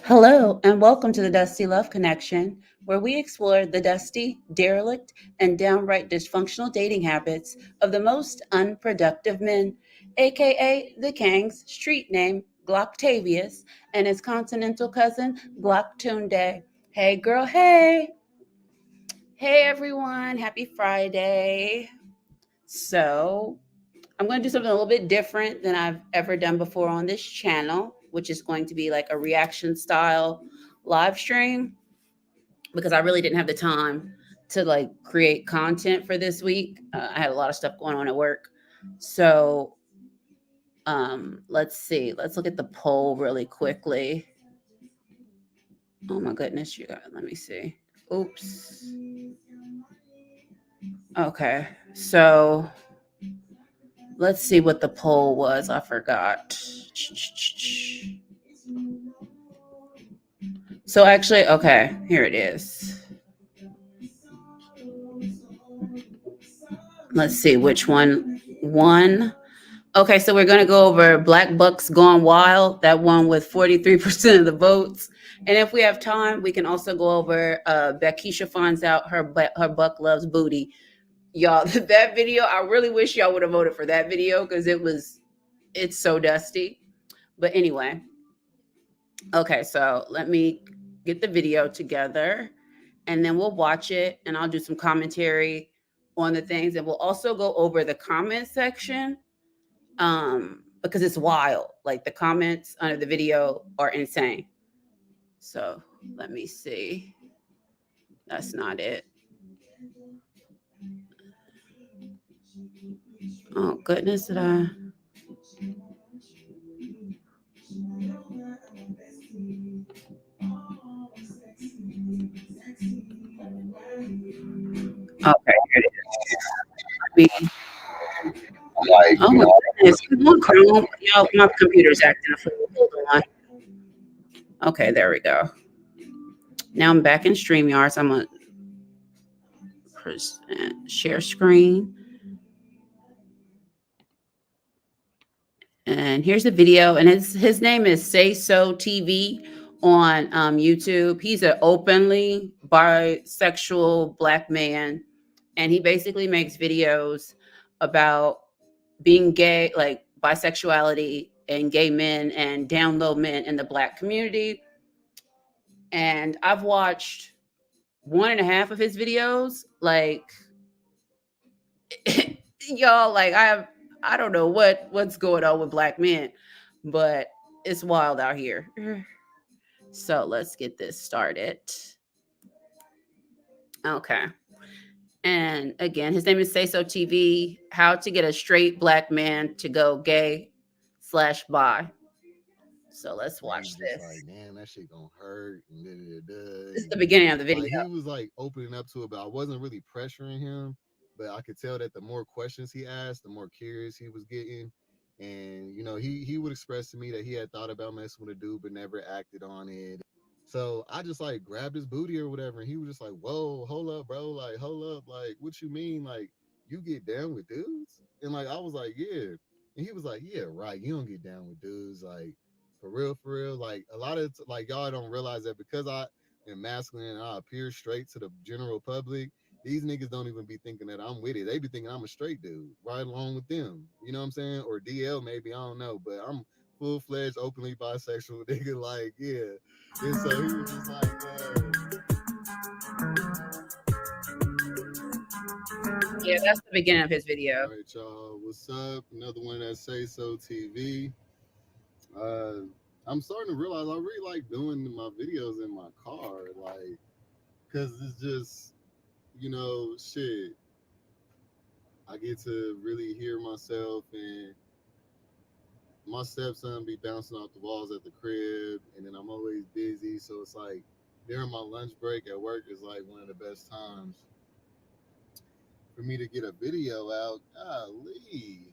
Hello, and welcome to the Dusty Love Connection, where we explore the dusty, derelict, and downright dysfunctional dating habits of the most unproductive men, aka the Kang's street name, Glocktavius, and his continental cousin, Glocktunde. Hey, girl, hey! Hey, everyone, happy Friday. So, I'm going to do something a little bit different than I've ever done before on this channel, which is going to be like a reaction style live stream because I really didn't have the time to like create content for this week. I had a lot of stuff going on at work. So, let's see. Let's look at the poll really quickly. Oh my goodness, you guys, let me see. Oops. Okay. So, let's see what the poll was. I forgot. So actually, okay, here it is. Let's see which one won. Okay, so we're going to go over Black Bucks Gone Wild, that one with 43% of the votes. And if we have time, we can also go over Beckisha finds out her buck loves booty. Y'all, that video, I really wish y'all would have voted for that video because it's so dusty. But anyway, okay, so let me get the video together and then we'll watch it and I'll do some commentary on the things and we'll also go over the comment section because it's wild. Like the comments under the video are insane. So let me see. That's not it. Oh goodness, did I? Okay, here it is. Oh my goodness. Come on, Chrome. Y'all, my computer's acting a fool. Hold on. Okay, there we go. Now I'm back in StreamYard. So I'm going to share screen. And here's the video. And his name is Say So TV on YouTube. He's an openly bisexual Black man. And he basically makes videos about being gay, like bisexuality and gay men and down low men in the Black community. And I've watched one and a half of his videos. Like, y'all, like I don't know what's going on with Black men, but it's wild out here. So let's get this started. Okay. And again, his name is Say So TV. How to get a straight Black man to go gay/bi. So let's watch this. Like, damn, that shit gonna hurt. And This is the beginning of the video. Like, he was like opening up to it, but I wasn't really pressuring him. But I could tell that the more questions he asked, the more curious he was getting. And he would express to me that he had thought about messing with a dude, but never acted on it. So I just like grabbed his booty or whatever, and he was just like, "Whoa, hold up, bro! Like, hold up! Like, what you mean? Like, you get down with dudes?" And like, I was like, "Yeah," and he was like, "Yeah, right. You don't get down with dudes, like, for real, for real. Like, a lot of like y'all don't realize that because I am masculine and I appear straight to the general public. These niggas don't even be thinking that I'm with it. They be thinking I'm a straight dude, right along with them. You know what I'm saying? Or DL maybe, I don't know, but I'm full-fledged, openly bisexual nigga. Like, yeah." And so he was just like, Yeah, that's the beginning of his video. all right, y'all, what's up? Another one that Say So TV. Uh, I'm starting to realize I really like doing my videos in my car, like, cause it's just, shit. I get to really hear myself, and my stepson be bouncing off the walls at the crib, and then I'm always busy, so it's like during my lunch break at work is like one of the best times for me to get a video out. Golly.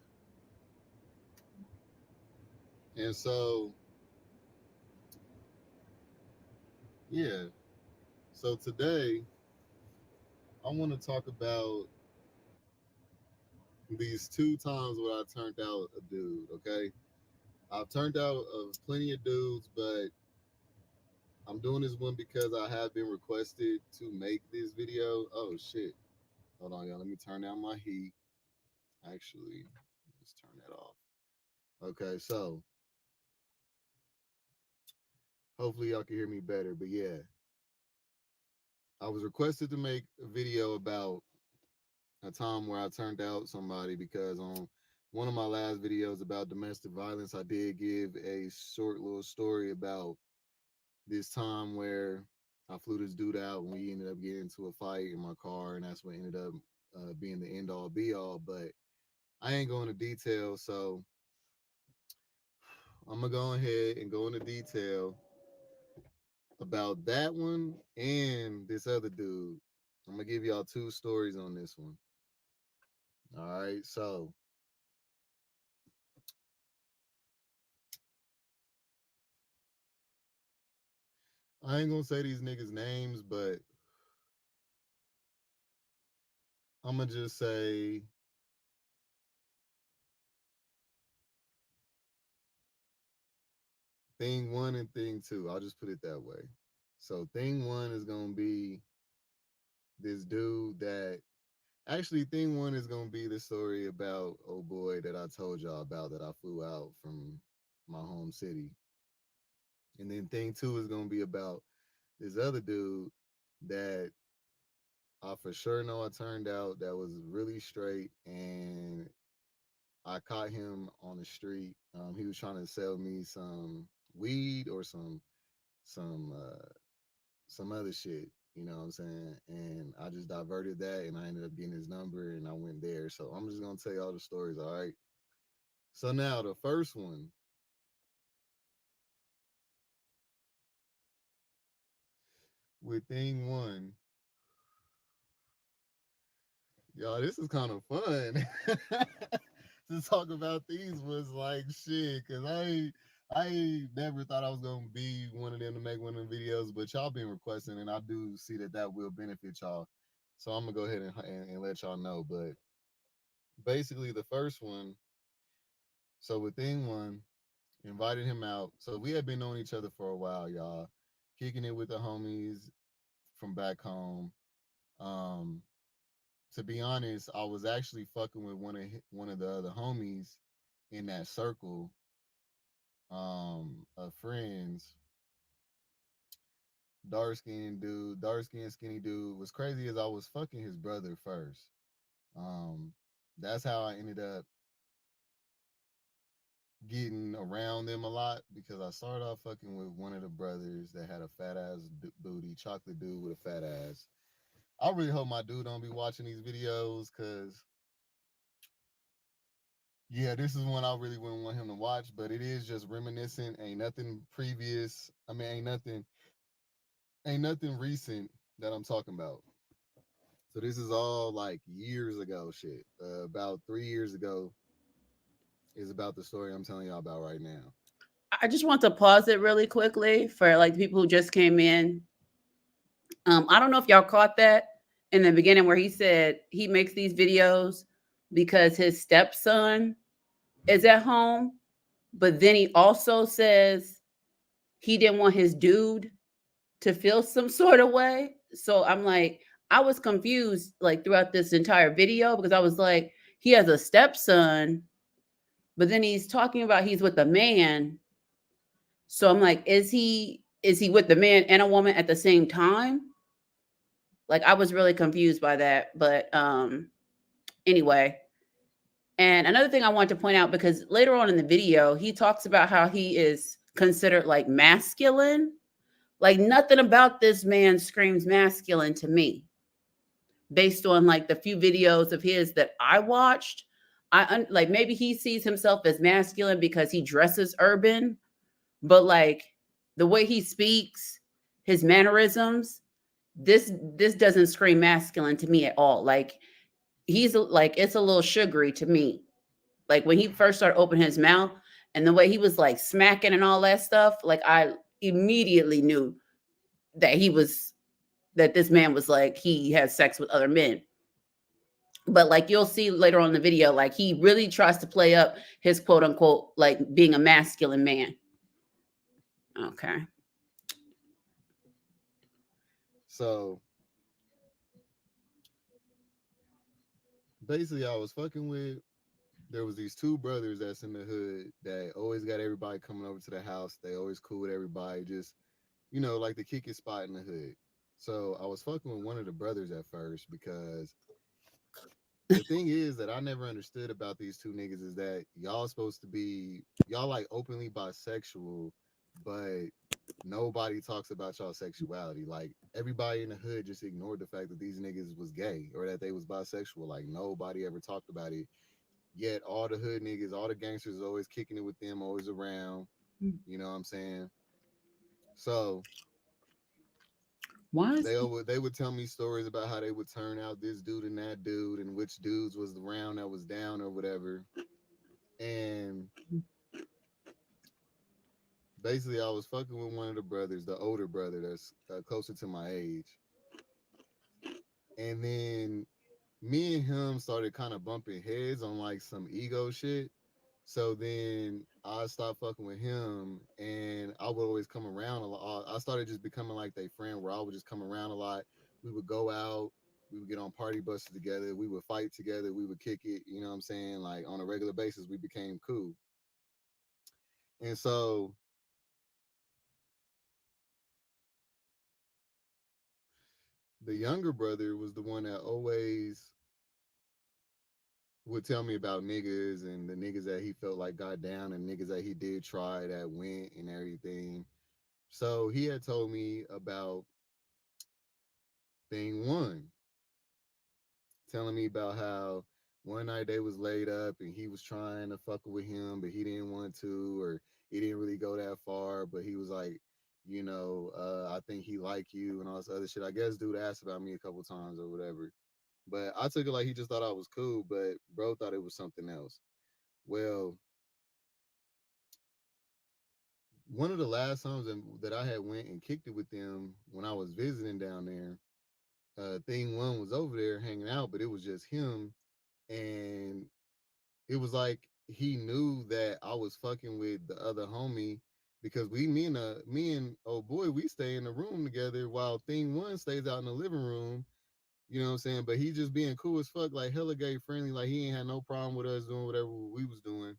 And so, yeah. So today, I want to talk about these two times where I turned out a dude, okay? I've turned out plenty of dudes, but I'm doing this one because I have been requested to make this video. Oh shit. Hold on, y'all. Let me turn down my heat. Actually, let's turn that off. Okay, so hopefully y'all can hear me better. But yeah, I was requested to make a video about a time where I turned out somebody because on one of my last videos about domestic violence, I did give a short little story about this time where I flew this dude out and we ended up getting into a fight in my car, and that's what ended up being the end all be all. But I ain't going into detail, so I'm gonna go ahead and go into detail about that one and this other dude. I'm gonna give y'all two stories on this one. All right, so I ain't gonna say these niggas' names, but I'm gonna just say thing one and thing two. I'll just put it that way. So thing one is gonna be this dude that actually thing one is gonna be the story about oh boy that I told y'all about that I flew out from my home city. And then thing two is gonna be about this other dude that I for sure know I turned out that was really straight, and I caught him on the street. He was trying to sell me some weed or some other shit. You know what I'm saying? And I just diverted that, and I ended up getting his number, and I went there. So I'm just gonna tell you all the stories. All right. So now the first one with thing one, y'all. This is kind of fun. To talk about these was like shit, cause I never thought I was gonna be one of them to make one of the videos, but y'all been requesting, and I do see that that will benefit y'all. So I'm gonna go ahead and let y'all know. But basically, the first one. So with thing one, invited him out. So we had been knowing each other for a while, y'all, kicking it with the homies from back home. Um, to be honest, I was actually fucking with one of the other homies in that circle of friends, dark skinned skinny dude. Was crazy as I was fucking his brother first. Um, that's how I ended up getting around them a lot because I started off fucking with one of the brothers that had a fat ass booty, chocolate dude with a fat ass. I really hope my dude don't be watching these videos because yeah, this is one I really wouldn't want him to watch, but it is just reminiscent. Ain't nothing previous. I mean, ain't nothing recent that I'm talking about. So this is all like years ago shit. About 3 years ago is about the story I'm telling y'all about right now. I just want to pause it really quickly for like the people who just came in. I don't know if y'all caught that in the beginning where he said he makes these videos because his stepson is at home, but then he also says he didn't want his dude to feel some sort of way. So I'm like, I was confused like throughout this entire video because I was like, he has a stepson, but then he's talking about he's with a man. So I'm like, is he with the man and a woman at the same time? Like I was really confused by that. But anyway. And another thing I want to point out because later on in the video, he talks about how he is considered like masculine. Like nothing about this man screams masculine to me based on like the few videos of his that I watched. Like maybe he sees himself as masculine because he dresses urban, but like the way he speaks, his mannerisms, this doesn't scream masculine to me at all. Like he's like it's a little sugary to me. Like when he first started opening his mouth and the way he was like smacking and all that stuff, like I immediately knew that he was that this man was like he has sex with other men. But like you'll see later on in the video, like he really tries to play up his quote unquote like being a masculine man. Okay. So basically, I was fucking with. There was these two brothers that's in the hood that always got everybody coming over to the house. They always cool with everybody, just like the kick it spot in the hood. So I was fucking with one of the brothers at first because the thing is that I never understood about these two niggas is that y'all supposed to be y'all like openly bisexual, but nobody talks about y'all sexuality. Like everybody in the hood just ignored the fact that these niggas was gay or that they was bisexual. Like nobody ever talked about it. Yet all the hood niggas, all the gangsters always kicking it with them, always around. You know what I'm saying? So Why is they would tell me stories about how they would turn out this dude and that dude and which dudes was the round that was down or whatever. And basically, I was fucking with one of the brothers, the older brother that's closer to my age. And then me and him started kind of bumping heads on like some ego shit. So then I stopped fucking with him, and I would always come around a lot. I started just becoming like their friend, where I would just come around a lot. We would go out, we would get on party buses together, we would fight together, we would kick it. You know what I'm saying? Like on a regular basis, we became cool. And so the younger brother was the one that always would tell me about niggas and the niggas that he felt like got down and niggas that he did try that went and everything. So he had told me about thing one, telling me about how one night they was laid up and he was trying to fuck with him, but he didn't want to, or he didn't really go that far, but he was like, I think he like you and all this other shit. I guess dude asked about me a couple times or whatever. But I took it like he just thought I was cool, but bro thought it was something else. Well, one of the last times that I had went and kicked it with them when I was visiting down there, thing one was over there hanging out, but it was just him, and it was like he knew that I was fucking with the other homie because me and oh boy, we stay in the room together while thing one stays out in the living room. You know what I'm saying? But he just being cool as fuck, like hella gay friendly, like he ain't had no problem with us doing whatever we was doing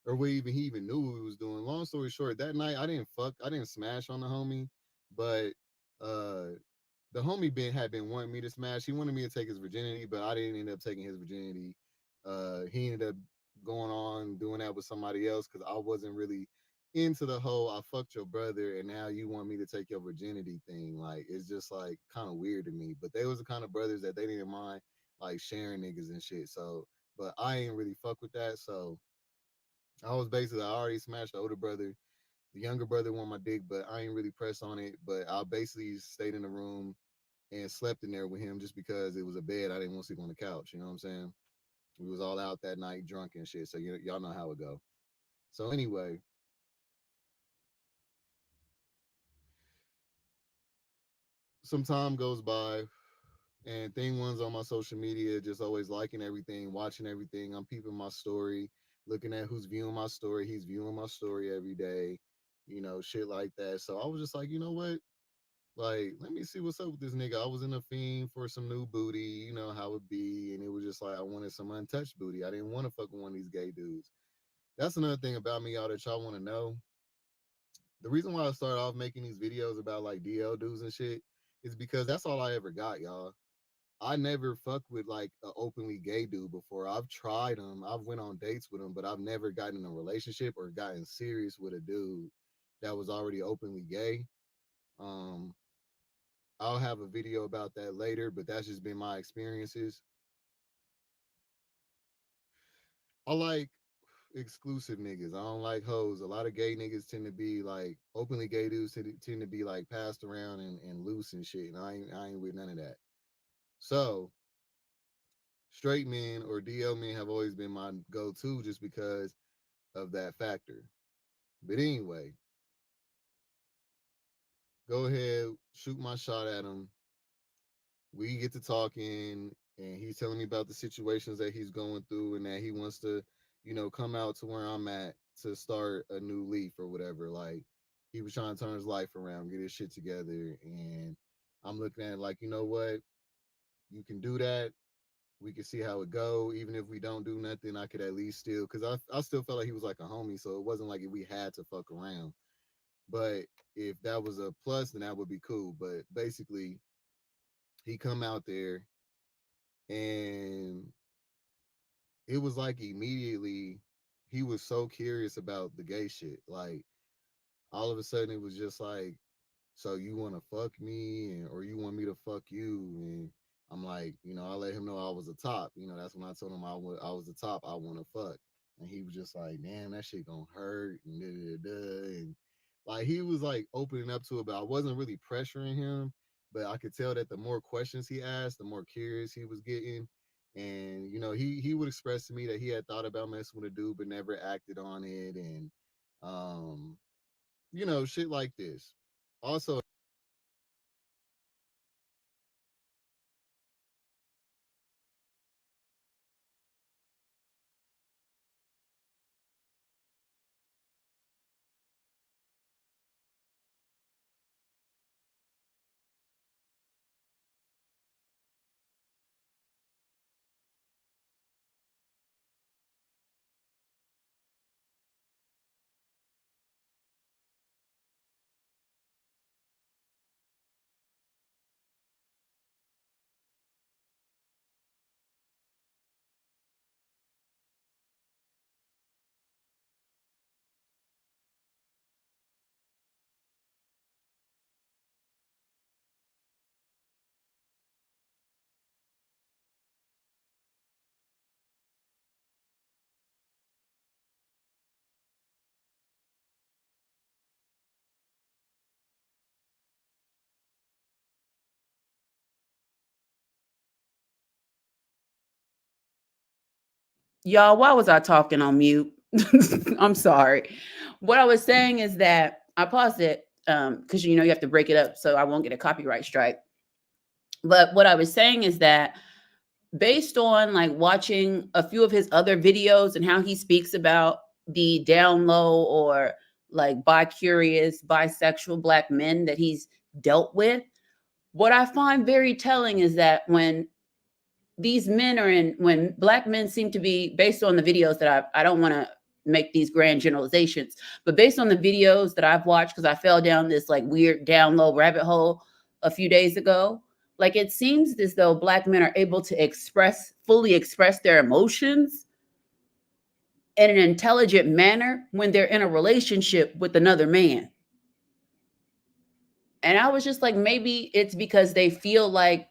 or he even knew what we was doing. Long story short, that night I didn't smash on the homie, but uh the homie had been wanting me to smash. He wanted me to take his virginity, but I didn't end up taking his virginity. He ended up going on doing that with somebody else because I wasn't really into the whole I fucked your brother and now you want me to take your virginity thing. Like it's just like kind of weird to me. But they was the kind of brothers that they didn't mind like sharing niggas and shit. So, but I ain't really fuck with that. So I already smashed the older brother. The younger brother won my dick, but I ain't really pressed on it. But I basically stayed in the room and slept in there with him just because it was a bed. I didn't want to sleep on the couch. You know what I'm saying? We was all out that night drunk and shit. So y'all know how it go. So anyway, some time goes by and thing one's on my social media, just always liking everything, watching everything. I'm peeping my story, looking at who's viewing my story. He's viewing my story every day, shit like that. So I was just like, you know what? Like, let me see what's up with this nigga. I was in a fiend for some new booty, you know how it be. And it was just like, I wanted some untouched booty. I didn't want to fuck with one of these gay dudes. That's another thing about me, y'all, that y'all want to know. The reason why I started off making these videos about like DL dudes and shit is because that's all I ever got, y'all. I never fucked with like an openly gay dude before. I've tried them. I've went on dates with them, but I've never gotten in a relationship or gotten serious with a dude that was already openly gay. Um, I'll have a video about that later, but that's just been my experiences. I like exclusive niggas. I don't like hoes. A lot of gay niggas tend to be like openly gay dudes tend to be like passed around and loose and shit. And I ain't with none of that. So straight men or DL men have always been my go-to just because of that factor. But anyway, go ahead, shoot my shot at him. We get to talking. and he's telling me about the situations that he's going through, and that he wants to, come out to where I'm at to start a new leaf or whatever. Like, he was trying to turn his life around, get his shit together, and I'm looking at it like, you know what, you can do that. We can see how it go. Even if we don't do nothing, I could at least still, because I still felt like he was like a homie, so it wasn't like if we had to fuck around. But if that was a plus, then that would be cool. But basically, he come out there, and it was like immediately he was so curious about the gay shit. Like, all of a sudden it was just like, so you want to fuck me, or you want me to fuck you? And I'm like, I let him know I was a top. That's when I told him I was the top. I want to fuck. And he was just like, damn, that shit gonna hurt, and da da da. And like, he was like opening up to it, but I wasn't really pressuring him. But I could tell that the more questions he asked, the more curious he was getting. And he would express to me that he had thought about messing with a dude, but never acted on it. And um, shit like this. Also, Y'all, why was I talking on mute? I'm sorry. What I was saying is that I paused it because you have to break it up so I won't get a copyright strike. But what I was saying is that based on like watching a few of his other videos and how he speaks about the down low or like bi curious, bisexual black men that he's dealt with, what I find very telling is that these men are in when black men seem to be, based on the videos that I don't want to make these grand generalizations, but based on the videos that I've watched, because I fell down this like weird down low rabbit hole a few days ago, like it seems as though black men are able to fully express their emotions in an intelligent manner when they're in a relationship with another man. And I was just like, maybe it's because they feel like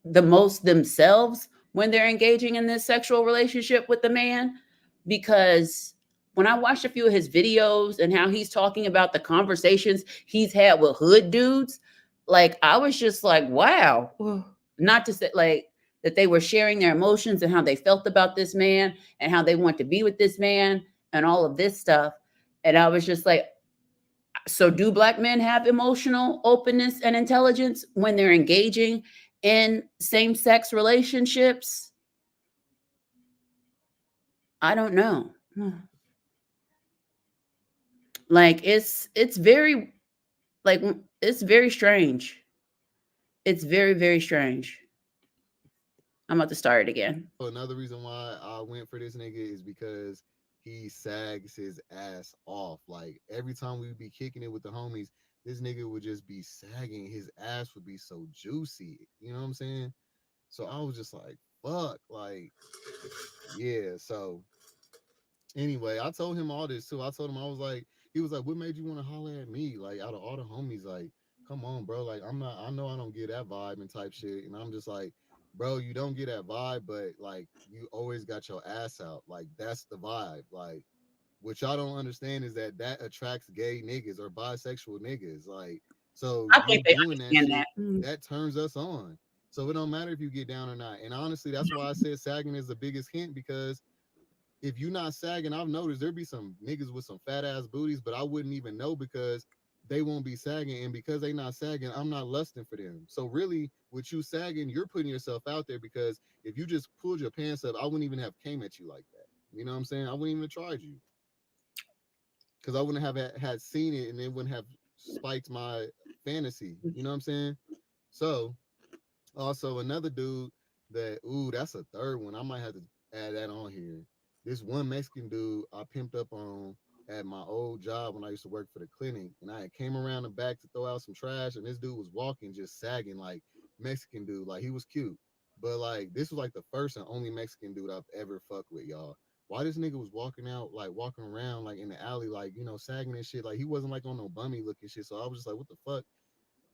the most themselves when they're engaging in this sexual relationship with the man. Because when I watched a few of his videos and how he's talking about the conversations he's had with hood dudes, like I was just like, wow. Not to say like that they were sharing their emotions and how they felt about this man and how they want to be with this man and all of this stuff. And I was just like, so, do black men have emotional openness and intelligence when they're engaging in same sex relationships? I don't know. Like it's very like it's very strange. It's very very strange. I'm about to start it again. another reason why I went for this nigga is because he sags his ass off. Like, every time we would be kicking it with the homies, this nigga would just be sagging. His ass would be so juicy. You know what I'm saying? So I was just like, fuck. Like, yeah. So anyway, I told him all this too. I told him, I was like, he was like, what made you want to holler at me? Like, out of all the homies, like, come on, bro. Like, I'm not, I know I don't get that vibe and type shit. And I'm just like, bro, you don't get that vibe, but like, you always got your ass out. Like, that's the vibe. Like, what y'all don't understand is that that attracts gay niggas or bisexual niggas. Like, so I think you they doing that understand shit, that. that turns us on. So it don't matter if you get down or not. And honestly, that's why I said sagging is the biggest hint, because if you're not sagging, I've noticed there be some niggas with some fat ass booties, but I wouldn't even know because they won't be sagging, and because they not sagging, I'm not lusting for them. So really, with you sagging, you're putting yourself out there, because if you just pulled your pants up, I wouldn't even have came at you like that. You know what I'm saying? I wouldn't even have tried you, because I wouldn't have had seen it, and it wouldn't have spiked my fantasy. You know what I'm saying? So also another dude that, ooh, that's a third one. I might have to add that on here. This one Mexican dude I pimped up on at my old job when I used to work for the clinic, and I came around the back to throw out some trash, and this dude was walking just sagging, like Mexican dude, like he was cute, but like this was like the first and only Mexican dude I've ever fucked with, y'all. Why this nigga was walking out, like walking around, like in the alley, like sagging and shit. Like he wasn't like on no bummy looking shit. So I was just like, what the fuck?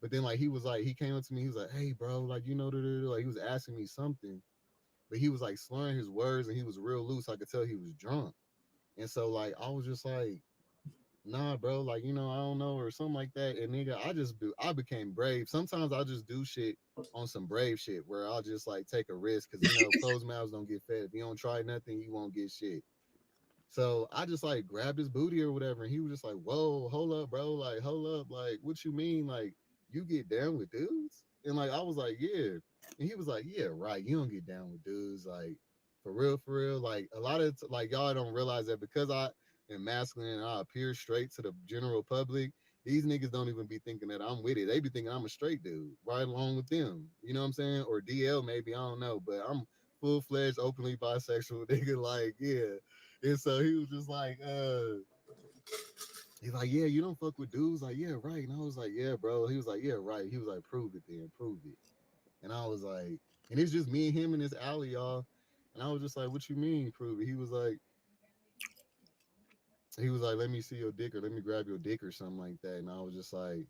But then like he was like, he came up to me, he was like, hey bro, like like he was asking me something, but he was like slurring his words and he was real loose. I could tell he was drunk. And so like I was just like, nah, bro, like I don't know, or something like that. And nigga, I became brave. Sometimes I just do shit on some brave shit where I'll just like take a risk, because closed mouths don't get fed. If you don't try nothing, you won't get shit. So I just like grabbed his booty or whatever, and he was just like, "Whoa, hold up, bro! Like, hold up! Like, what you mean? Like, you get down with dudes?" And like, I was like, "Yeah," and he was like, "Yeah, right. You don't get down with dudes. Like, for real, for real. Like, a lot of like y'all don't realize that because I am masculine and I appear straight to the general public. These niggas don't even be thinking that I'm with it. They be thinking I'm a straight dude, right along with them. You know what I'm saying? Or DL maybe, I don't know, but I'm full fledged, openly bisexual nigga. Like, yeah." And so he was just like, he's like, yeah, you don't fuck with dudes. Like, yeah, right. And I was like, yeah, bro. He was like, yeah, right. He was like, prove it then, prove it. And I was like, and it's just me and him in this alley, y'all. And I was just like, what you mean, prove it? He was like, let me see your dick, or let me grab your dick or something like that. And I was just like,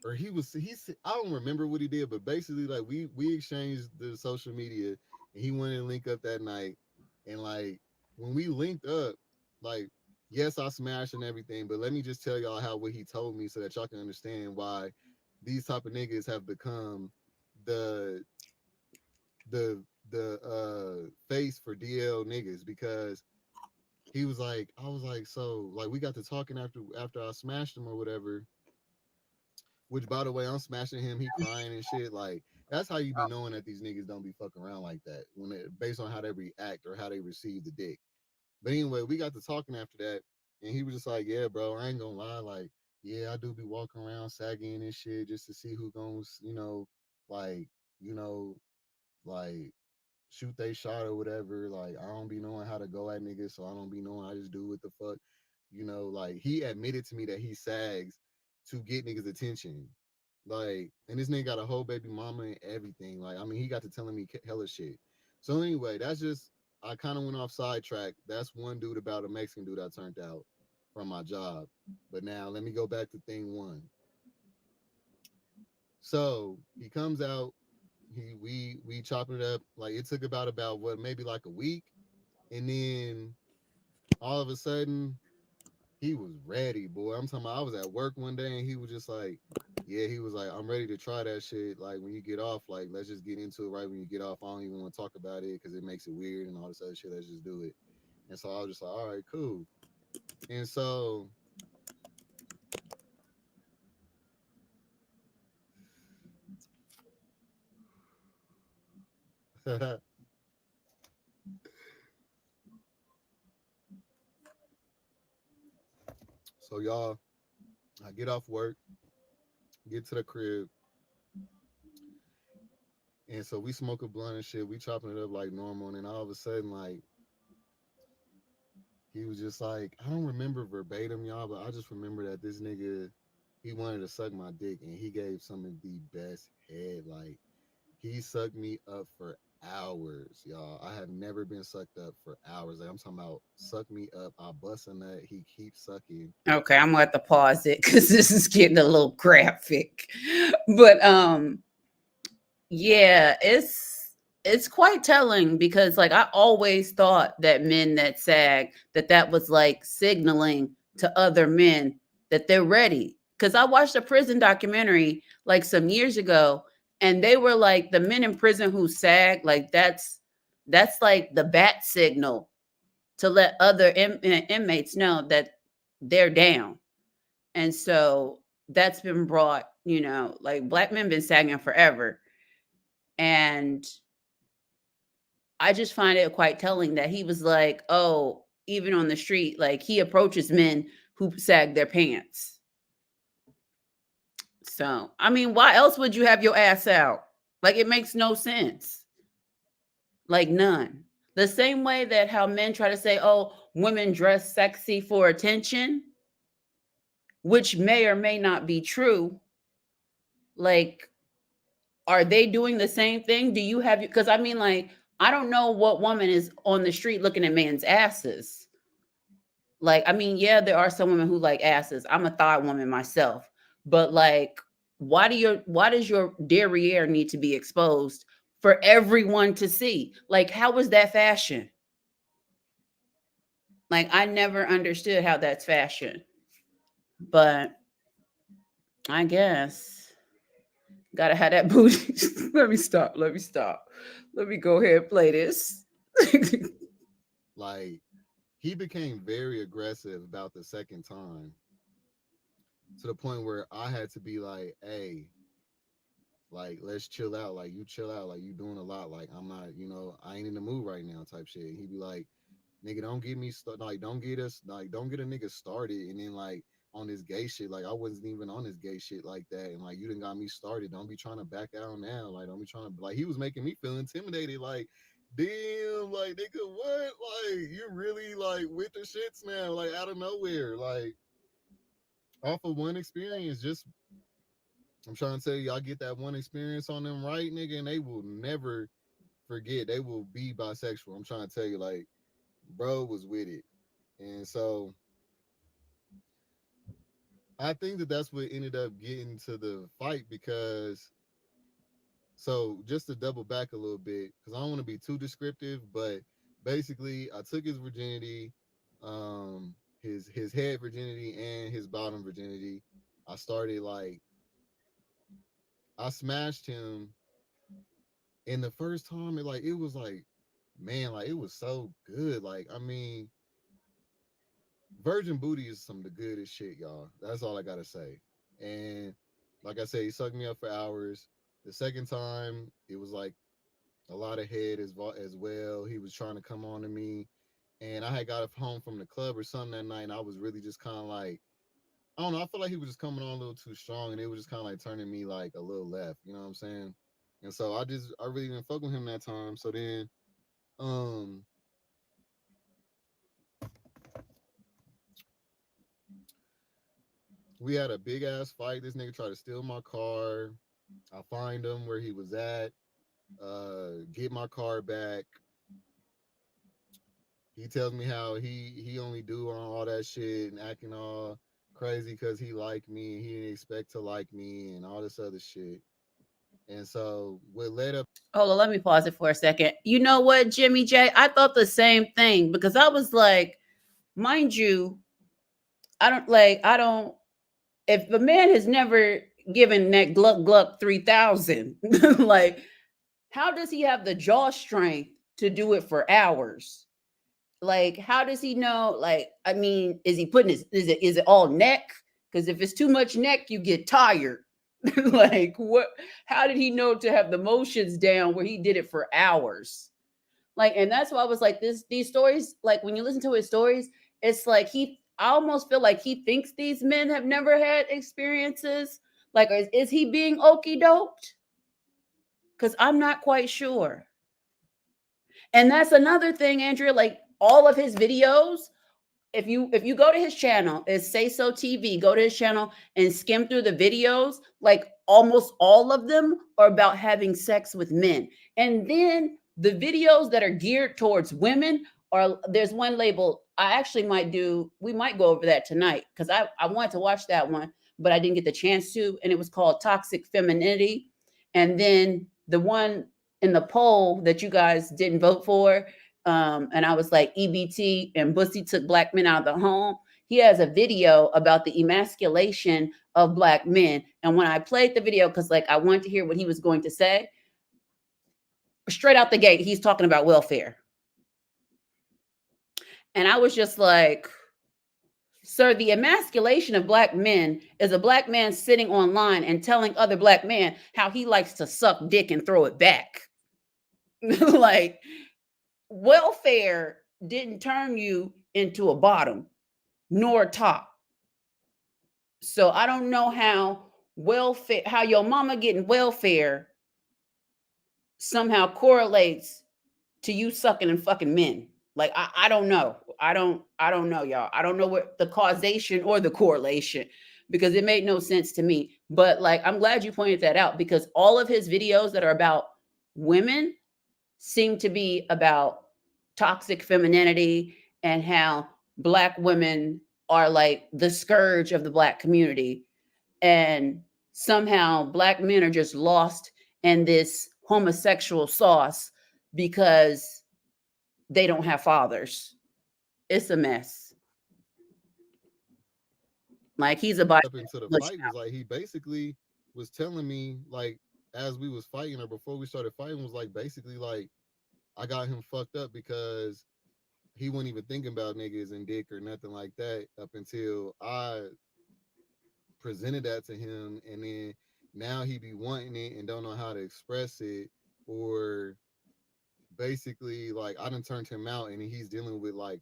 or I don't remember what he did, but basically like we exchanged the social media, and he wanted to link up that night. And like when we linked up, like, yes, I smashed and everything, but let me just tell y'all how what he told me, so that y'all can understand why these type of niggas have become the the face for DL niggas. Because he was like, I was like, so like we got to talking after I smashed him or whatever. Which, by the way, I'm smashing him. He crying and shit. Like, that's how you be knowing that these niggas don't be fucking around like that, when it based on how they react or how they receive the dick. But anyway, we got to talking after that, and he was just like, "Yeah, bro, I ain't gonna lie. Like, yeah, I do be walking around sagging and shit just to see who goes, like, you know, like shoot they shot or whatever. Like, I don't be knowing how to go at niggas, so I don't be knowing. I just do what the fuck, Like, he admitted to me that he sags to get niggas' attention. Like, and this nigga got a whole baby mama and everything. Like, I mean, he got to telling me hella shit. So anyway, that's just, I kind of went off sidetrack. That's one dude about a Mexican dude I turned out from my job. But now let me go back to thing one. So he comes out, we chopping it up. Like, it took about what, maybe like a week. And then all of a sudden he was ready, boy. I'm talking about, I was at work one day and he was just like, yeah, he was like, I'm ready to try that shit. Like, when you get off, like, let's just get into it right when you get off. I don't even want to talk about it because it makes it weird and all this other shit. Let's just do it. And so I was just like, all right, cool. And so so y'all, I get off work, get to the crib, and so we smoke a blunt and shit. We chopping it up like normal, and then all of a sudden, like, he was just like, I don't remember verbatim, y'all, but I just remember that this nigga, he wanted to suck my dick, and he gave some of the best head. Like, he sucked me up for hours, y'all. I have never been sucked up for hours. Like, I'm talking about suck me up. I bust a nut. He keeps sucking. Okay, I'm gonna have to pause it because this is getting a little graphic. But yeah, it's quite telling because like I always thought that men that sag that was like signaling to other men that they're ready. Cuz I watched a prison documentary like some years ago and they were like the men in prison who sag like that's like the bat signal to let other inmates know that they're down. And so that's been brought, like black men been sagging forever. And I just find it quite telling that he was like, oh, even on the street, like he approaches men who sag their pants. So, I mean, why else would you have your ass out? Like, it makes no sense. Like, none. The same way that how men try to say, oh, women dress sexy for attention, which may or may not be true. Like, are they doing the same thing? Do you have, because I mean, like, I don't know what woman is on the street looking at men's asses. Like, I mean, yeah, there are some women who like asses. I'm a thigh woman myself. But like, why does your derriere need to be exposed for everyone to see? Like, how is that fashion? Like, I never understood how that's fashion. But I guess gotta have that booty. Let me stop. Let me stop. Let me go ahead and play this. Like he became very aggressive about the second time to the point where I had to be like, hey, like let's chill out. Like you chill out. Like you doing a lot. Like I'm not, I ain't in the mood right now type shit. He'd be like, nigga, don't get me like don't get us like don't get a nigga started and then like on this gay shit. Like I wasn't even on this gay shit like that. And like you done got me started. Don't be trying to back out now. Like don't be trying to like he was making me feel intimidated. Like, damn, like nigga, what? Like you really like with the shits now, like out of nowhere. Like off of one experience, just I'm trying to tell you, I get that one experience on them right, nigga, and they will never forget. They will be bisexual. I'm trying to tell you, like, bro was with it. And so I think that that's what ended up getting to the fight because, so just to double back a little bit, because I don't want to be too descriptive, but basically I took his virginity, his head virginity and his bottom virginity. I started like, I smashed him. And the first time it was like, man, like it was so good. Like, I mean, virgin booty is some of the goodest shit, y'all. That's all I gotta say. And like I said, he sucked me up for hours. The second time, it was like a lot of head as well. He was trying to come on to me, and I had got home from the club or something that night, and I was really just kind of like, I don't know. I feel like he was just coming on a little too strong, and it was just kind of like turning me like a little left. You know what I'm saying? And so I really didn't fuck with him that time. So then, um, we had a big ass fight. This nigga tried to steal my car. I find him where he was at. Get my car back. He tells me how he only do all that shit and acting all crazy because he liked me and he didn't expect to like me and all this other shit. And so what led up. Hold on, let me pause it for a second. You know what, Jimmy J? I thought the same thing because I was like, mind you, I don't, if a man has never given that Gluck Gluck 3000, like, how does he have the jaw strength to do it for hours? Like, how does he know? Like, I mean, is he putting is it all neck? Because if it's too much neck, you get tired. Like, what? How did he know to have the motions down where he did it for hours? Like, and that's why I was like, these stories, like when you listen to his stories, it's like I almost feel like he thinks these men have never had experiences. Like, is he being okey doked? Because I'm not quite sure. And that's another thing, Andrea. Like all of his videos, if you go to his channel, it's Say So TV, go to his channel and skim through the videos, like almost all of them are about having sex with men. And then the videos that are geared towards women are, there's one label I actually we might go over that tonight because I wanted to watch that one, but I didn't get the chance to. And it was called Toxic Femininity. And then the one in the poll that you guys didn't vote for, and I was like, EBT and Bussy took black men out of the home. He has a video about the emasculation of black men. And when I played the video, because like I wanted to hear what he was going to say, straight out the gate, he's talking about welfare. And I was just like, Sir, the emasculation of black men is a black man sitting online and telling other black men how he likes to suck dick and throw it back. Like, welfare didn't turn you into a bottom nor a top. So I don't know how your mama getting welfare somehow correlates to you sucking and fucking men. Like I don't know. I don't know, y'all. I don't know what the causation or the correlation, because it made no sense to me. But like I'm glad you pointed that out, because all of his videos that are about women seem to be about toxic femininity and how black women are like the scourge of the black community, and somehow black men are just lost in this homosexual sauce because they don't have fathers. It's a mess. Like he's a body Up into the mush fight was mouth. like he basically was telling me like as we was fighting or before we started fighting was like basically like I got him fucked up because he wasn't even thinking about niggas and dick or nothing like that up until I presented that to him, and then now he be wanting it and don't know how to express it, or basically like I done turned him out and he's dealing with like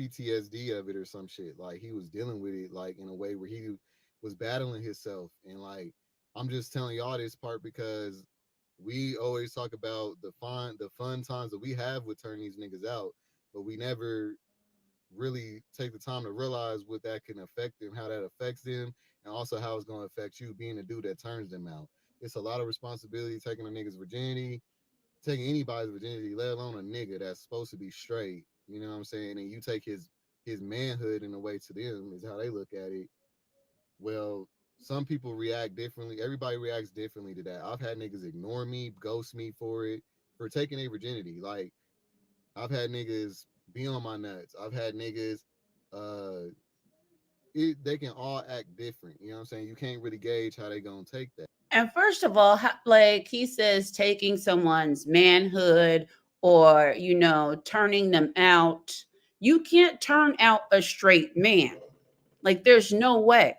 PTSD of it or some shit. Like he was dealing with it like in a way where he was battling himself, and like I'm just telling y'all this part because we always talk about the fun times that we have with turning these niggas out, but we never really take the time to realize what that can affect them, how that affects them, and also how it's going to affect you being the dude that turns them out. It's a lot of responsibility taking a nigga's virginity, taking anybody's virginity, let alone a nigga that's supposed to be straight. You know what I'm saying? And you take his manhood in a way to them is how they look at it. Well, some people react differently. Everybody reacts differently to that. I've had niggas ignore me, ghost me for it, for taking their virginity. Like I've had niggas be on my nuts. I've had niggas uh they can all act different. You know what I'm saying? You can't really gauge how they gonna take that. And first of all, like he says, taking someone's manhood or, turning them out, you can't turn out a straight man. Like, there's no way.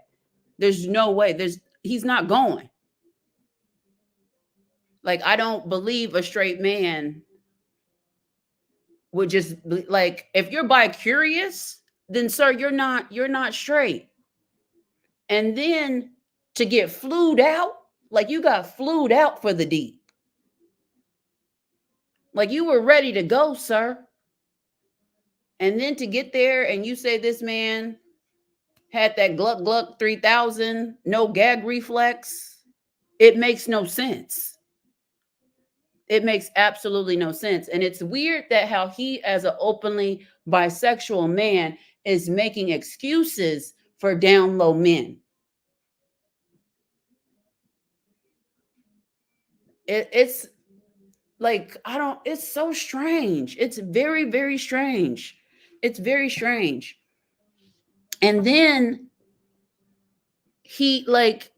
There's no way. He's not going. Like, I don't believe a straight man would just like, if you're bi curious, then sir, you're not straight. And then to get flued out, like you got flued out for the D. Like you were ready to go, sir. And then to get there and you say this man had that gluck gluck 3000, no gag reflex, it makes no sense. It makes absolutely no sense. And it's weird that how he, as an openly bisexual man, is making excuses for down low men. It's like, I don't, it's so strange. It's very, very strange. It's very strange. And then he, like,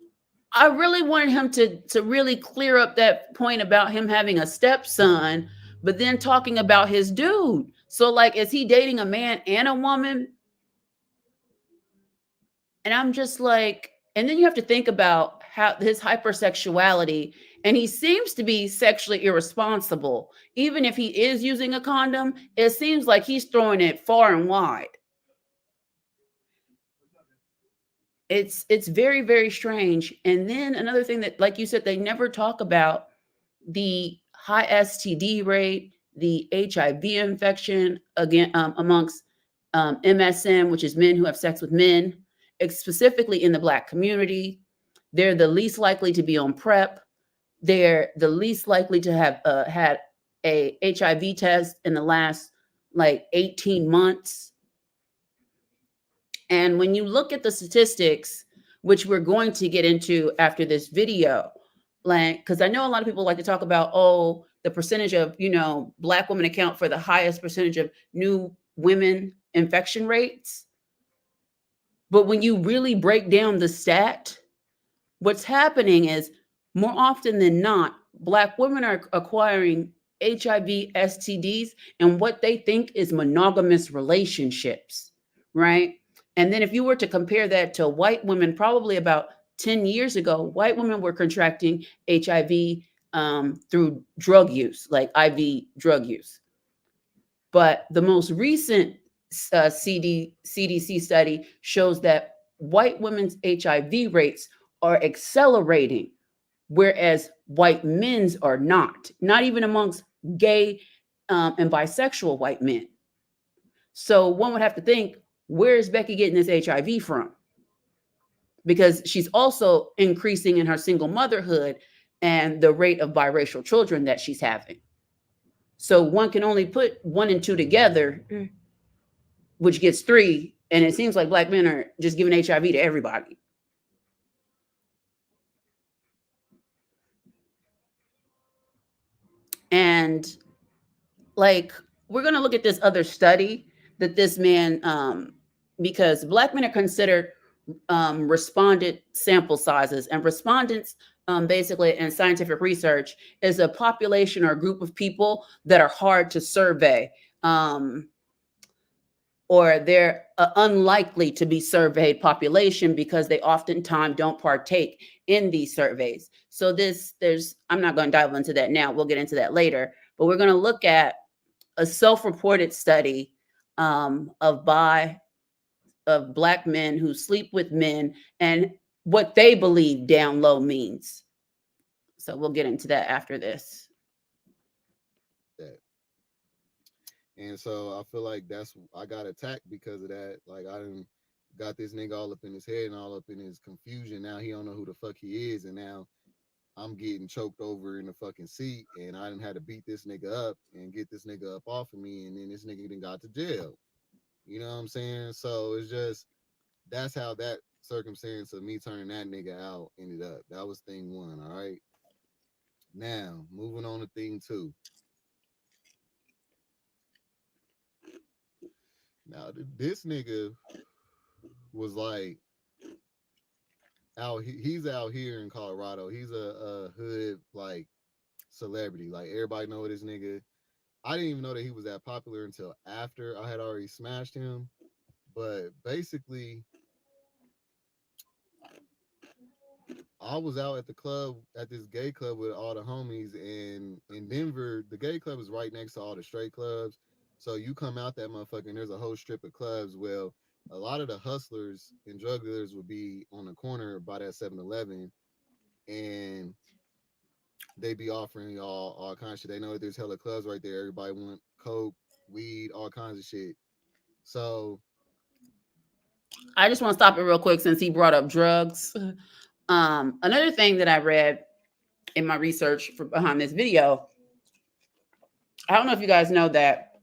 I really wanted him to really clear up that point about him having a stepson, but then talking about his dude. So like, is he dating a man and a woman? And I'm just like, and then you have to think about how his hypersexuality, and he seems to be sexually irresponsible. Even if he is using a condom, it seems like he's throwing it far and wide. It's very, very strange. And then another thing that, like you said, they never talk about the high STD rate, the HIV infection again, amongst MSM, which is men who have sex with men, specifically in the Black community. They're the least likely to be on PrEP. They're the least likely to have had a HIV test in the last like 18 months. And when you look at the statistics, which we're going to get into after this video, like, because I know a lot of people like to talk about, oh, the percentage of, Black women account for the highest percentage of new women infection rates. But when you really break down the stat, what's happening is more often than not, Black women are acquiring HIV, STDs, and what they think is monogamous relationships, right? And then if you were to compare that to white women, probably about 10 years ago, white women were contracting HIV through drug use, like IV drug use. But the most recent CDC study shows that white women's HIV rates are accelerating, whereas white men's are not even amongst gay and bisexual white men. So one would have to think, where is Becky getting this HIV from? Because she's also increasing in her single motherhood and the rate of biracial children that she's having. So one can only put one and two together, which gets three. And it seems like black men are just giving HIV to everybody. And like, we're going to look at this other study that this man, because black men are considered respondent sample sizes, and respondents basically in scientific research is a population or a group of people that are hard to survey, or they're unlikely to be surveyed population because they oftentimes don't partake in these surveys. So I'm not going to dive into that now. We'll get into that later, but we're going to look at a self-reported study of black men who sleep with men and what they believe down low means. So we'll get into that after this. That. And so I feel like I got attacked because of that. Like I done got this nigga all up in his head and all up in his confusion. Now he don't know who the fuck he is, and now I'm getting choked over in the fucking seat, and I done had to beat this nigga up and get this nigga up off of me, and then this nigga done got to jail. You know what I'm saying? So it's just that's how that circumstance of me turning that nigga out ended up. That was thing one. All right. Now moving on to thing two. Now this nigga was like he's out here in Colorado. He's a hood like celebrity. Like everybody know this nigga. I didn't even know that he was that popular until after I had already smashed him. But basically, I was out at the club at this gay club with all the homies, and in Denver, the gay club is right next to all the straight clubs. So you come out that motherfucker, and there's a whole strip of clubs. Well, a lot of the hustlers and drug dealers would be on the corner by that 7-Eleven, and they be offering y'all all kinds of shit. They know that there's hella clubs right there. Everybody want coke, weed, all kinds of shit. So I just want to stop it real quick since he brought up drugs. Another thing that I read in my research behind this video, I don't know if you guys know that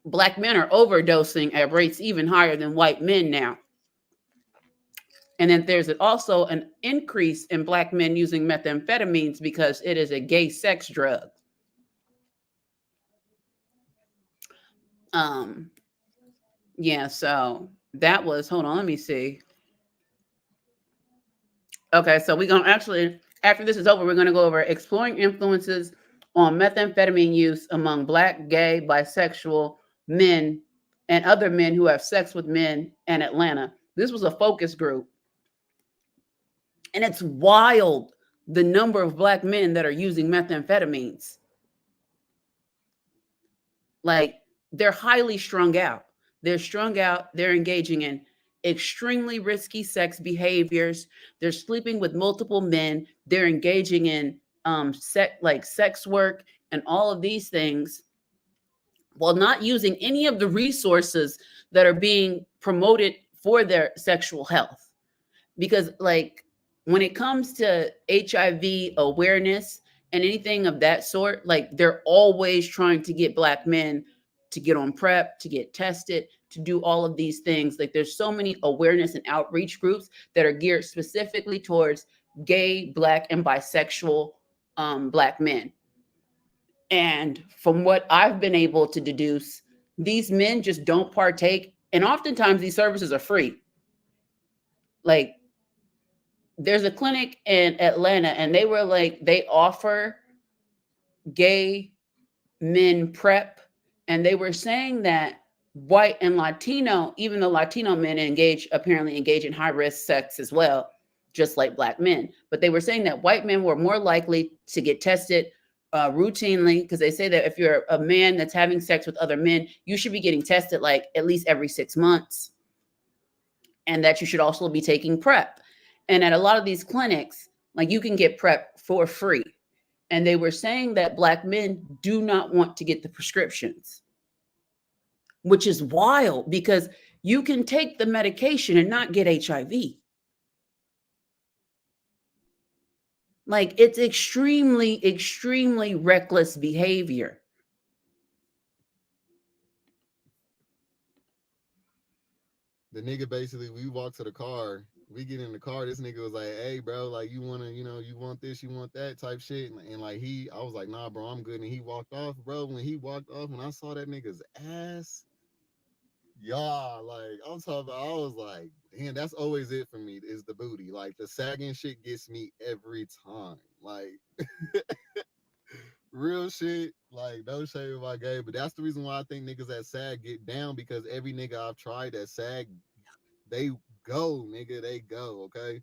black men are overdosing at rates even higher than white men now. And then there's also an increase in black men using methamphetamines because it is a gay sex drug. Um, yeah, so that was, hold on, let me see. Okay, so we're going to actually, after this is over, we're going to go over exploring influences on methamphetamine use among black, gay, bisexual men and other men who have sex with men in Atlanta. This was a focus group. And it's wild the number of black men that are using methamphetamines. Like, they're highly strung out. They're strung out. They're engaging in extremely risky sex behaviors. They're sleeping with multiple men. They're engaging in sex work and all of these things while not using any of the resources that are being promoted for their sexual health. Because like when it comes to HIV awareness and anything of that sort, like they're always trying to get black men to get on PrEP, to get tested, to do all of these things. Like there's so many awareness and outreach groups that are geared specifically towards gay, black, and bisexual black men. And from what I've been able to deduce, these men just don't partake. And oftentimes these services are free. Like there's a clinic in Atlanta and they were like, they offer gay men PrEP. And they were saying that white and Latino, even though Latino men apparently engage in high risk sex as well, just like black men. But they were saying that white men were more likely to get tested routinely, because they say that if you're a man that's having sex with other men, you should be getting tested like at least every 6 months, and that you should also be taking PrEP. And at a lot of these clinics, like you can get PrEP for free. And they were saying that black men do not want to get the prescriptions, which is wild because you can take the medication and not get HIV. Like it's extremely, extremely reckless behavior. The nigga basically, we walked to the car. We get in the car. This nigga was like, "Hey, bro, like you wanna, you want this, you want that type shit." And like I was like, "Nah, bro, I'm good." And he walked off, bro. When he walked off, when I saw that nigga's ass, y'all, like I'm talking about, I was like, damn, that's always it for me is the booty. Like the sagging shit gets me every time. Like real shit. Like no shade of my game, but that's the reason why I think niggas that sag get down because every nigga I've tried that sag, they go, nigga, they go. Okay.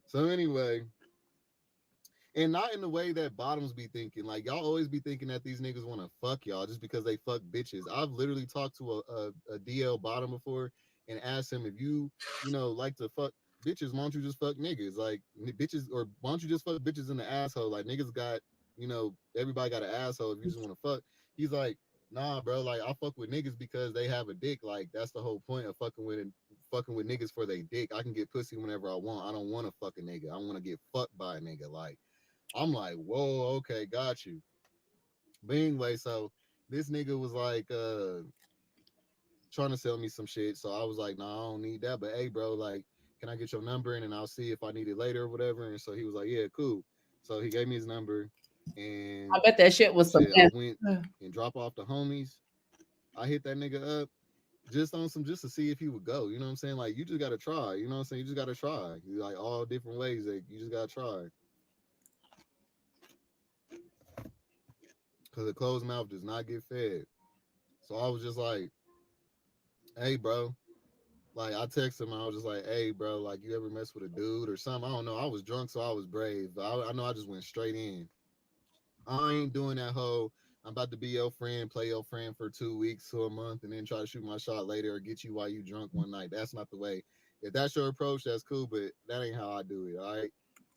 So anyway, and not in the way that bottoms be thinking. Like y'all always be thinking that these niggas want to fuck y'all just because they fuck bitches. I've literally talked to a DL bottom before and asked him if like to fuck bitches, why don't you just fuck niggas? Like bitches, or why don't you just fuck bitches in the asshole? Like niggas got, everybody got an asshole if you just want to fuck. He's like, nah, bro. Like I fuck with niggas because they have a dick. Like that's the whole point of fucking with niggas for they dick. I can get pussy whenever I want. I don't want to fuck a nigga. I want to get fucked by a nigga. Like I'm like, whoa, okay, got you. But anyway, so this nigga was like trying to sell me some shit. So I was like, nah, I don't need that. But hey, bro, like, can I get your number and I'll see if I need it later or whatever? And so he was like, yeah, cool. So he gave me his number I and bet that shit was some shit, I went and drop off the homies. I hit that nigga up just on some just to see if he would go. You know what I'm saying? Like you just gotta try. You know what I'm saying? You just gotta try. Like all different ways that you just gotta try. Cause a closed mouth does not get fed. So I was just like, hey, bro. Like I texted him, I was just like, hey, bro, like you ever mess with a dude or something? I don't know. I was drunk, so I was brave. But I know I just went straight in. I ain't doing that whole I'm about to be your friend, play your friend for 2 weeks to a month, and then try to shoot my shot later or get you while you drunk one night. That's not the way. If that's your approach, that's cool, but that ain't how I do it. All right.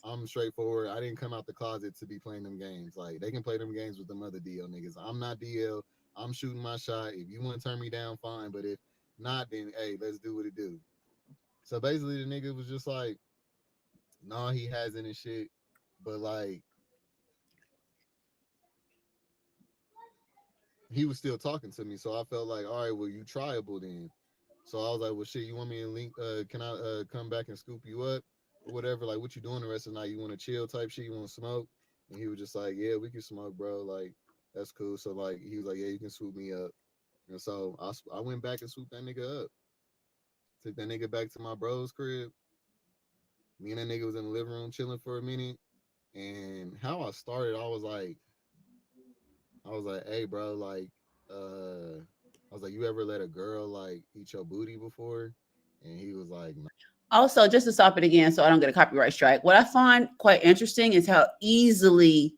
I'm straightforward. I didn't come out the closet to be playing them games. Like they can play them games with them other DL niggas. I'm not DL. I'm shooting my shot. If you want to turn me down, fine. But if not, then hey, let's do what it do. So basically, the nigga was just like, nah, he hasn't and shit. But like, he was still talking to me. So I felt like, all right, well, you tryable then. So I was like, well, shit, you want me to link? Can I come back and scoop you up or whatever? Like, what you doing the rest of the night? You want to chill type shit? You want to smoke? And he was just like, yeah, we can smoke, bro. Like, that's cool. So like, he was like, yeah, you can swoop me up. And so I went back and swooped that nigga up. Took that nigga back to my bro's crib. Me and that nigga was in the living room chilling for a minute. And how I started, I was like, hey, bro, like, I was like, you ever let a girl like eat your booty before? And he was like, no. Also, just to stop it again so I don't get a copyright strike, what I find quite interesting is how easily,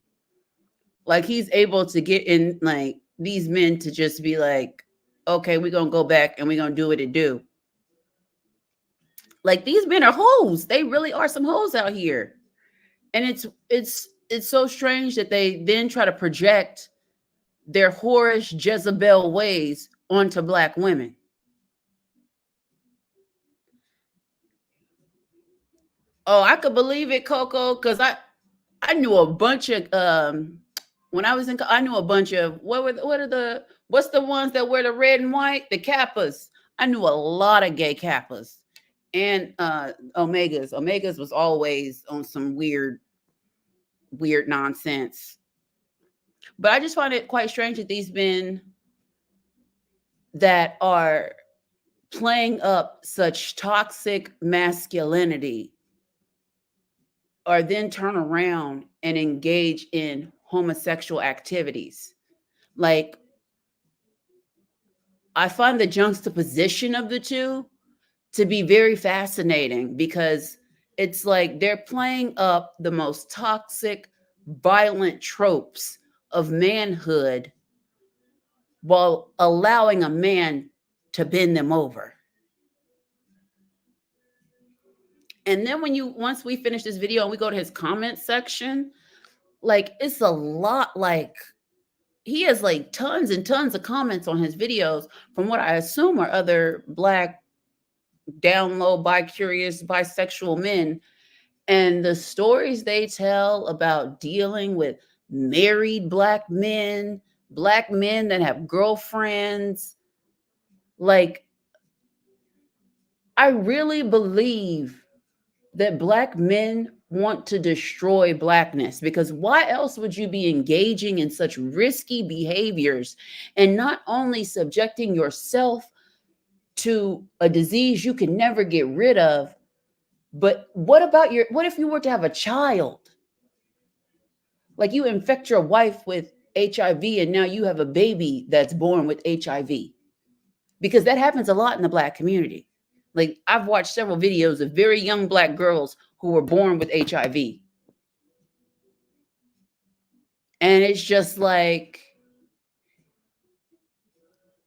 like, he's able to get in, like, these men to just be like, okay, we're going to go back and we're going to do what it do. Like, these men are hoes. They really are some hoes out here. And it's so strange that they then try to project their whorish Jezebel ways onto black women. Oh, I could believe it, Coco, because I knew a bunch of when I was in I knew a bunch of what's the ones that wear the red and white, the kappas. I knew a lot of gay kappas and omegas. Omegas was always on some weird nonsense. But I just find it quite strange that these men that are playing up such toxic masculinity or then turn around and engage in homosexual activities. Like, I find the juxtaposition of the two to be very fascinating because it's like they're playing up the most toxic, violent tropes of manhood while allowing a man to bend them over. And then once we finish this video and we go to his comment section, like it's a lot, like he has like tons and tons of comments on his videos from what I assume are other black down low bi curious bisexual men, and the stories they tell about dealing with married black men that have girlfriends, like I really believe that black men want to destroy blackness, because why else would you be engaging in such risky behaviors and not only subjecting yourself to a disease you can never get rid of, but what if you were to have a child? Like you infect your wife with HIV and now you have a baby that's born with HIV, because that happens a lot in the black community. Like I've watched several videos of very young black girls who were born with HIV. And it's just like,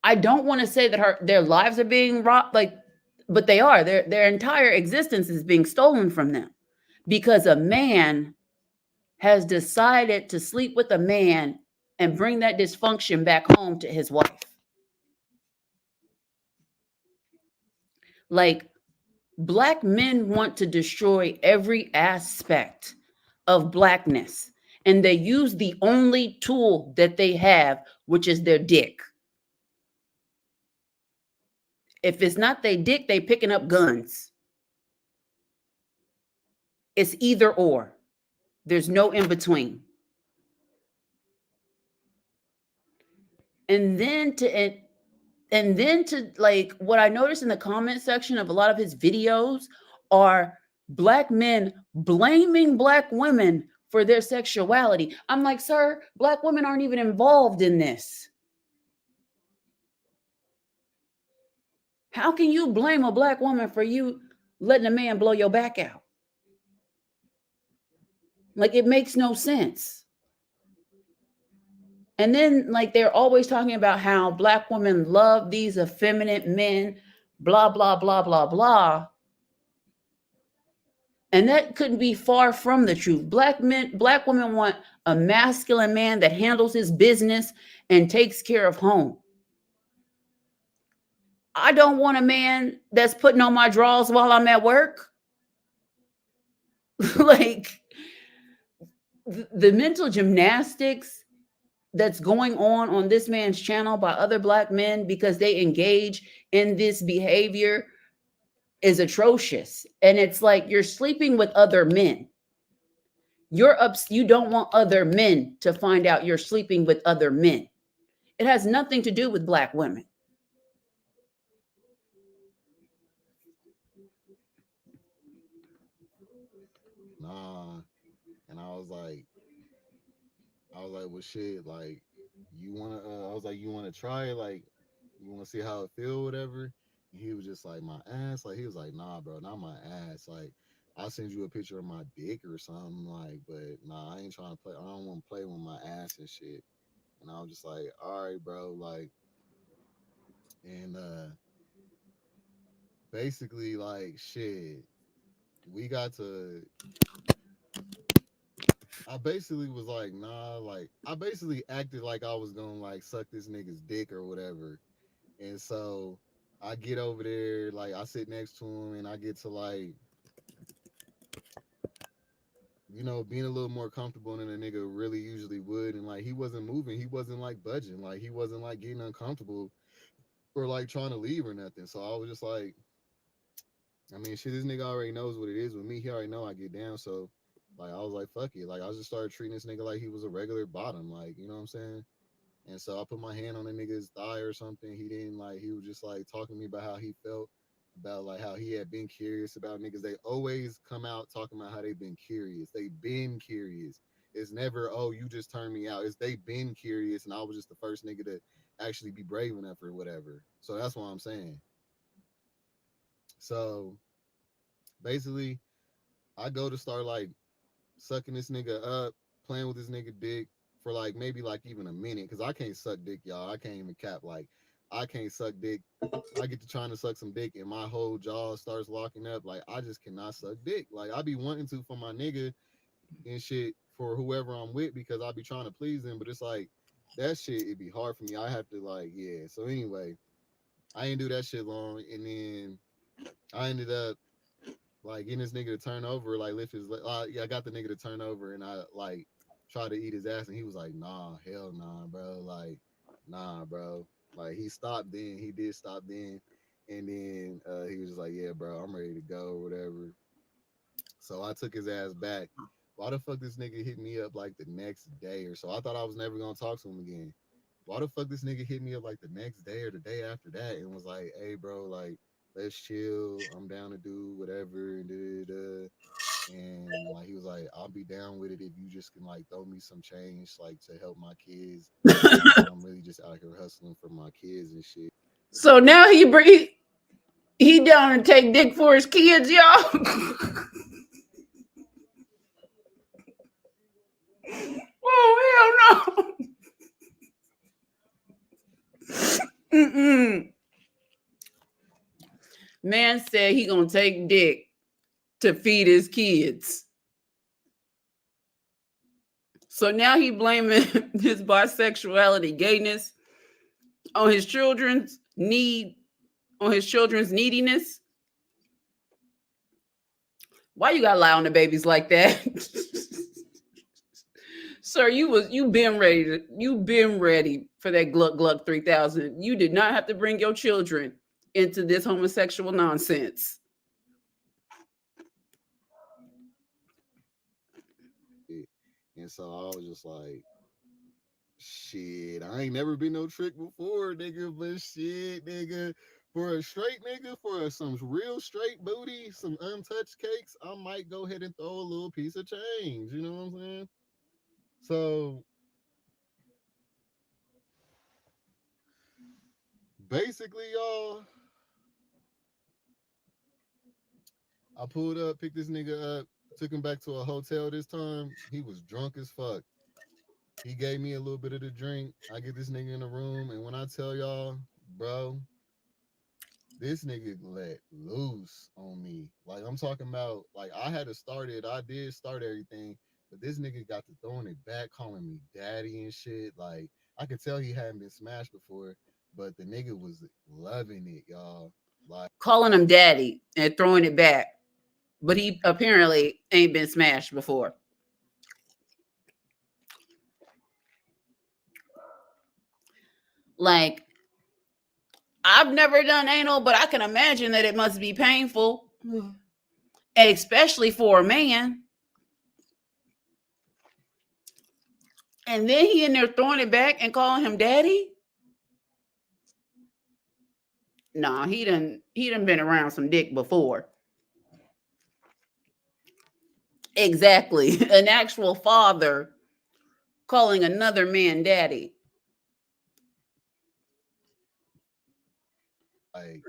I don't want to say that their lives are being robbed, like, but they are. Their entire existence is being stolen from them because a man has decided to sleep with a man and bring that dysfunction back home to his wife. Like, black men want to destroy every aspect of blackness, and they use the only tool that they have, which is their dick. If it's not their dick, they picking up guns. It's either or. There's no in between. And then to like what I noticed in the comment section of a lot of his videos are black men blaming black women for their sexuality. I'm like, sir, black women aren't even involved in this. How can you blame a black woman for you letting a man blow your back out? Like, it makes no sense. And then, like, they're always talking about how black women love these effeminate men, blah, blah, blah, blah, blah. And that couldn't be far from the truth. Black women want a masculine man that handles his business and takes care of home. I don't want a man that's putting on my drawers while I'm at work. Like, the mental gymnastics that's going on this man's channel by other black men because they engage in this behavior is atrocious. And it's like you're sleeping with other men. You don't want other men to find out you're sleeping with other men. It has nothing to do with black women. Nah. And I was like, well, shit, like, you wanna? I was like, you wanna try it? Like, you wanna see how it feel, whatever. And he was just like, my ass. Like, he was like, nah, bro, not my ass. Like, I'll send you a picture of my dick or something. Like, but nah, I ain't trying to play. I don't want to play with my ass and shit. And I was just like, all right, bro. Like, and basically, like, shit, we got to. I basically was like, nah, like, I basically acted like I was gonna like suck this nigga's dick or whatever. And so I get over there, like I sit next to him and I get to like, being a little more comfortable than a nigga really usually would. And like he wasn't moving, he wasn't like budging, like he wasn't like getting uncomfortable or like trying to leave or nothing. So I was just like, I mean, shit, this nigga already knows what it is with me. He already know I get down. So like I was like, fuck it. Like I just started treating this nigga like he was a regular bottom, like, you know what I'm saying? And so I put my hand on the nigga's thigh or something. He didn't like. He was just like talking to me about how he felt, about like how he had been curious about niggas. They always come out talking about how they've been curious. They've been curious. It's never, oh, you just turned me out. It's they been curious, and I was just the first nigga to actually be brave enough or whatever. So that's what I'm saying. So basically, I go to start like sucking this nigga up, playing with this nigga dick for like maybe like even a minute, because I can't suck dick, y'all. I can't even cap. Like, I can't suck dick. I get to trying to suck some dick and my whole jaw starts locking up. Like, I just cannot suck dick. Like, I be wanting to for my nigga and shit for whoever I'm with because I be trying to please them, but it's like that shit, it'd be hard for me. I have to like, yeah. So anyway, I didn't do that shit long, and then I ended up like getting this nigga to turn over, like lift his. Yeah, I got the nigga to turn over, and I like tried to eat his ass, and he was like, "Nah, hell nah, bro. Like, nah, bro." Like he stopped then. He did stop then, and then he was just like, "Yeah, bro, I'm ready to go or whatever." So I took his ass back. Why the fuck this nigga hit me up like the next day or so? I thought I was never gonna talk to him again. Why the fuck this nigga hit me up like the next day or the day after that and was like, "Hey, bro, like let's chill. I'm down to do whatever." And da, da, da. And like he was like, "I'll be down with it if you just can like throw me some change like to help my kids." Like I'm really just out here hustling for my kids and shit. So now he down to take dick for his kids, y'all. Oh hell no. Mm-mm. Man said he gonna take dick to feed his kids. So now he blaming his bisexuality, gayness on his children's need, on his children's neediness. Why you gotta lie on the babies like that? Sir, you been ready for that Gluck Gluck 3000. You did not have to bring your children into this homosexual nonsense. And so I was just like, shit, I ain't never been no trick before, nigga, but shit, nigga, for a straight nigga, some real straight booty, some untouched cakes, I might go ahead and throw a little piece of change. You know what I'm saying? So basically, y'all, I pulled up, picked this nigga up, took him back to a hotel this time. He was drunk as fuck. He gave me a little bit of the drink. I get this nigga in the room, and when I tell y'all, bro, this nigga let loose on me. Like I'm talking about, like I had to start it. I did start everything, but this nigga got to throwing it back, calling me daddy and shit. Like I could tell he hadn't been smashed before, but the nigga was loving it, y'all. Like Calling him daddy and throwing it back. But he apparently ain't been smashed before. Like, I've never done anal, but I can imagine that it must be painful, especially for a man. And then he in there throwing it back and calling him daddy. Nah, he done been around some dick before. Exactly. An actual father calling another man daddy. like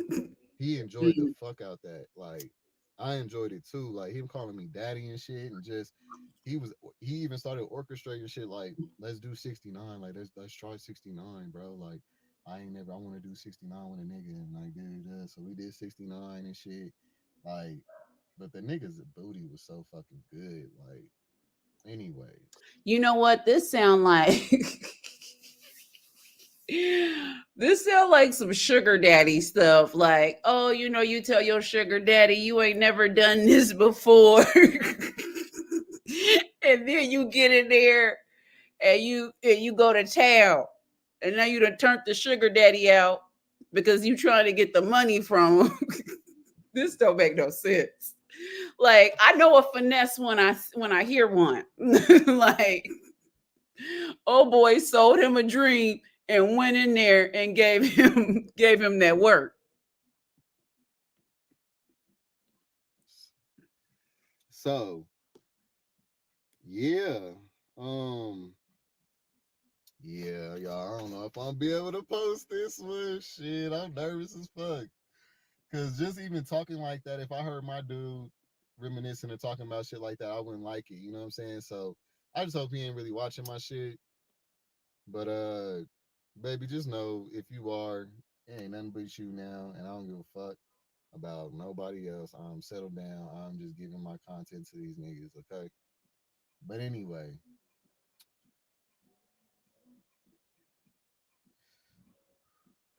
he enjoyed the fuck out that. Like I enjoyed it too. Like him calling me daddy and shit, and just he even started orchestrating shit like let's do 69, like let's try 69, bro. Like I want to do 69 with a nigga and like so we did 69 and shit. Like, but the niggas booty was so fucking good. Like, anyways, You know what? This sound like some sugar daddy stuff. Like, oh, you tell your sugar daddy you ain't never done this before. And then you get in there and you go to town. And now you done turned the sugar daddy out because you trying to get the money from him. This don't make no sense. Like, I know a finesse when I hear one. Like, oh boy sold him a dream and went in there and gave him that work. so yeah, um, Yeah, y'all. I don't know if I'm be able to post this one. Shit, I'm nervous as fuck. Cause just even talking like that, if I heard my dude reminiscing and talking about shit like that, I wouldn't like it. You know what I'm saying? So I just hope he ain't really watching my shit. But baby, just know if you are, it ain't nothing but you now, and I don't give a fuck about nobody else. I'm settled down. I'm just giving my content to these niggas, okay? But anyway,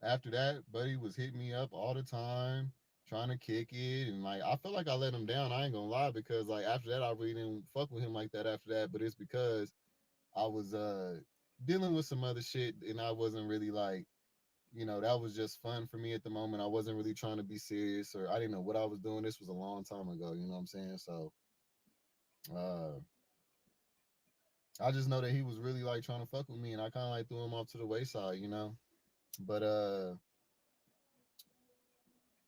after that, buddy was hitting me up all the time, trying to kick it, and like I feel like I let him down. I ain't gonna lie because like after that, I really didn't fuck with him like that after that. But it's because I was dealing with some other shit, and I wasn't really like, that was just fun for me at the moment. I wasn't really trying to be serious, or I didn't know what I was doing. This was a long time ago. You know what I'm saying? So uh, I just know that he was really like trying to fuck with me, and I kind of like threw him off to the wayside. But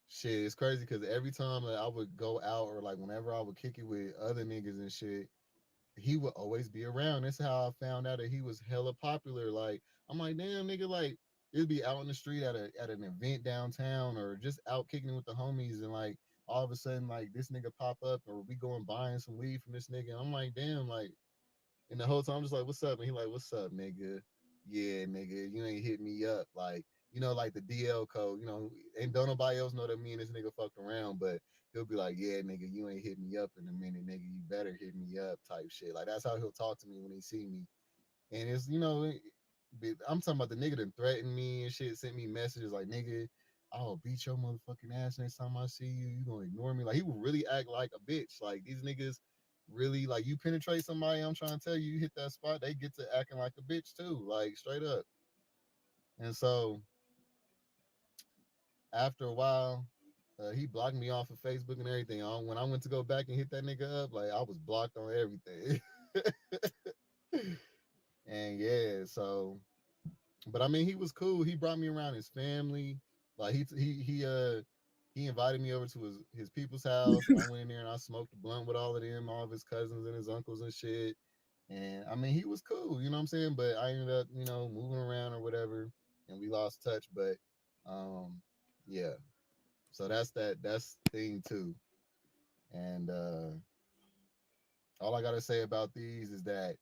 shit, it's crazy because every time that I would go out or like whenever I would kick it with other niggas and shit, he would always be around. That's how I found out that he was hella popular. Like I'm like, damn nigga, like it'd be out on the street at an event downtown or just out kicking it with the homies and like all of a sudden like this nigga pop up or we going buying some weed from this nigga. And I'm like, damn, like and the whole time I'm just like, what's up? And he like, what's up, nigga? Yeah, nigga, you ain't hit me up. Like, like the DL code, and don't nobody else know that me and this nigga fucked around, but he'll be like, yeah, nigga, you ain't hit me up in a minute, nigga. You better hit me up type shit. Like that's how he'll talk to me when he see me. And it's, I'm talking about the nigga that threatened me and shit, sent me messages like, nigga, I'll beat your motherfucking ass next time I see you. You gonna ignore me? Like he would really act like a bitch. Like these niggas really like you penetrate somebody. I'm trying to tell you, you hit that spot, they get to acting like a bitch too, like straight up. And so after a while, he blocked me off of Facebook and everything. When I went to go back and hit that nigga up, like I was blocked on everything. And yeah, so but I mean, he was cool. He brought me around his family. Like he invited me over to his people's house. I went in there and I smoked a blunt with all of them, all of his cousins and his uncles and shit. And I mean, he was cool. You know what I'm saying? But I ended up, moving around or whatever, and we lost touch. But um, yeah. So that's that. That's thing two. And all I gotta say about these is that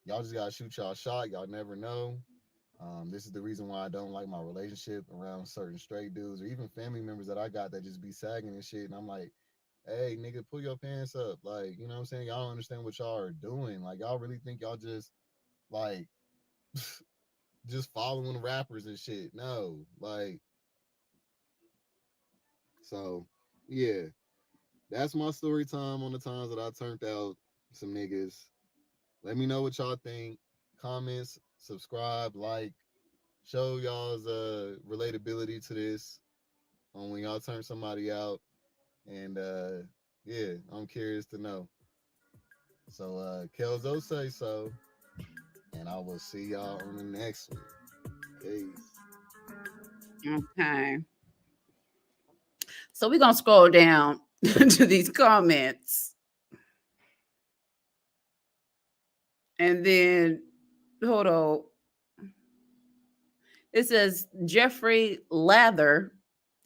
y'all just gotta shoot y'all shot. Y'all never know. This is the reason why I don't like my relationship around certain straight dudes or even family members that I got that just be sagging and shit. And I'm like, hey, nigga, pull your pants up. Like, you know what I'm saying? Y'all don't understand what y'all are doing. Like, y'all really think y'all just like just following rappers and shit. No, like, so yeah, that's my story time on the times that I turned out some niggas. Let me know what y'all think. Comments, subscribe, like, show y'all's relatability to this on when y'all turn somebody out. And yeah, I'm curious to know. So Kelzo say so, and I will see y'all on the next one. Peace. Okay. So we're gonna scroll down to these comments. And then hold on. It says Jeffrey Lather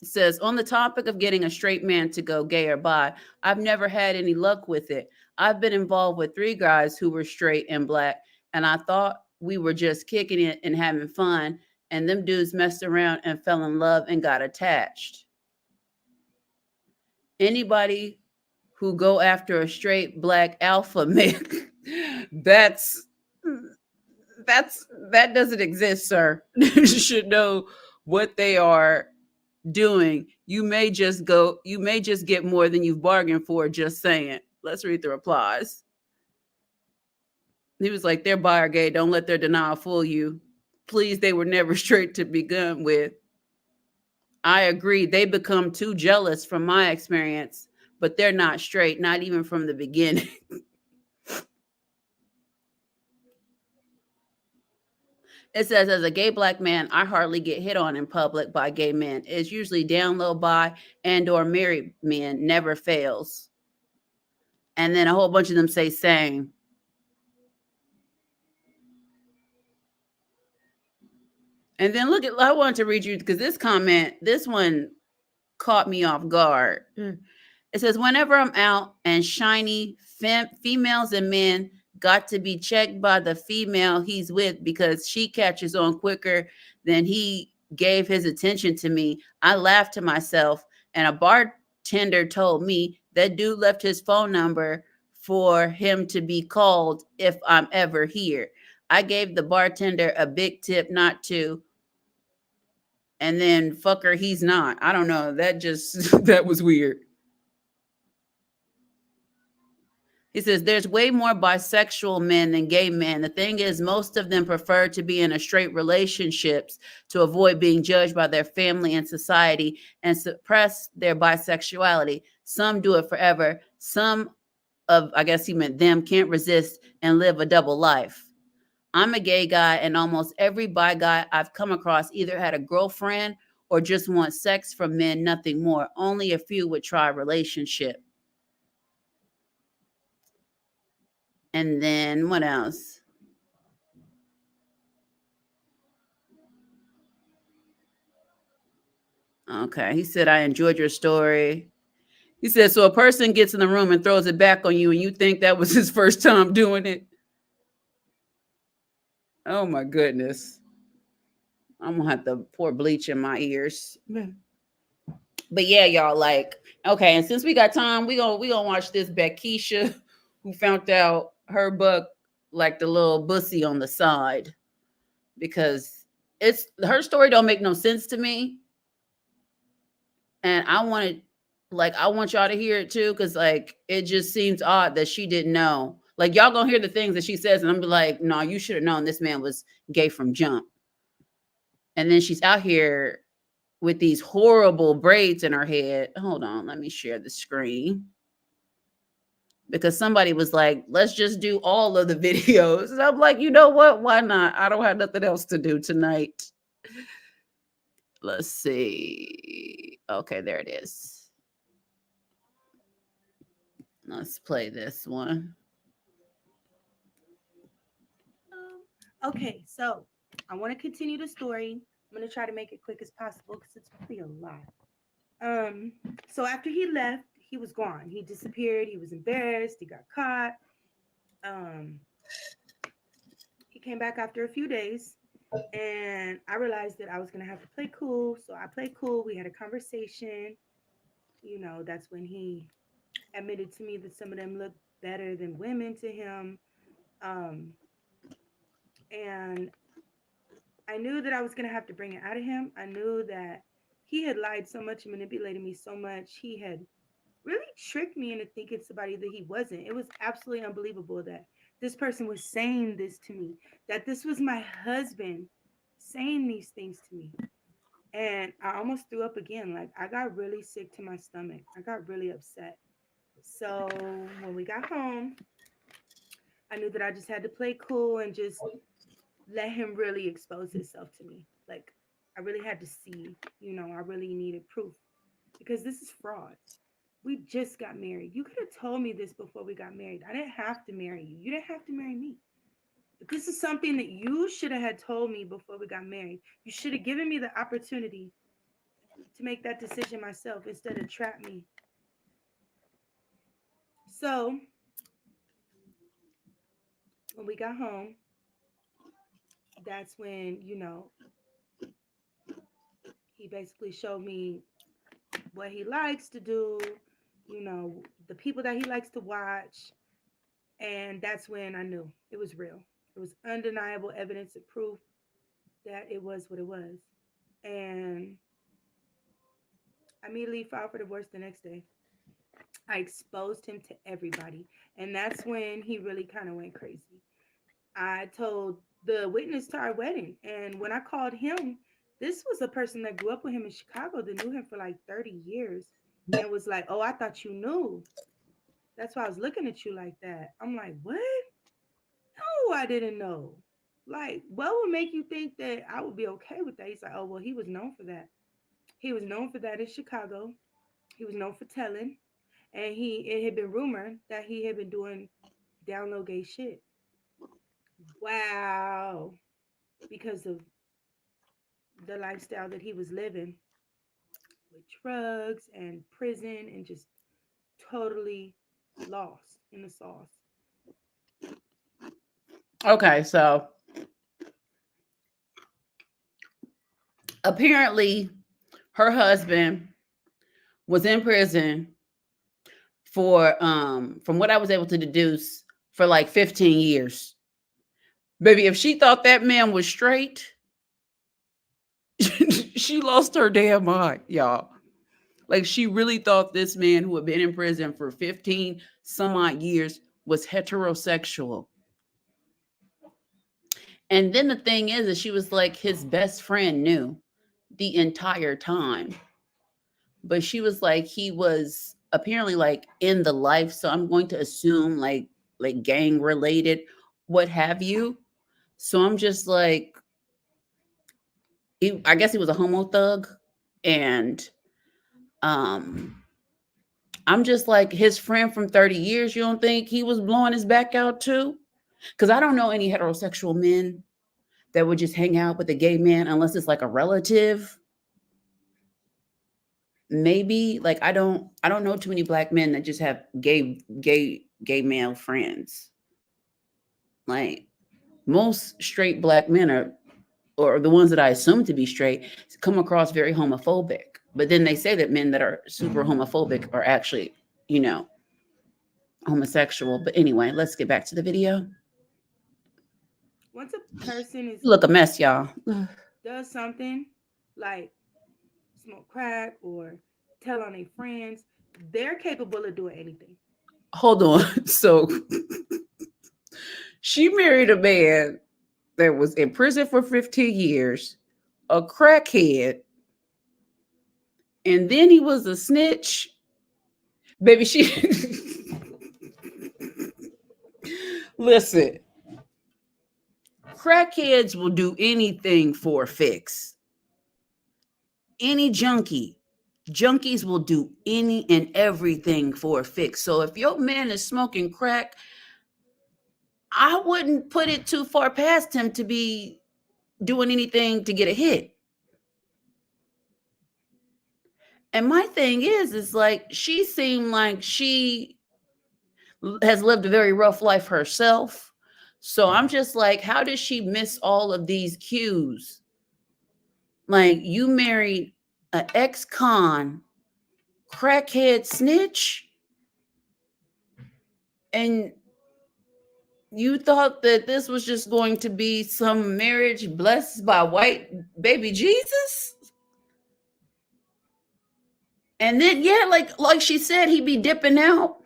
says on the topic of getting a straight man to go gay or bi, I've never had any luck with it. I've been involved with 3 guys who were straight and black, and I thought we were just kicking it and having fun, and them dudes messed around and fell in love and got attached. Anybody who go after a straight black alpha male, that's that doesn't exist, sir. You should know what they are doing. You may just get more than you've bargained for, just saying. Let's read the replies. He was like, they're bi or gay. Don't let their denial fool you. Please, they were never straight to begin with. I agree. They become too jealous from my experience, but they're not straight, not even from the beginning. It says, as a gay black man, I hardly get hit on in public by gay men. It's usually down low by and or married men, never fails. And then a whole bunch of them say same. And then look at, I wanted to read you because this comment, this one caught me off guard. It says, whenever I'm out and shiny females and men got to be checked by the female he's with because she catches on quicker than he gave his attention to me. I laughed to myself, and a bartender told me that dude left his phone number for him to be called if I'm ever here. I gave the bartender a big tip not to, and then fucker, he's not. I don't know. That just that was weird. He says there's way more bisexual men than gay men. The thing is, most of them prefer to be in a straight relationships to avoid being judged by their family and society and suppress their bisexuality. Some do it forever. Some of, I guess he meant them, can't resist and live a double life. I'm a gay guy, and almost every bi guy I've come across either had a girlfriend or just want sex from men, nothing more. Only a few would try a relationship. And then what else? Okay. He said, I enjoyed your story. He said, so a person gets in the room and throws it back on you, and you think that was his first time doing it? Oh my goodness. I'm gonna have to pour bleach in my ears. But yeah, y'all, like, okay, and since we got time, we gonna watch this Beckisha who found out her buck like the little bussy on the side, because it's her story don't make no sense to me, and I want y'all to hear it too, because like it just seems odd that she didn't know. Like y'all gonna hear the things that she says, and I'm be like, no, you should have known this man was gay from jump. And then she's out here with these horrible braids in her head. Hold on, let me share the screen. Because somebody was like, let's just do all of the videos. And I'm like, you know what? Why not? I don't have nothing else to do tonight. Let's see. Okay, there it is. Let's play this one. Okay, so I want to continue the story. I'm gonna try to make it quick as possible because it's really a lot. Um, so after he left, he was gone. He disappeared. He was embarrassed. He got caught. Um, he came back after a few days, and I realized that I was gonna have to play cool. So I played cool. We had a conversation. That's when he admitted to me that some of them looked better than women to him. Um, and I knew that I was gonna have to bring it out of him. I knew that he had lied so much and manipulated me so much. He had really tricked me into thinking somebody that he wasn't. It was absolutely unbelievable that this person was saying this to me, that this was my husband saying these things to me. And I almost threw up again. Like, I got really sick to my stomach. I got really upset. So when we got home, I knew that I just had to play cool and just let him really expose himself to me. Like, I really had to see, I really needed proof because this is fraud. We just got married. You could have told me this before we got married. I didn't have to marry you. You didn't have to marry me. But this is something that you should have had told me before we got married. You should have given me the opportunity to make that decision myself instead of trap me. So when we got home, that's when, he basically showed me what he likes to do, the people that he likes to watch. And that's when I knew it was real. It was undeniable evidence and proof that it was what it was. And I immediately filed for divorce the next day. I exposed him to everybody. And that's when he really kind of went crazy. I told the witness to our wedding. And when I called him, this was a person that grew up with him in Chicago that knew him for like 30 years and was like, oh, I thought you knew. That's why I was looking at you like that. I'm like, what? No, I didn't know. Like, what would make you think that I would be okay with that? He's like, oh, well, he was known for that. He was known for that in Chicago. He was known for telling. And it had been rumored that he had been doing download gay shit. Wow. Because of the lifestyle that he was living with drugs and prison and just totally lost in the sauce. Okay, so apparently her husband was in prison for from what I was able to deduce for like 15 years. Baby, if she thought that man was straight, she lost her damn mind, y'all. Like she really thought this man who had been in prison for 15 some odd years was heterosexual. And then the thing is that she was like his best friend knew the entire time. But she was like he was apparently like in the life, so I'm going to assume like gang related, what have you. So I'm just like I guess he was a homo thug, and um I'm just like his friend from 30 years, you don't think he was blowing his back out too? Cuz I don't know any heterosexual men that would just hang out with a gay man unless it's like a relative. Maybe like I don't know too many black men that just have gay male friends. Like most straight black men are, or the ones that I assume to be straight, come across very homophobic. But then they say that men that are super homophobic are actually, you know, homosexual. But anyway, let's get back to the video. Once a person is You look a mess, y'all. does something like smoke crack or tell on their friends, they're capable of doing anything. Hold on. So she married a man that was in prison for 15 years, a crackhead, and then he was a snitch. Baby, she listen, crackheads will do anything for a fix. Any junkie. Junkies will do any and everything for a fix. So if your man is smoking crack, I wouldn't put it too far past him to be doing anything to get a hit. And my thing is like she seemed like she has lived a very rough life herself. So I'm just like, how did she miss all of these cues? Like you married an ex-con crackhead snitch, and you thought that this was just going to be some marriage blessed by white baby Jesus? And then yeah, like she said, he'd be dipping out.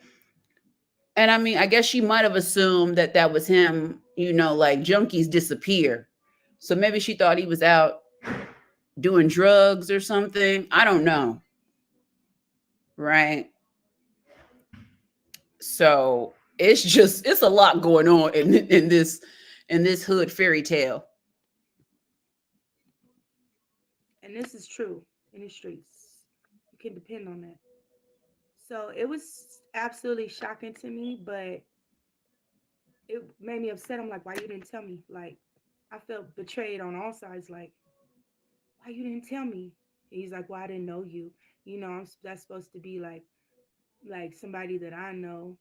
And I mean, I guess she might have assumed that that was him, like junkies disappear. So maybe she thought he was out doing drugs or something. I don't know. Right. So it's a lot going on in this hood fairy tale. And this is true in the streets. You can depend on that. So it was absolutely shocking to me, but it made me upset. I'm like, why you didn't tell me? Like, I felt betrayed on all sides. Like, why you didn't tell me? And he's like, well, I didn't know you. That's supposed to be like somebody that I know.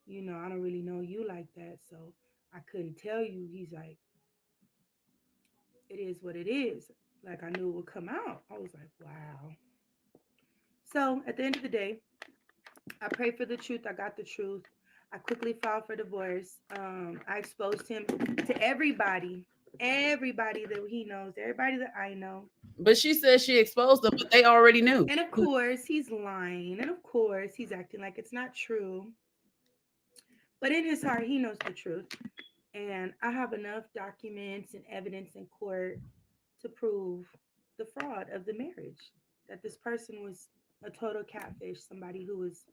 I don't really know you like that, so I couldn't tell you. He's like, it is what it is. Like I knew it would come out. I was like, wow. So at the end of the day, I prayed for the truth. I got the truth. I quickly filed for divorce. I exposed him to everybody that he knows, everybody that I know. But she said she exposed them, but they already knew. And of course, he's lying. And of course, he's acting like it's not true. But in his heart, he knows the truth. And I have enough documents and evidence in court to prove the fraud of the marriage. That this person was a total catfish, somebody who was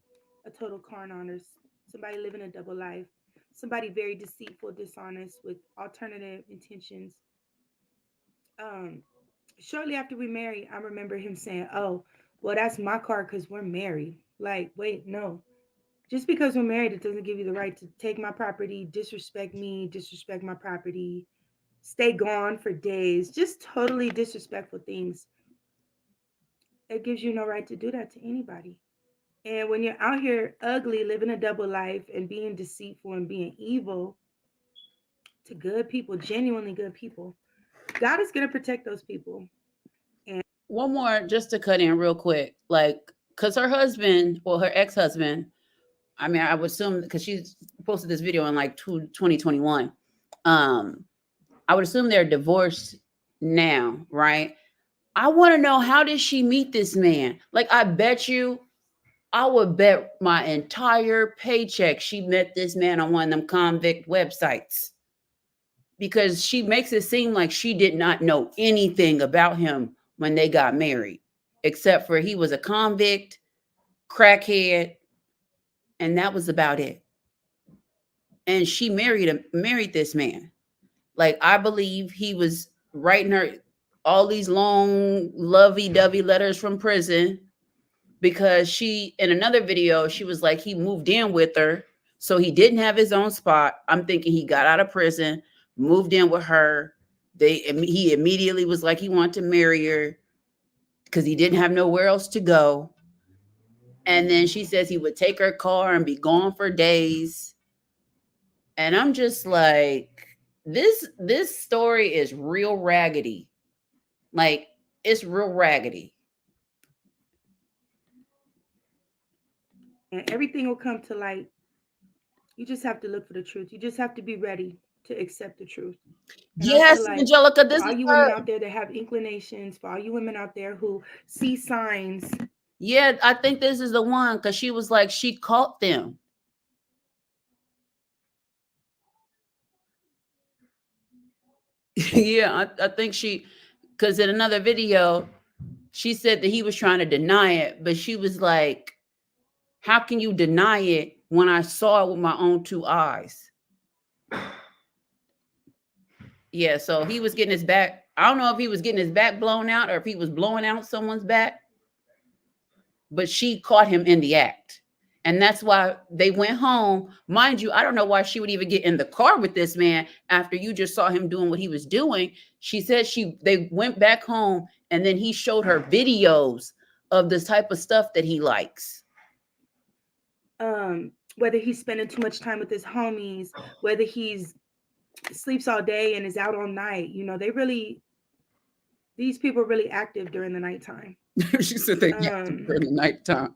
a total con artist, somebody living a double life, somebody very deceitful, dishonest, with alternative intentions. Um, Shortly after we married, I remember him saying, "Oh, well, that's my car because we're married." Like, wait, no. Just because we're married, it doesn't give you the right to take my property, disrespect me, disrespect my property. stay gone for days, just totally disrespectful things. It gives you no right to do that to anybody. And when you're out here ugly, living a double life and being deceitful and being evil to good people, genuinely good people, God is going to protect those people. And One more just to cut in real quick. Like, because her husband or her ex husband, I mean, I would assume because she posted this video in like 2021. I would assume they're divorced now, right? I want to know, how did she meet this man? Like, I bet you, I would bet my entire paycheck she met this man on one of them convict websites, because she makes it seem like she did not know anything about him when they got married, except for he was a convict, crackhead, and that was about it. And she married this man. Like, I believe he was writing her all these long lovey-dovey letters from prison, because she, in another video, she was like, he moved in with her, so he didn't have his own spot. I'm thinking he got out of prison, moved in with her. He immediately was like he wanted to marry her because he didn't have nowhere else to go. And then she says he would take her car and be gone for days. And I'm just like, this story is real raggedy. Like, it's real raggedy. everything will come to light. You just have to look for the truth. You just have to be ready to accept the truth. And I Yes, feel like Angelica, for this all is you women her. out there that have inclinations, for all you women out there who see signs, Yeah, I think this is the one, because she was like, she caught them. Yeah, I think she, because in another video, she said that he was trying to deny it, but she was like, how can you deny it when I saw it with my own two eyes? Yeah, so he was getting his back. I don't know if he was getting his back blown out or if he was blowing out someone's back, but she caught him in the act. And that's why they went home. Mind you, I don't know why she would even get in the car with this man after you just saw him doing what he was doing. She said they went back home, and then he showed her videos of this type of stuff that he likes. whether he's spending too much time with his homies, whether he's sleeps all day and is out all night, they really, these people are really active during the nighttime. She said they acted Um, during the nighttime.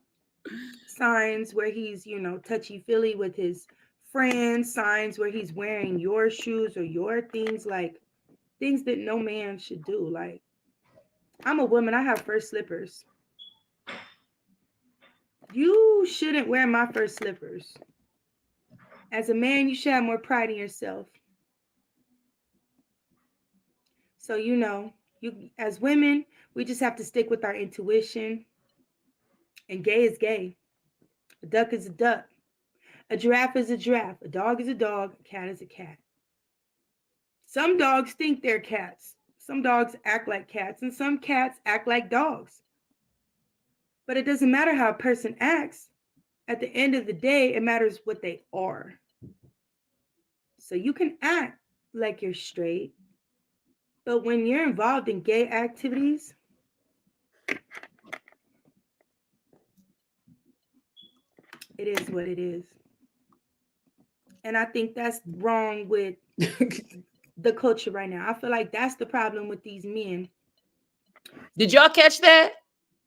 signs where he's, touchy feely with his friends, signs where he's wearing your shoes or your things, like things that no man should do. Like, I'm a woman, I have first slippers. You shouldn't wear my first slippers. As a man, you should have more pride in yourself. So, you as women, we just have to stick with our intuition. And gay is gay. A duck is a duck. A giraffe is a giraffe. A dog is a dog. A cat is a cat. Some dogs think they're cats. Some dogs act like cats, and some cats act like dogs. But it doesn't matter how a person acts. At the end of the day, it matters what they are. So you can act like you're straight, but when you're involved in gay activities, it is what it is. And I think that's wrong with the culture right now. I feel like that's the problem with these men. Did y'all catch that?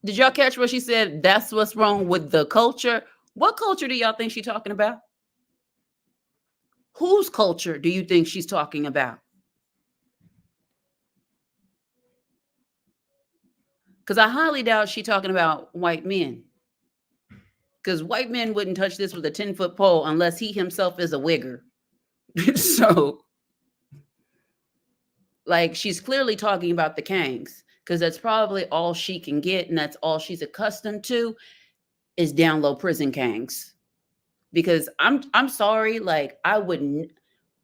Did y'all catch what she said? That's what's wrong with the culture. What culture do y'all think she's talking about? Whose culture do you think she's talking about? Because I highly doubt she's talking about white men. Because white men wouldn't touch this with a 10-foot pole unless he himself is a wigger. So, like, she's clearly talking about the Kangs, because that's probably all she can get, and that's all she's accustomed to is down low prison Kangs. Because I'm sorry, like, I wouldn't,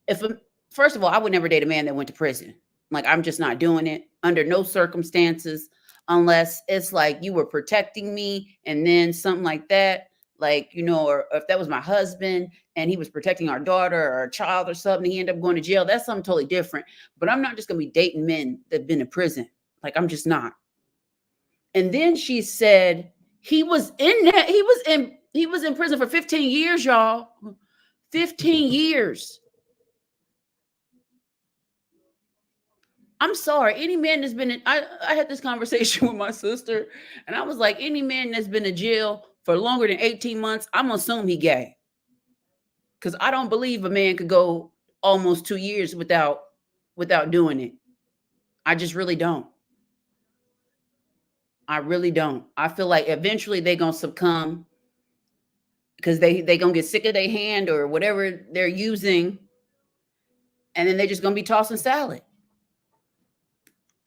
if first of all, I would never date a man that went to prison. Like, I'm just not doing it under no circumstances, unless it's like you were protecting me and then something like that. like, or if that was my husband and he was protecting our daughter or a child or something, he ended up going to jail, that's something totally different. But I'm not just going to be dating men that have been in prison. Like, I'm just not. And then she said he was in prison for 15 years, y'all. 15 years. I'm sorry. Any man that's been in, I had this conversation with my sister, and I was like, any man that's been in jail for longer than 18 months, I'm gonna assume he gay. Because I don't believe a man could go almost 2 years without doing it. I just really don't. I really don't. I feel like eventually they're gonna succumb because they gonna get sick of their hand or whatever they're using, and then they're just gonna be tossing salad.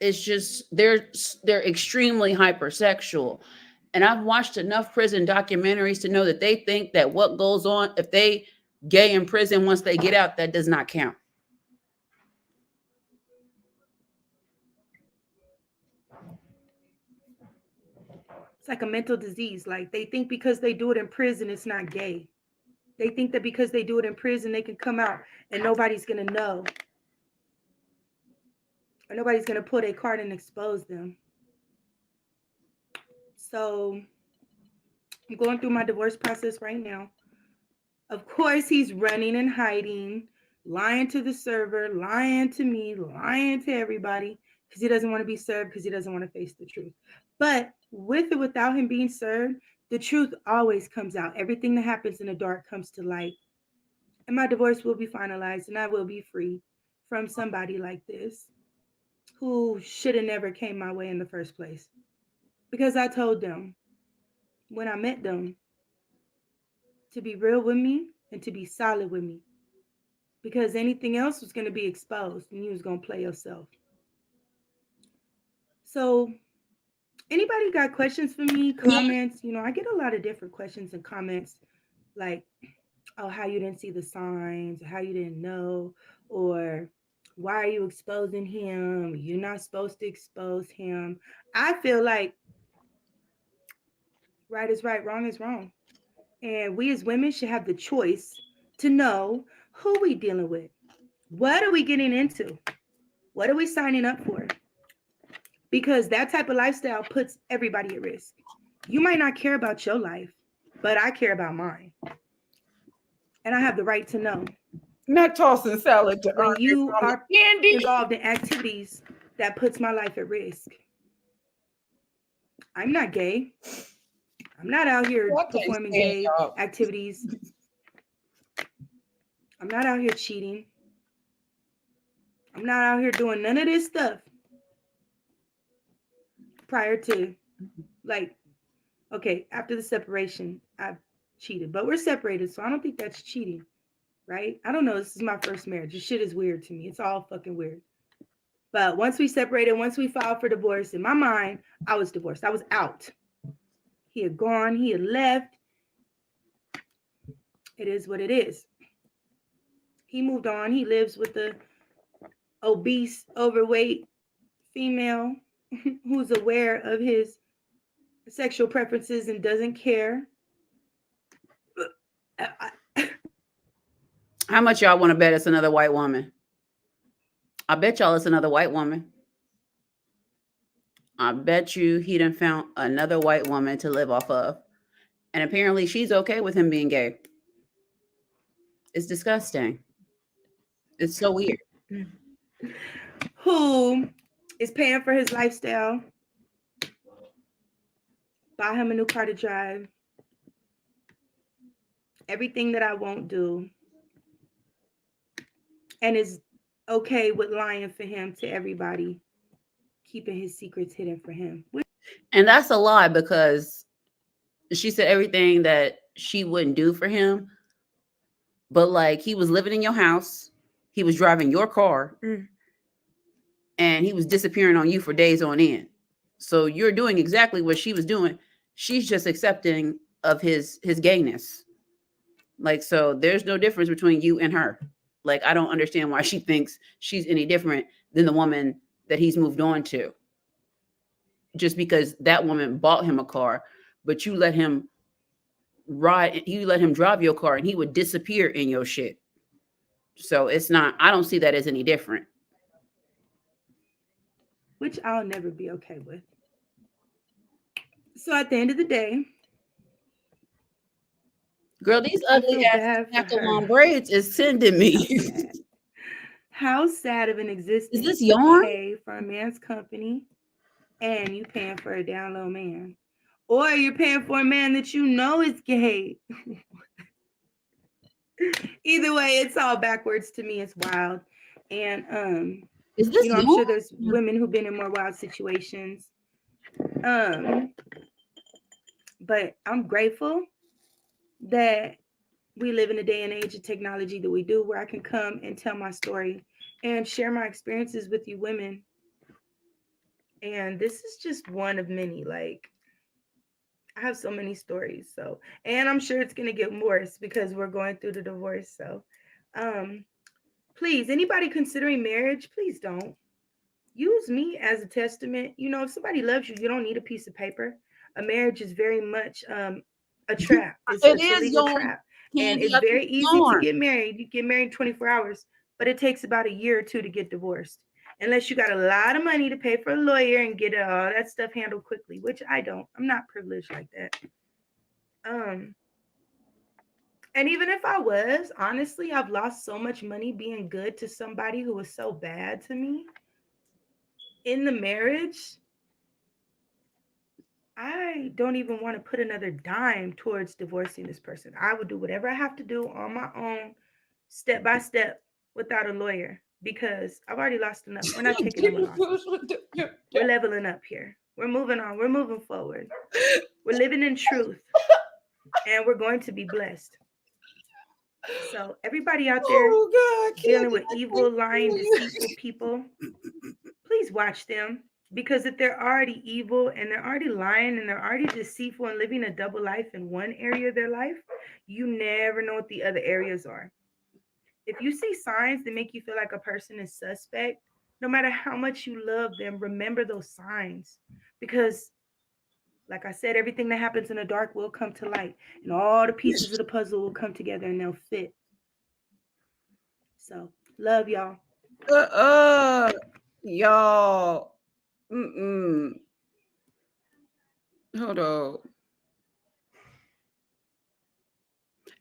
It's just they're extremely hypersexual. And I've watched enough prison documentaries to know that they think that what goes on, if they gay in prison, once they get out, that does not count. It's like a mental disease. Like they think because they do it in prison, it's not gay. They think that because they do it in prison, they can come out and nobody's gonna know, or nobody's gonna pull their card and expose them. So I'm going through my divorce process right now. Of course, he's running and hiding, lying to the server, lying to me, lying to everybody because he doesn't want to be served, because he doesn't want to face the truth. But with or without him being served, the truth always comes out. Everything that happens in the dark comes to light. And my divorce will be finalized and I will be free from somebody like this who should have never came my way in the first place. Because I told them when I met them to be real with me and to be solid with me. Because anything else was going to be exposed and you was going to play yourself. So anybody got questions for me, comments? I get a lot of different questions and comments like, oh, how you didn't see the signs, how you didn't know, or why are you exposing him? You're not supposed to expose him. I feel like right is right, wrong is wrong. And we as women should have the choice to know who we dealing with. What are we getting into? What are we signing up for? Because that type of lifestyle puts everybody at risk. You might not care about your life, but I care about mine. And I have the right to know. Not tossing salad to when you are candy. involved in activities that puts my life at risk. I'm not gay. I'm not out here performing gay activities. I'm not out here cheating. I'm not out here doing none of this stuff prior to, like, okay, after the separation, I've cheated. But we're separated, so I don't think that's cheating, right? I don't know. This is my first marriage. This shit is weird to me. It's all fucking weird. But once we separated, once we filed for divorce, in my mind, I was divorced. I was out. He had gone. He had left. It is what it is. He moved on. He lives with the obese, overweight female who's aware of his sexual preferences and doesn't care. How much y'all want to bet it's another white woman? I bet y'all it's another white woman. I bet you he done found another white woman to live off of. And apparently she's okay with him being gay. It's disgusting. It's so weird. Who is paying for his lifestyle? Buy him a new car to drive. Everything that I won't do. And is okay with lying for him to everybody. Keeping his secrets hidden for him. And that's a lie, because she said everything that she wouldn't do for him. But like, he was living in your house. He was driving your car. And he was disappearing on you for days on end. So you're doing exactly what she was doing. She's just accepting of his gayness. Like, so there's no difference between you and her. Like, I don't understand why she thinks she's any different than the woman that he's moved on to. Just because that woman bought him a car, but you let him ride, you let him drive your car and he would disappear in your shit. So it's not, I don't see that as any different. which I'll never be okay with. So at the end of the day, Girl, these I ugly feel ass bad for her. macaron braids is sending How me. sad. How sad of an Is this existence to yarn? pay for a man's company and you paying for a down low man. Or you're paying for a man that you know is gay. Either way, it's all backwards to me. It's wild. And Is this I'm sure yarn? there's women who've been in more wild situations. Um, but I'm grateful that we live in a day and age of technology that we do where I can come and tell my story and share my experiences with you women. And this is just one of many. Like, I have so many stories. So, and I'm sure it's going to get worse because we're going through the divorce. So, um, please, anybody considering marriage, please don't use me as a testament. If somebody loves you, you don't need a piece of paper. A marriage is very much a trap. It's It it's a is legal yarn, trap, and Candy. it's I think very it's easy to yarn. get married. You get married in 24 hours, but it takes about a year or two to get divorced, unless you got a lot of money to pay for a lawyer and get all that stuff handled quickly. Which I don't. I'm not privileged like that. Um, and even if I was, honestly, I've lost so much money being good to somebody who was so bad to me in the marriage. I don't even want to put another dime towards divorcing this person. I would do whatever I have to do on my own, step by step, without a lawyer, because I've already lost enough. We're not taking no more losses. We're leveling up here. We're moving on. We're moving forward. We're living in truth, and we're going to be blessed. So, everybody out there Oh God, dealing Candy. with evil, lying, deceitful people, please watch them. Because if they're already evil and they're already lying and they're already deceitful and living a double life in one area of their life, you never know what the other areas are. If you see signs that make you feel like a person is suspect, no matter how much you love them, remember those signs. Because, like I said, everything that happens in the dark will come to light, and all the pieces of the puzzle will come together and they'll fit. So, love y'all. Uh, y'all. Mm-mm. Hold on.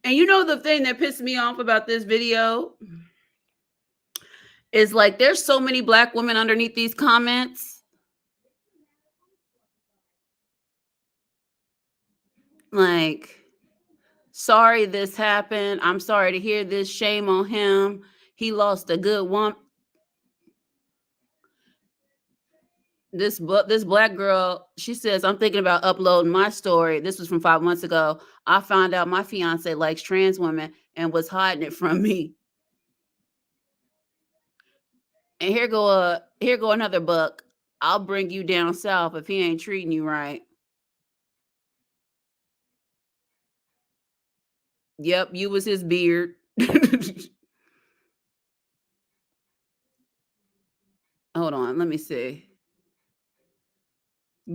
And you know the thing that pissed me off about this video is like there's so many black women underneath these comments. Like, sorry this happened. I'm sorry to hear this. Shame on him. He lost a good one. This black girl, she says, I'm thinking about uploading my story. This was from 5 months ago. I found out my fiance likes trans women and was hiding it from me. And here go another buck. I'll bring you down south if he ain't treating you right. Yep, you was his beard. Hold on, let me see.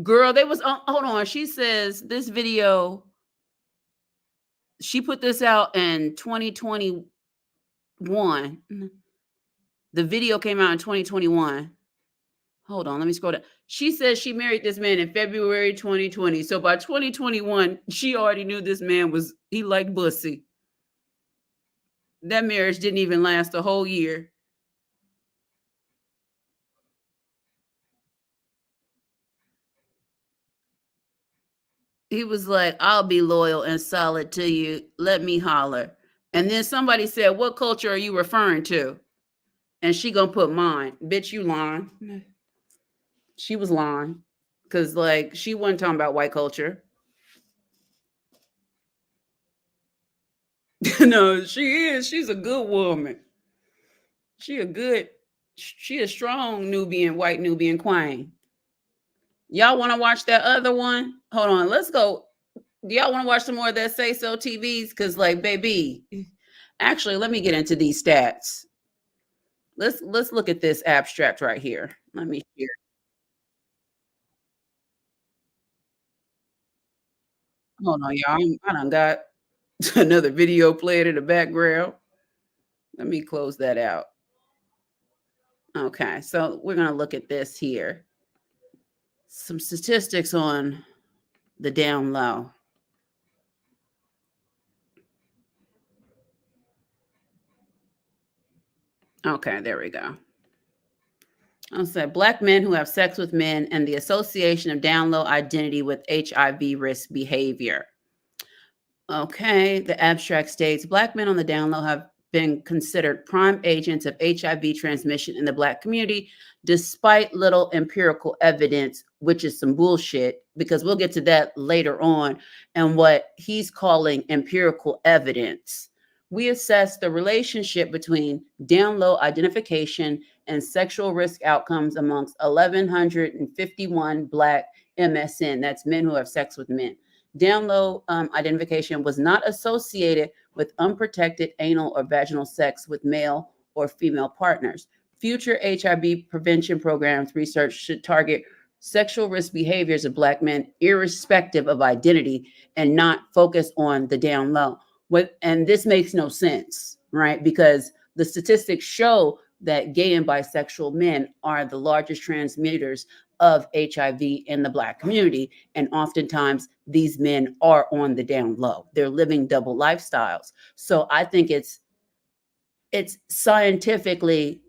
Girl, they was hold on. She says this video, she put this out in 2021. The video came out in 2021. Hold on, let me scroll down. She says she married this man in February 2020. So by 2021, she already knew this man he liked pussy. That marriage didn't even last a whole year. He was like, I'll be loyal and solid to you. Let me holler. And then somebody said, what culture are you referring to? And she gonna put mine. Bitch, you lying. She was lying. Cause like she wasn't talking about white culture. No, she is. She's a good woman. She a good, she a strong Nubian, white Nubian queen. Y'all want to watch that other one? Hold on, let's go. Do y'all want to watch some more of that Say So TVs? Cause like, baby, actually, let me get into these stats. Let's look at this abstract right here. Let me share. Hold on, y'all. I done got another video playing in the background. Let me close that out. Okay, so we're going to look at this here. Some statistics on the down low. Okay, there we go. I'll say Black men who have sex with men and the association of down low identity with HIV risk behavior. Okay, the abstract states Black men on the down low have been considered prime agents of HIV transmission in the Black community, despite little empirical evidence, which is some bullshit, because we'll get to that later on, and what he's calling empirical evidence. We assess the relationship between down low identification and sexual risk outcomes amongst 1,151 Black MSN, that's men who have sex with men. Down low identification was not associated with unprotected anal or vaginal sex with male or female partners. Future HIV prevention programs research should target sexual risk behaviors of Black men, irrespective of identity, and not focus on the down low. And this makes no sense, right? Because the statistics show that gay and bisexual men are the largest transmitters of HIV in the Black community. And oftentimes these men are on the down low. They're living double lifestyles. So I think it's scientifically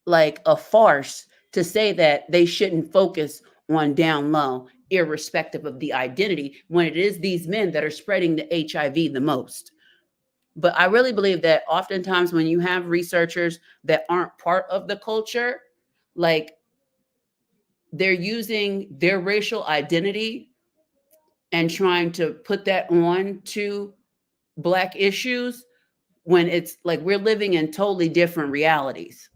like a farce to say that they shouldn't focus on down low, irrespective of the identity, when it is these men that are spreading the HIV the most. But I really believe that oftentimes when you have researchers that aren't part of the culture, like they're using their racial identity and trying to put that on to Black issues when it's like we're living in totally different realities.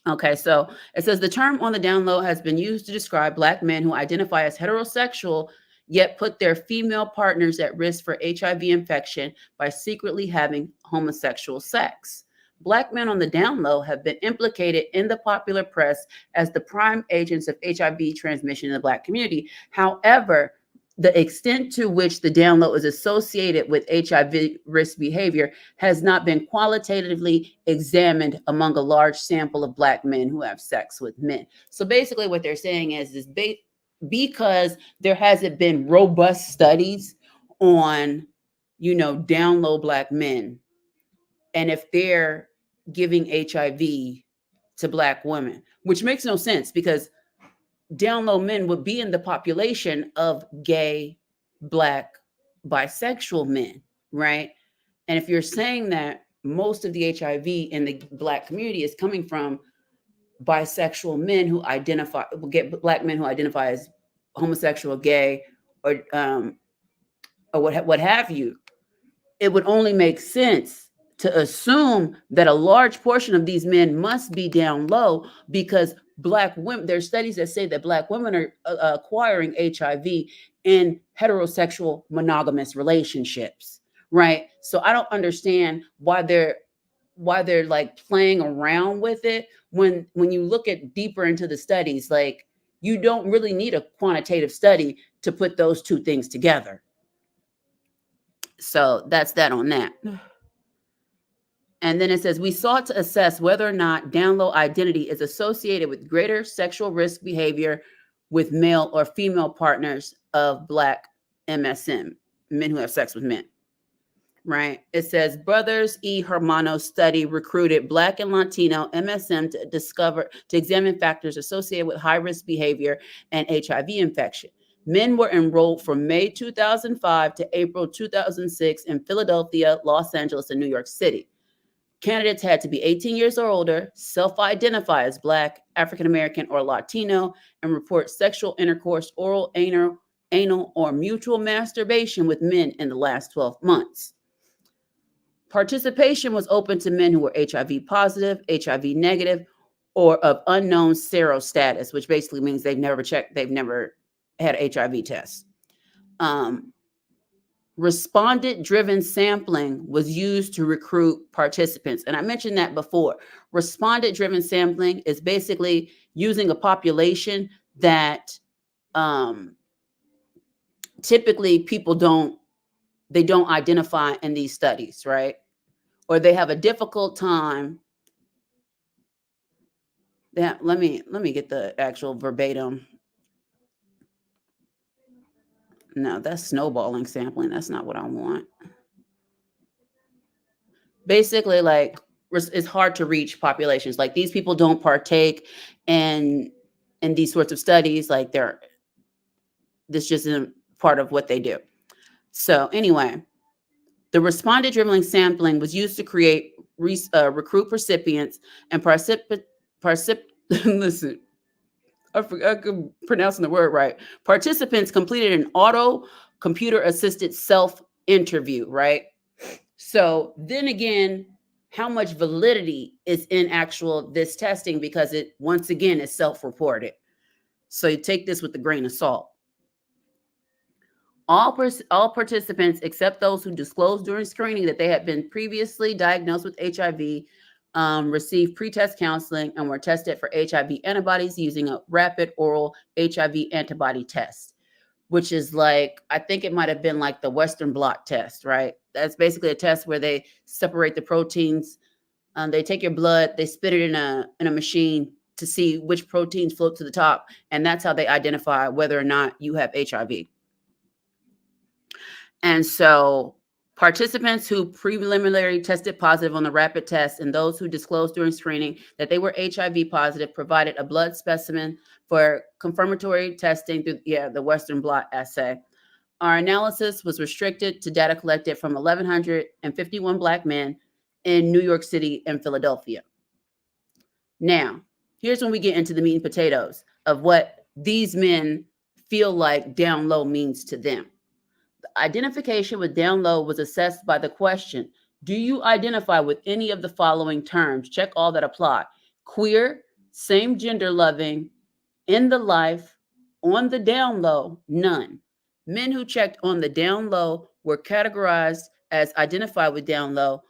Okay, so it says the term on the down low has been used to describe Black men who identify as heterosexual yet put their female partners at risk for HIV infection by secretly having homosexual sex. Black men on the down low have been implicated in the popular press as the prime agents of HIV transmission in the Black community. However, the extent to which the down low is associated with HIV risk behavior has not been qualitatively examined among a large sample of Black men who have sex with men. So basically what they're saying is because there hasn't been robust studies on, down low Black men, and if they're giving HIV to Black women, which makes no sense because down low men would be in the population of gay, Black, bisexual men, right? And if you're saying that most of the HIV in the Black community is coming from bisexual men who get Black men who identify as homosexual, gay, or what have you, it would only make sense to assume that a large portion of these men must be down low because Black women, there's studies that say that Black women are acquiring HIV in heterosexual monogamous relationships, right? So I don't understand why they're like playing around with it when you look at deeper into the studies. Like, you don't really need a quantitative study to put those two things together. So that's that on that. And then it says, we sought to assess whether or not down low identity is associated with greater sexual risk behavior with male or female partners of Black MSM, men who have sex with men, right? It says, Brothers E. Hermano study recruited Black and Latino MSM to examine factors associated with high risk behavior and HIV infection. Men were enrolled from May 2005 to April 2006 in Philadelphia, Los Angeles, and New York City. Candidates had to be 18 years or older, self-identify as Black, African American, or Latino, and report sexual intercourse, oral, anal, or mutual masturbation with men in the last 12 months. Participation was open to men who were HIV positive, HIV negative, or of unknown serostatus, which basically means they've never had an HIV test. Respondent-driven sampling was used to recruit participants. And I mentioned that before. Respondent-driven sampling is basically using a population that typically people don't identify in these studies, right? Or they have a difficult time. That let me get the actual verbatim. No, that's snowballing sampling. That's not what I want. Basically, like, it's hard to reach populations. Like, these people don't partake in these sorts of studies. Like, this just isn't part of what they do. So anyway, the respondent dribbling sampling was used to create recruit recipients and listen, I could pronouncing the word right. Participants completed an auto computer assisted self interview, right? So then again, how much validity is in actual this testing, because it once again is self-reported. So you take this with a grain of salt. All participants, except those who disclosed during screening that they had been previously diagnosed with HIV, received pre-test counseling and were tested for HIV antibodies using a rapid oral HIV antibody test, which is like, I think it might have been like the Western blot test, right? That's basically a test where they separate the proteins. They take your blood, they spit it in a machine to see which proteins float to the top, and that's how they identify whether or not you have HIV. And so participants who preliminarily tested positive on the rapid test and those who disclosed during screening that they were HIV positive provided a blood specimen for confirmatory testing through the Western blot assay. Our analysis was restricted to data collected from 1,151 Black men in New York City and Philadelphia. Now, here's when we get into the meat and potatoes of what these men feel like down low means to them. Identification with down low was assessed by the question, do you identify with any of the following terms? Check all that apply. Queer, same gender loving, in the life, on the down low, none. Men who checked on the down low were categorized as identify with down low.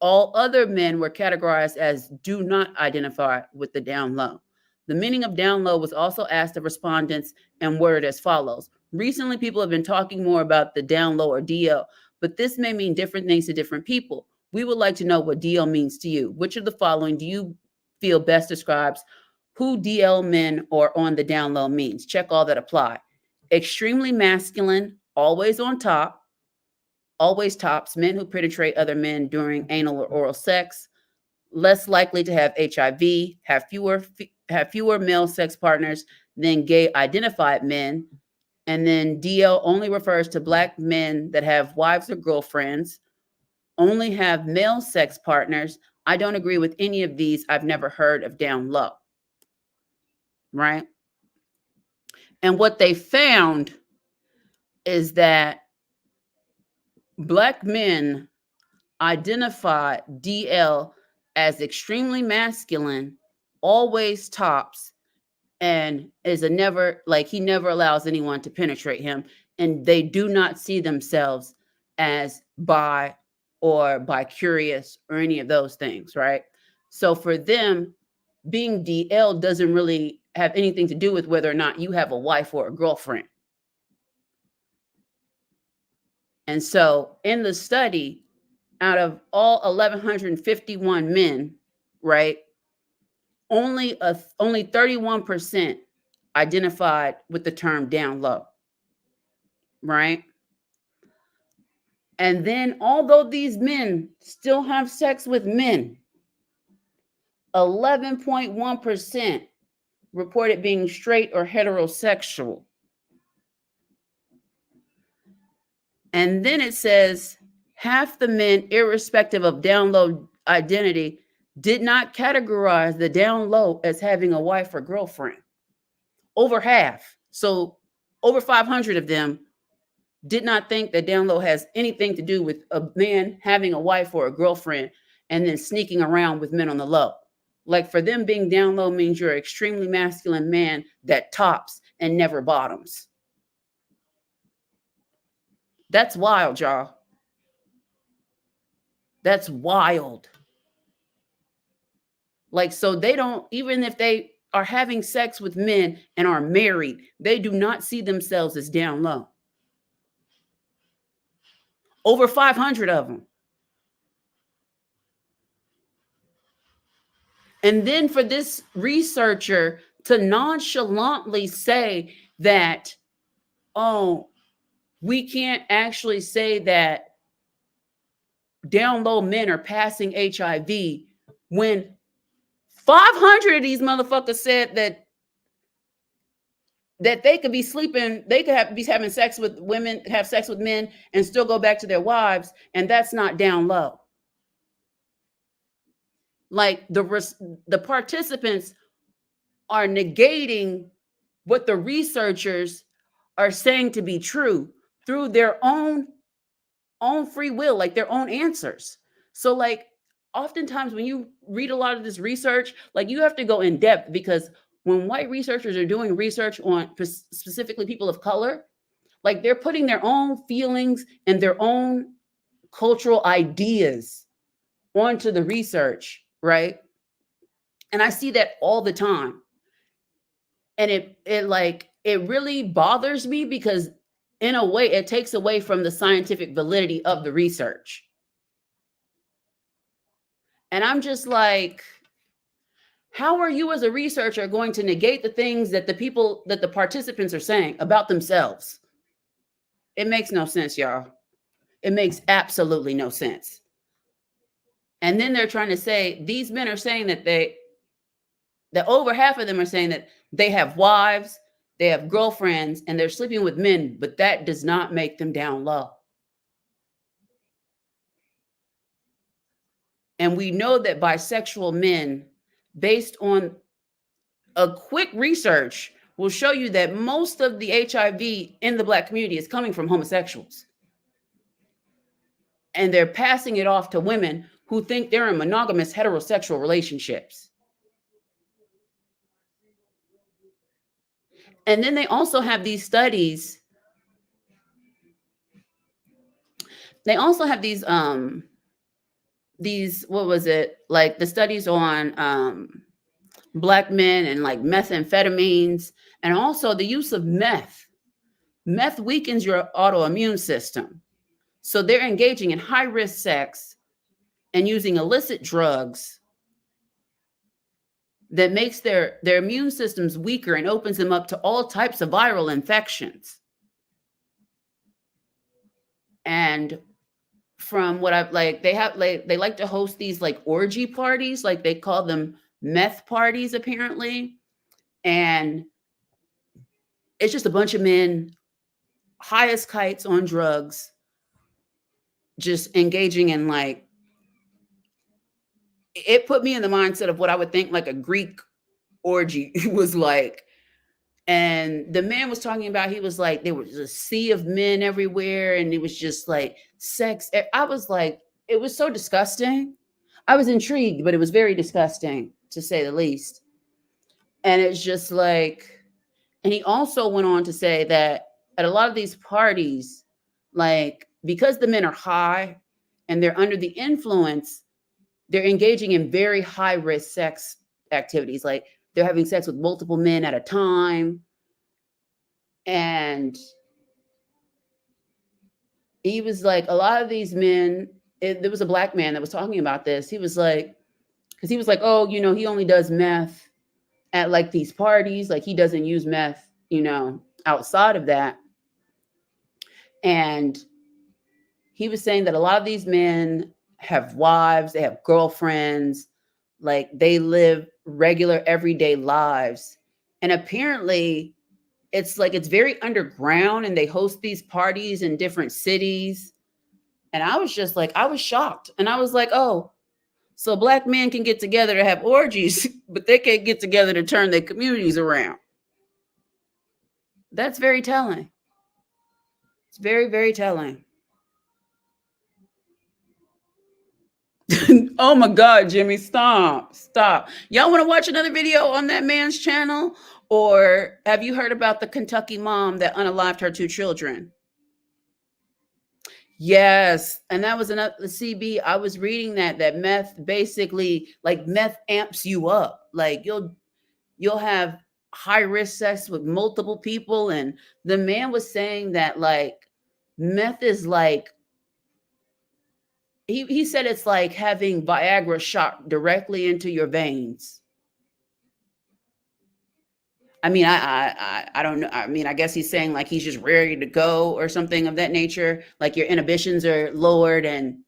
All other men were categorized as do not identify with the down low. The meaning of down low was also asked of respondents and worded as follows. Recently, people have been talking more about the down low or DL, but this may mean different things to different people. We would like to know what DL means to you. Which of the following do you feel best describes who DL men or on the down low means? Check all that apply. Extremely masculine, always on top, always tops, men who penetrate other men during anal or oral sex, less likely to have HIV, have fewer male sex partners than gay identified men. And then DL only refers to Black men that have wives or girlfriends, only have male sex partners. I don't agree with any of these. I've never heard of down low. Right? And what they found is that Black men identify DL as extremely masculine, always tops, and is a never, like, he never allows anyone to penetrate him. And they do not see themselves as bi or bi-curious or any of those things, right? So for them, being DL doesn't really have anything to do with whether or not you have a wife or a girlfriend. And so in the study, out of all 1,151 men, right, only 31% identified with the term down low, right? And then, although these men still have sex with men, 11.1% reported being straight or heterosexual. And then it says half the men, irrespective of down low identity, did not categorize the down low as having a wife or girlfriend. Over half. So over 500 of them did not think that down low has anything to do with a man having a wife or a girlfriend and then sneaking around with men on the low. Like, for them, being down low means you're an extremely masculine man that tops and never bottoms. That's wild, y'all. That's wild. Like, so they don't, even if they are having sex with men and are married, they do not see themselves as down low. over 500 of them. And then for this researcher to nonchalantly say that, oh, we can't actually say that down low men are passing HIV when 500 of these motherfuckers said that they could be sleeping, they could be having sex with women, have sex with men, and still go back to their wives, and that's not down low. Like the participants are negating what the researchers are saying to be true through their own free will, like their own answers. So like oftentimes when you read a lot of this research, like you have to go in depth, because when white researchers are doing research on specifically people of color, like they're putting their own feelings and their own cultural ideas onto the research, right? And I see that all the time. And it really bothers me, because in a way it takes away from the scientific validity of the research. And I'm just like, how are you as a researcher going to negate the things that the participants are saying about themselves? It makes no sense, y'all. It makes absolutely no sense. And then they're trying to say, these men are saying that over half of them are saying that they have wives, they have girlfriends, and they're sleeping with men, but that does not make them down low. And we know that bisexual men, based on a quick research, will show you that most of the HIV in the Black community is coming from homosexuals. And they're passing it off to women who think they're in monogamous heterosexual relationships. And then they also have these studies. They also have these what was it, like the studies on Black men and like methamphetamines, and also the use of meth. Meth weakens your autoimmune system. So they're engaging in high risk sex and using illicit drugs that makes their immune systems weaker and opens them up to all types of viral infections. And from what I've like, they like to host these like orgy parties, like they call them meth parties apparently. And it's just a bunch of men high as kites on drugs, just engaging in like, it put me in the mindset of what I would think like a Greek orgy was like. And the man was talking about, he was like, there was a sea of men everywhere, and it was just like sex. I was like, it was so disgusting. I was intrigued, but it was very disgusting to say the least. And it's just like, and he also went on to say that at a lot of these parties, like because the men are high and they're under the influence, they're engaging in very high risk sex activities. Like they're having sex with multiple men at a time. And he was like, a lot of these men, there was a Black man that was talking about this. He was like, because he was like, oh, you know, he only does meth at like these parties. Like he doesn't use meth, you know, outside of that. And he was saying that a lot of these men have wives, they have girlfriends, like they live regular everyday lives. And apparently it's like it's very underground, and they host these parties in different cities. And I was just like, I was shocked. And I was like, oh, so Black men can get together to have orgies, but they can't get together to turn their communities around. That's very telling. It's very, very telling. Oh my God, Jimmy, stop, stop. Y'all want to watch another video on that man's channel? Or have you heard about the Kentucky mom that unalived her 2 children? Yes. And that was another CB. I was reading that meth basically, like meth amps you up. Like you'll have high risk sex with multiple people. And the man was saying that like meth is like he said it's like having Viagra shot directly into your veins. I mean, I don't know. I mean, I guess he's saying like he's just ready to go or something of that nature. Like your inhibitions are lowered, and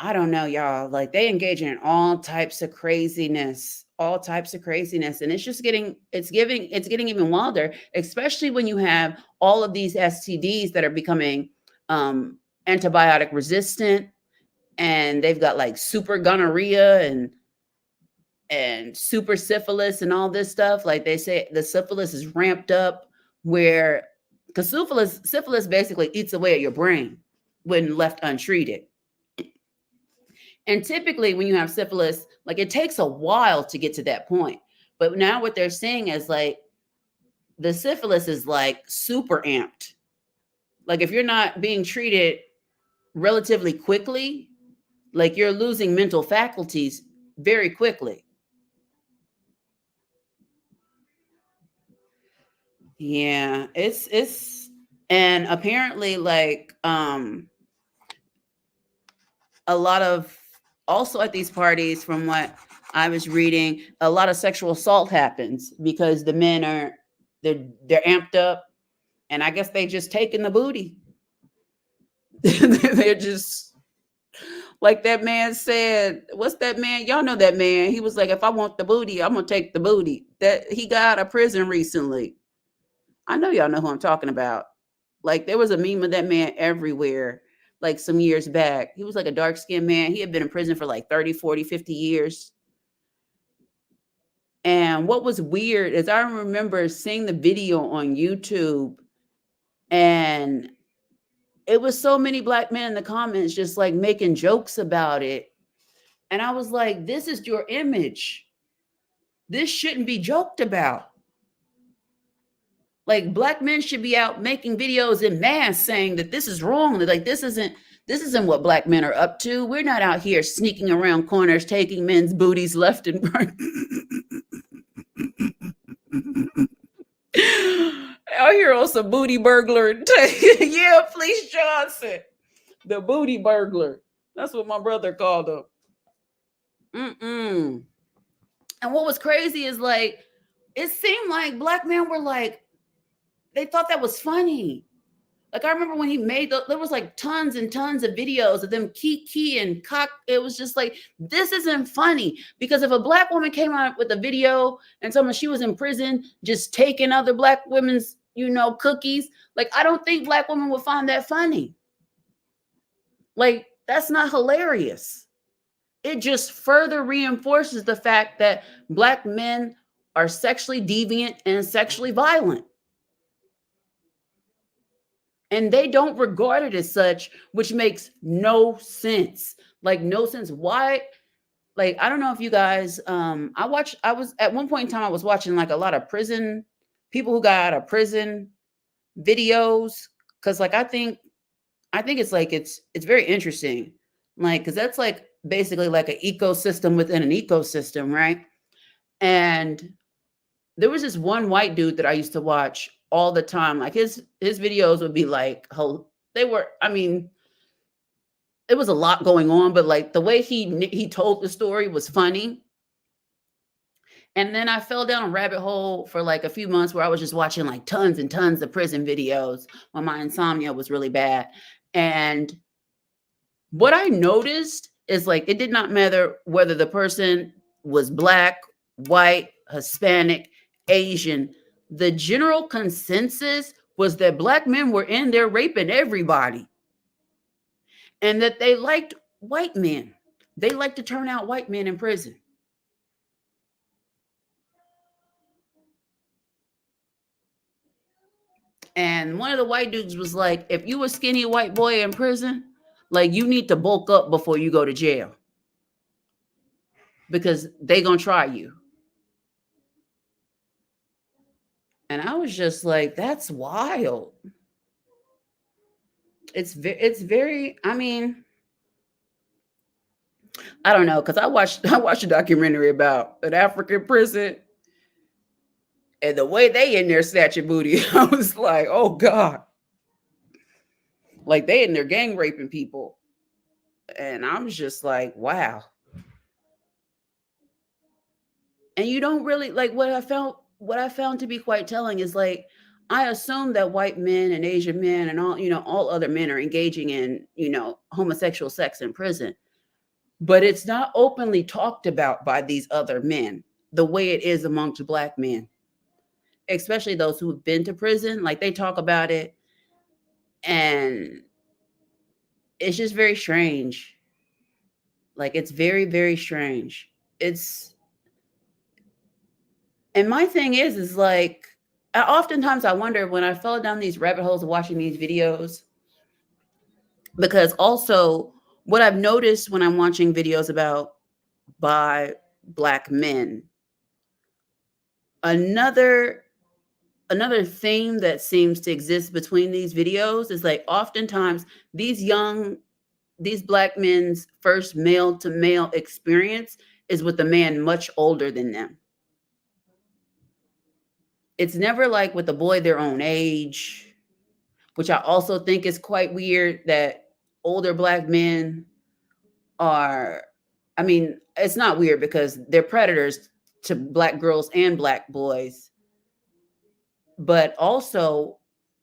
I don't know, y'all. Like they engage in all types of craziness, and it's just it's getting even wilder, especially when you have all of these STDs that are becoming um, antibiotic resistant, and they've got like super gonorrhea and super syphilis and all this stuff. Like they say, the syphilis is ramped up, where because syphilis basically eats away at your brain when left untreated. And typically, when you have syphilis, like it takes a while to get to that point. But now what they're saying is like the syphilis is like super amped. Like if you're not being treated relatively quickly, like you're losing mental faculties very quickly. Yeah, and apparently like a lot of also at these parties from what I was reading, a lot of sexual assault happens because the men are they're amped up, and I guess they just taking the booty. They're just like that man said, what's that man? Y'all know that man. He was like, if I want the booty, I'm gonna take the booty. That he got out of prison recently. I know y'all know who I'm talking about. Like there was a meme of that man everywhere, like some years back. He was like a dark skinned man. He had been in prison for like 30, 40, 50 years. And what was weird is I remember seeing the video on YouTube, and it was so many black men in the comments just like making jokes about it. And I was like, this is your image. This shouldn't be joked about. Like black men should be out making videos in mass saying that this is wrong. That like this isn't what black men are up to. We're not out here sneaking around corners taking men's booties left and right. Out here on some booty burglar. Yeah, Fleece Johnson, the booty burglar. That's what my brother called him. Mm-mm. And what was crazy is like it seemed like black men were like they thought that was funny. Like I remember when he made there was like tons and tons of videos of them kiki and cock. It was just like this isn't funny because if a black woman came out with a video and someone she was in prison just taking other black women's cookies, like I don't think black women would find that funny. Like that's not hilarious. It just further reinforces the fact that black men are sexually deviant and sexually violent. And they don't regard it as such, which makes no sense. Like no sense. Why? Like I don't know if you guys I was at one point in time I was watching like a lot of prison people who got out of prison videos cuz like I think it's like it's very interesting. Like cuz that's like basically like an ecosystem within an ecosystem, right? And there was this one white dude that I used to watch all the time. Like his videos would be like they were. I mean, it was a lot going on, but like the way he told the story was funny. And then I fell down a rabbit hole for like a few months where I was just watching like tons and tons of prison videos when my insomnia was really bad. And what I noticed is like it did not matter whether the person was black, white, Hispanic, Asian. The general consensus was that black men were in there raping everybody and that they liked white men. They liked to turn out white men in prison. And one of the white dudes was like, if you a skinny white boy in prison, like you need to bulk up before you go to jail because they gonna try you. And I was just like, that's wild. It's very, I mean, I don't know, because I watched a documentary about an African prison and the way they in there snatching booty, I was like, oh God. Like they in there gang raping people. And I was just like, wow. And you don't really like what I found to be quite telling is like I assume that white men and Asian men and all, all other men are engaging in, homosexual sex in prison. But it's not openly talked about by these other men the way it is amongst black men, especially those who have been to prison. Like they talk about it, and it's just very strange. Like it's very, very strange. It's And my thing is like, oftentimes I wonder when I fell down these rabbit holes of watching these videos, because also what I've noticed when I'm watching videos about by black men, another another theme that seems to exist between these videos is like oftentimes these young these black men's first male to male experience is with a man much older than them. It's never like with a boy their own age, which I also think is quite weird that older black men are, I mean, it's not weird because they're predators to black girls and black boys, but also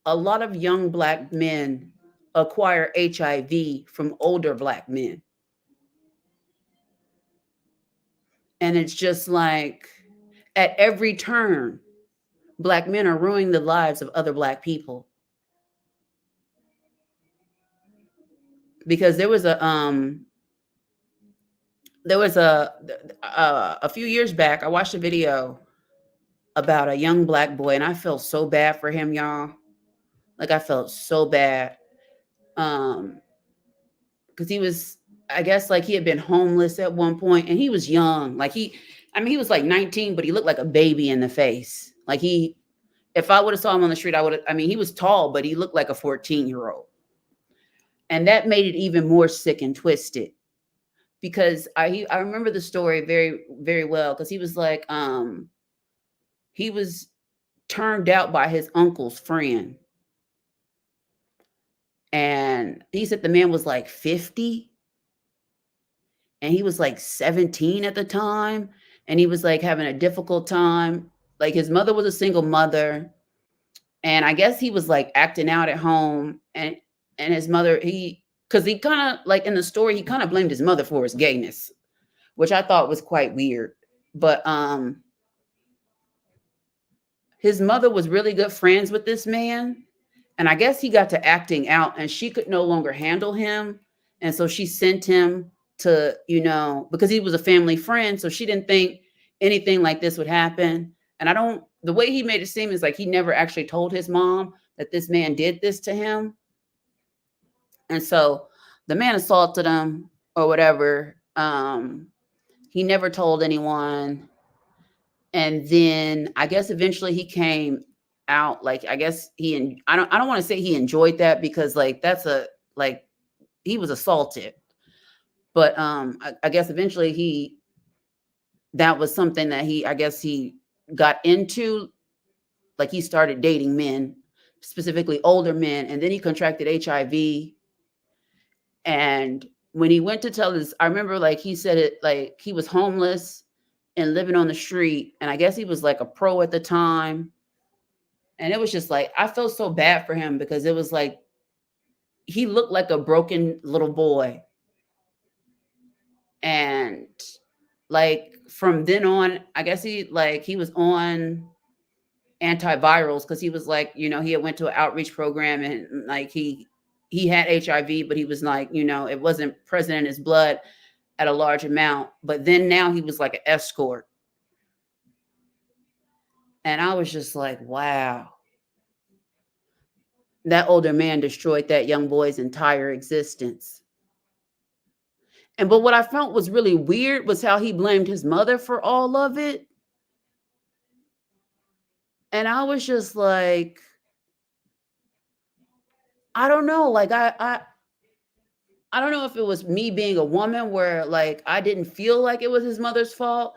a lot of young black men acquire HIV from older black men. And it's just like at every turn, black men are ruining the lives of other black people. Because there was a few years back I watched a video about a young black boy and I felt so bad for him, y'all. Like I felt so bad. Um because he was, I guess, like he had been homeless at one point and he was young. Like he was like 19, but he looked like a baby in the face. Like if I would have saw him on the street, I mean, he was tall, but he looked like a 14-year-old. And that made it even more sick and twisted because I remember the story very, very well because he was turned out by his uncle's friend. And he said the man was like 50 and he was like 17 at the time. And he was like having a difficult time. Like his mother was a single mother. And I guess he was like acting out at home. And his mother, because he kind of like in the story, he kind of blamed his mother for his gayness, which I thought was quite weird. But his mother was really good friends with this man. And I guess he got to acting out and she could no longer handle him. And so she sent him to, because he was a family friend. So she didn't think anything like this would happen. And the way he made it seem is like he never actually told his mom that this man did this to him. And so the man assaulted him or whatever. He never told anyone. And then I guess eventually he came out. Like I guess I don't want to say he enjoyed that because like like he was assaulted. But I guess eventually that was something that I guess he got into. Like he started dating men, specifically older men, and then he contracted HIV. And when he went to tell I remember like he said it, like he was homeless and living on the street. And I guess he was like a pro at the time. And it was just like, I felt so bad for him because it was like, he looked like a broken little boy. And like from then on, I guess he was on antivirals because he was like, he had went to an outreach program and like he had HIV, but he was like, it wasn't present in his blood at a large amount. But then now he was like an escort. And I was just like, wow. That older man destroyed that young boy's entire existence. But what I felt was really weird was how he blamed his mother for all of it. And I was just like, I don't know. Like I don't know if it was me being a woman where like I didn't feel like it was his mother's fault.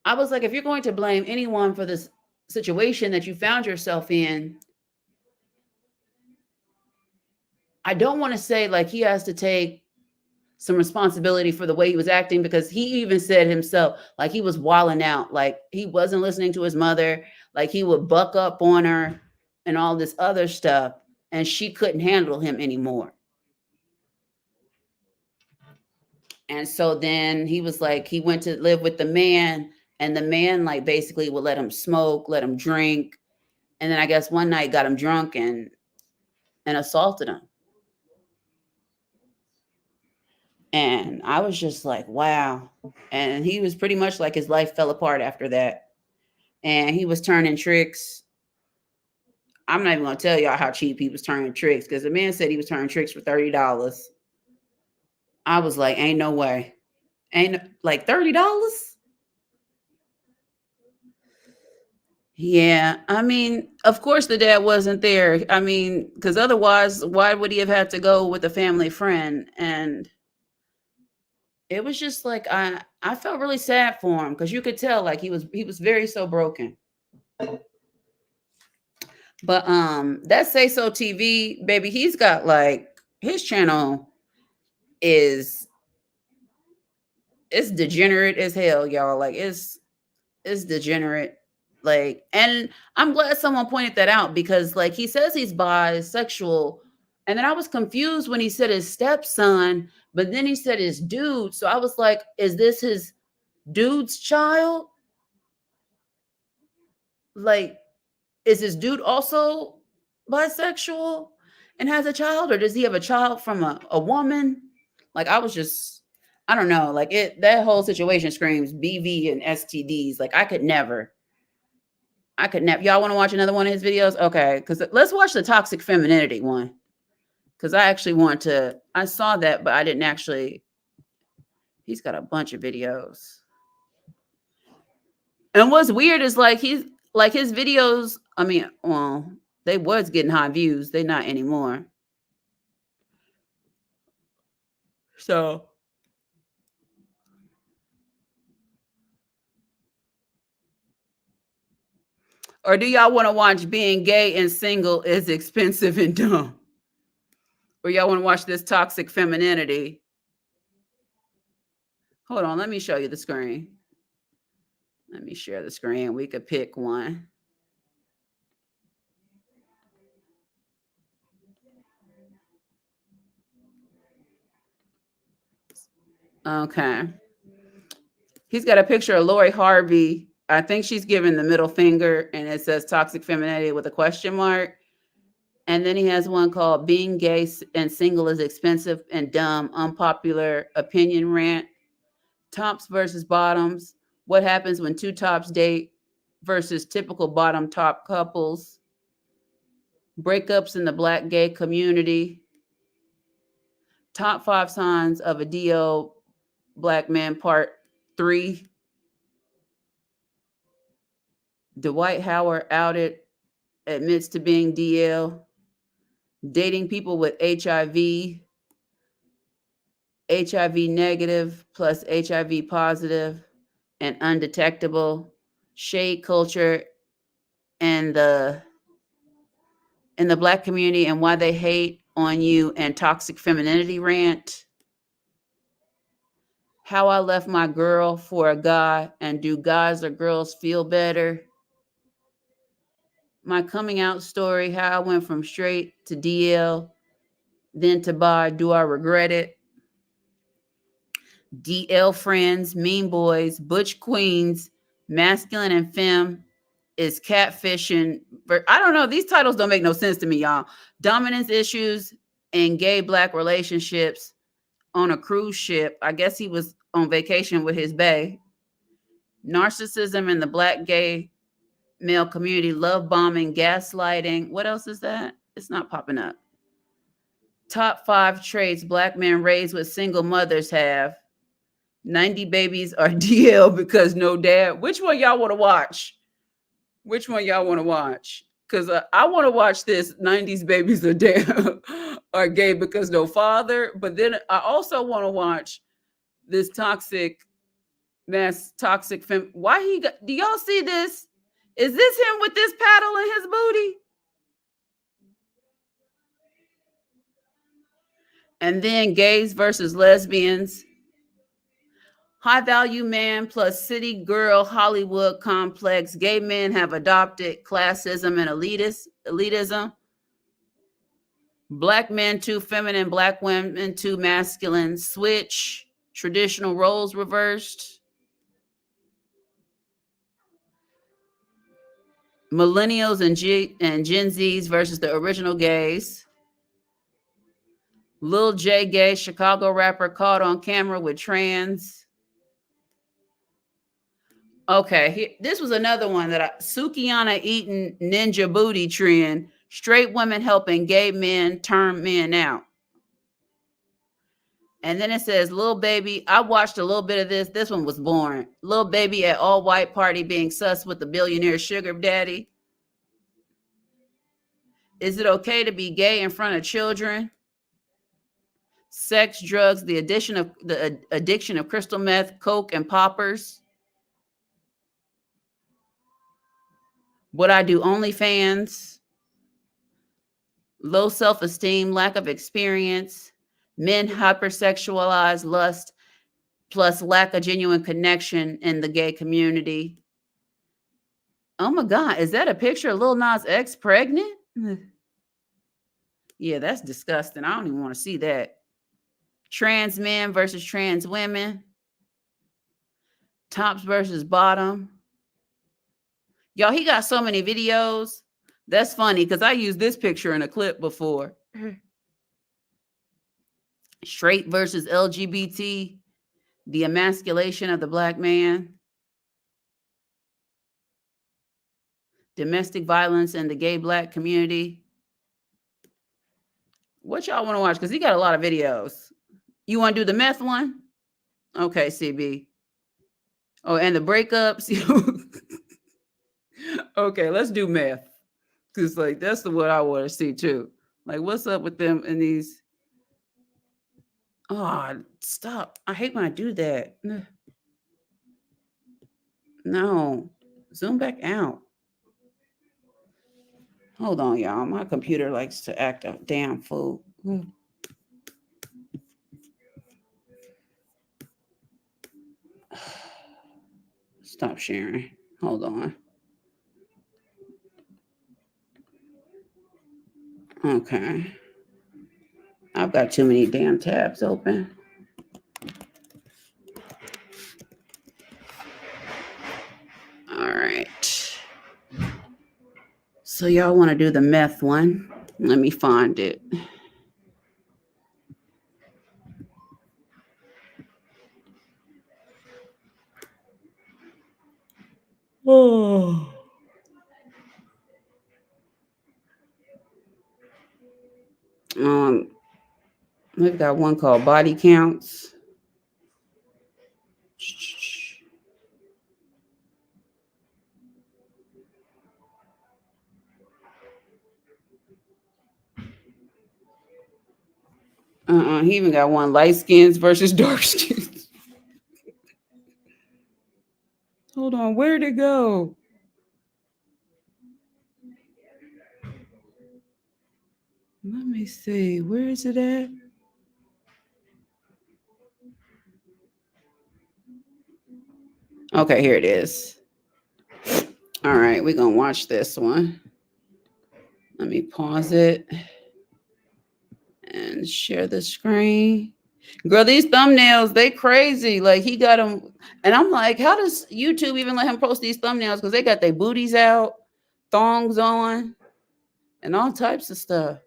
I was like, if you're going to blame anyone for this situation that you found yourself in, I don't want to say like he has to take some responsibility for the way he was acting, because he even said himself, like, he was wilding out, like he wasn't listening to his mother, like he would buck up on her and all this other stuff, and she couldn't handle him anymore. And so then he was like, he went to live with the man, and the man like basically would let him smoke, let him drink, and then I guess one night got him drunk and assaulted him. And I was just like, wow. And he was pretty much like, his life fell apart after that. And he was turning tricks. I'm not even gonna tell y'all how cheap he was turning tricks, because the man said he was turning tricks for $30. I was like, ain't no way. Ain't like $30? Yeah, I mean, of course the dad wasn't there. I mean, because otherwise, why would he have had to go with a family friend? And it was just like, I felt really sad for him, because you could tell like he was very so broken. But that Say So TV, baby, he's got like, his channel is it's degenerate as hell, y'all. Like it's degenerate. Like, and I'm glad someone pointed that out, because like he says he's bisexual, and then I was confused when he said his stepson, but then he said his dude. So I was like, is this his dude's child? Like, is his dude also bisexual and has a child, or does he have a child from a woman? Like, I was just, I don't know. Like, that whole situation screams BV and STDs. Like, I could never. Y'all want to watch another one of his videos? Okay, because let's watch the toxic femininity one. Because I actually want to. I saw that, but I didn't actually. He's got a bunch of videos. And what's weird is like he's like his videos. I mean, well, they was getting high views. They not anymore. So, or do y'all want to watch Being Gay and Single is Expensive and Dumb? Or y'all want to watch this toxic femininity? Hold on, let me show you the screen. Let me share the screen. We could pick one. Okay. He's got a picture of Lori Harvey. I think she's giving the middle finger, and it says toxic femininity with a question mark. And then he has one called Being Gay and Single is Expensive and Dumb, Unpopular Opinion Rant. Tops versus bottoms. What happens when two tops date versus typical bottom top couples. Breakups in the Black gay community. Top 5 signs of a DO Black man, part 3. Dwight Howard outed, admits to being DL. Dating people with HIV, HIV negative plus HIV positive and undetectable. Shade culture and in the Black community and why they hate on you, and toxic femininity rant. How I left my girl for a guy, and do guys or girls feel better? My coming out story, how I went from straight to DL, then to bi, do I regret it? DL friends, mean boys, butch queens, masculine and femme is catfishing. I don't know. These titles don't make no sense to me, y'all. Dominance issues in gay Black relationships on a cruise ship. I guess he was on vacation with his bae. Narcissism in the Black gay male community, love bombing, gaslighting. What else is that? It's not popping up. Top 5 traits Black men raised with single mothers have. 90 babies are DL because no dad. Which one y'all want to watch? Which one y'all want to watch? Because I want to watch this 90s babies are damn are gay because no father. But then I also want to watch this toxic fem. Why he got, do y'all see this? Is this him with this paddle in his booty? And then gays versus lesbians, high value man plus city girl Hollywood complex. Gay men have adopted classism and elitism. Black men too feminine, black women too masculine. Switch, traditional roles reversed. Millennials and Gen Zs versus the original gays. Lil J gay, Chicago rapper caught on camera with trans. Okay, this was another one that Sukiana eating ninja booty trend. Straight women helping gay men turn men out. And then it says, Lil Baby. I watched a little bit of this. This one was boring. Lil Baby at all white party being sus with the billionaire sugar daddy. Is it okay to be gay in front of children? Sex, drugs, the addiction of crystal meth, coke, and poppers. Would I do OnlyFans? Low self-esteem, lack of experience, men hypersexualize lust, plus lack of genuine connection in the gay community. Oh my God, is that a picture of Lil Nas X pregnant? Yeah, that's disgusting. I don't even want to see that. Trans men versus trans women. Tops versus bottom. Y'all, he got so many videos. That's funny because I used this picture in a clip before. Straight versus LGBT. The emasculation of the black man. Domestic violence in the gay black community. What y'all want to watch? Because he got a lot of videos. You want to do the meth one? Okay, CB. Oh, and the breakups. Okay, let's do meth. Because like that's the what I want to see too. Like, what's up with them in these? Oh, stop. I hate when I do that. No. Zoom back out. Hold on, y'all. My computer likes to act a damn fool. Stop sharing. Hold on. Okay. I've got too many damn tabs open. All right. So y'all want to do the meth one? Let me find it. Oh. Um, we've got one called Body Counts. He even got one light skins versus dark skins. Hold on, where'd it go? Let me see. Where is it at? Okay, here it is. All right, we're gonna watch this one. Let me pause it and share the screen. Girl, these thumbnails, they crazy. Like he got them, and I'm like, how does YouTube even let him post these thumbnails? Because they got their booties out, thongs on, and all types of stuff.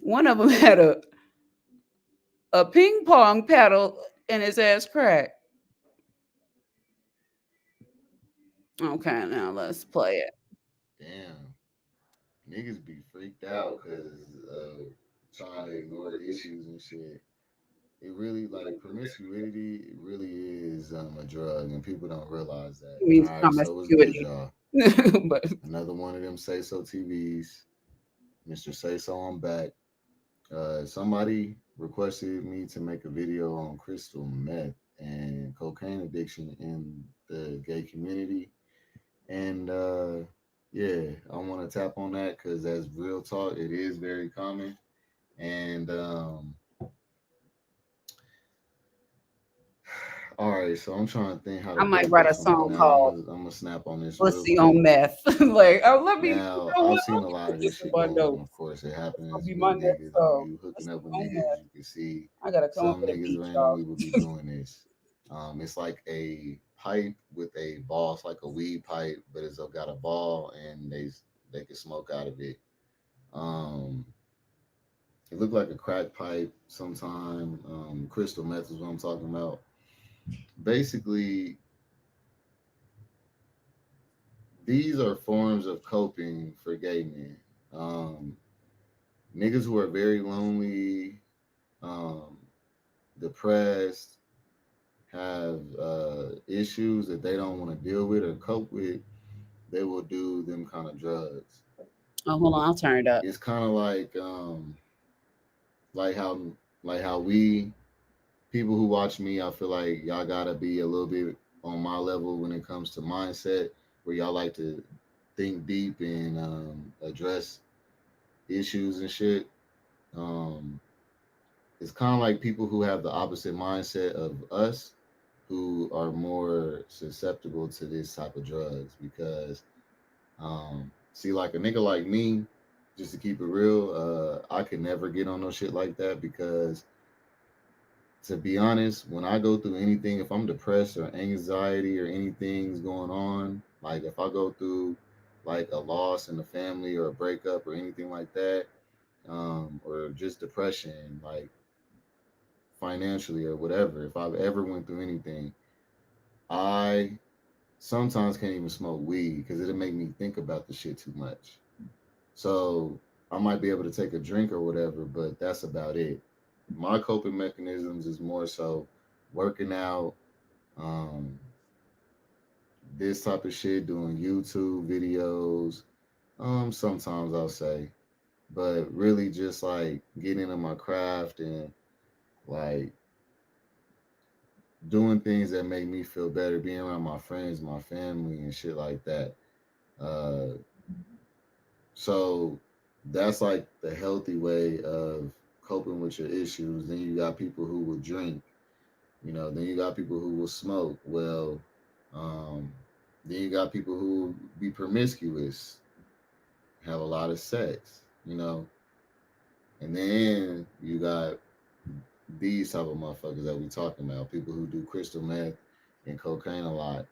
One of them had a ping pong paddle in his ass crack. Okay, now let's play it. Damn. Niggas be freaked out because of trying to ignore issues and shit. It really like promiscuity. It really is a drug, and people don't realize that. It means All right, so is good, promiscuity. y'all. But Another one of them say so TVs. Mr. Say So, I'm back. Somebody requested me to make a video on crystal meth and cocaine addiction in the gay community, and yeah, I want to tap on that because as real talk, it is very common, and All right, so I'm trying to think how to I might break write a this one song down. called I'm gonna snap on this real "Pussy quick. on Meth." Like, oh, let me, you Now, know I've what? seen Let a me lot put of this this in shit my going on. notes. Of course, it That's gonna happens be my with next niggas. When song. you hooking Pussy up with on niggas, Meth. you can see I gotta come up some with a niggas beat, y'all. randomly will be doing this. It's like a pipe with a ball. It's like a weed pipe, but it's got a ball, and they can smoke out of it. Um, it looked like a crack pipe sometime. Crystal meth is what I'm talking about. Basically, these are forms of coping for gay men. Um, Niggas who are very lonely, um, depressed, have issues that they don't want to deal with or cope with, they will do them kind of drugs. Oh, hold on, I'll turn it up. It's kind of like how like how we people who watch me, I feel like y'all gotta be a little bit on my level when it comes to mindset, where y'all like to think deep and address issues and shit. Um, it's kind of like people who have the opposite mindset of us, who are more susceptible to this type of drugs because see, like a nigga like me, just to keep it real, I could never get on no shit like that because, to be honest, when I go through anything, if I'm depressed or anxiety or anything's going on, like if I go through like a loss in the family or a breakup or anything like that, or just depression, like financially or whatever, if I've ever went through anything, I sometimes can't even smoke weed because it'll make me think about the shit too much. So I might be able to take a drink or whatever, but that's about it. My coping mechanisms is more so working out, um, this type of shit, doing YouTube videos. Sometimes I'll say, but really just like getting into my craft and like doing things that make me feel better, being around my friends, my family, and shit like that. Uh, so that's like the healthy way of coping with your issues. Then you got people who will drink, then you got people who will smoke. Well, um, then you got people who be promiscuous, have a lot of sex, and then you got these type of motherfuckers that we talking about, people who do crystal meth and cocaine a lot.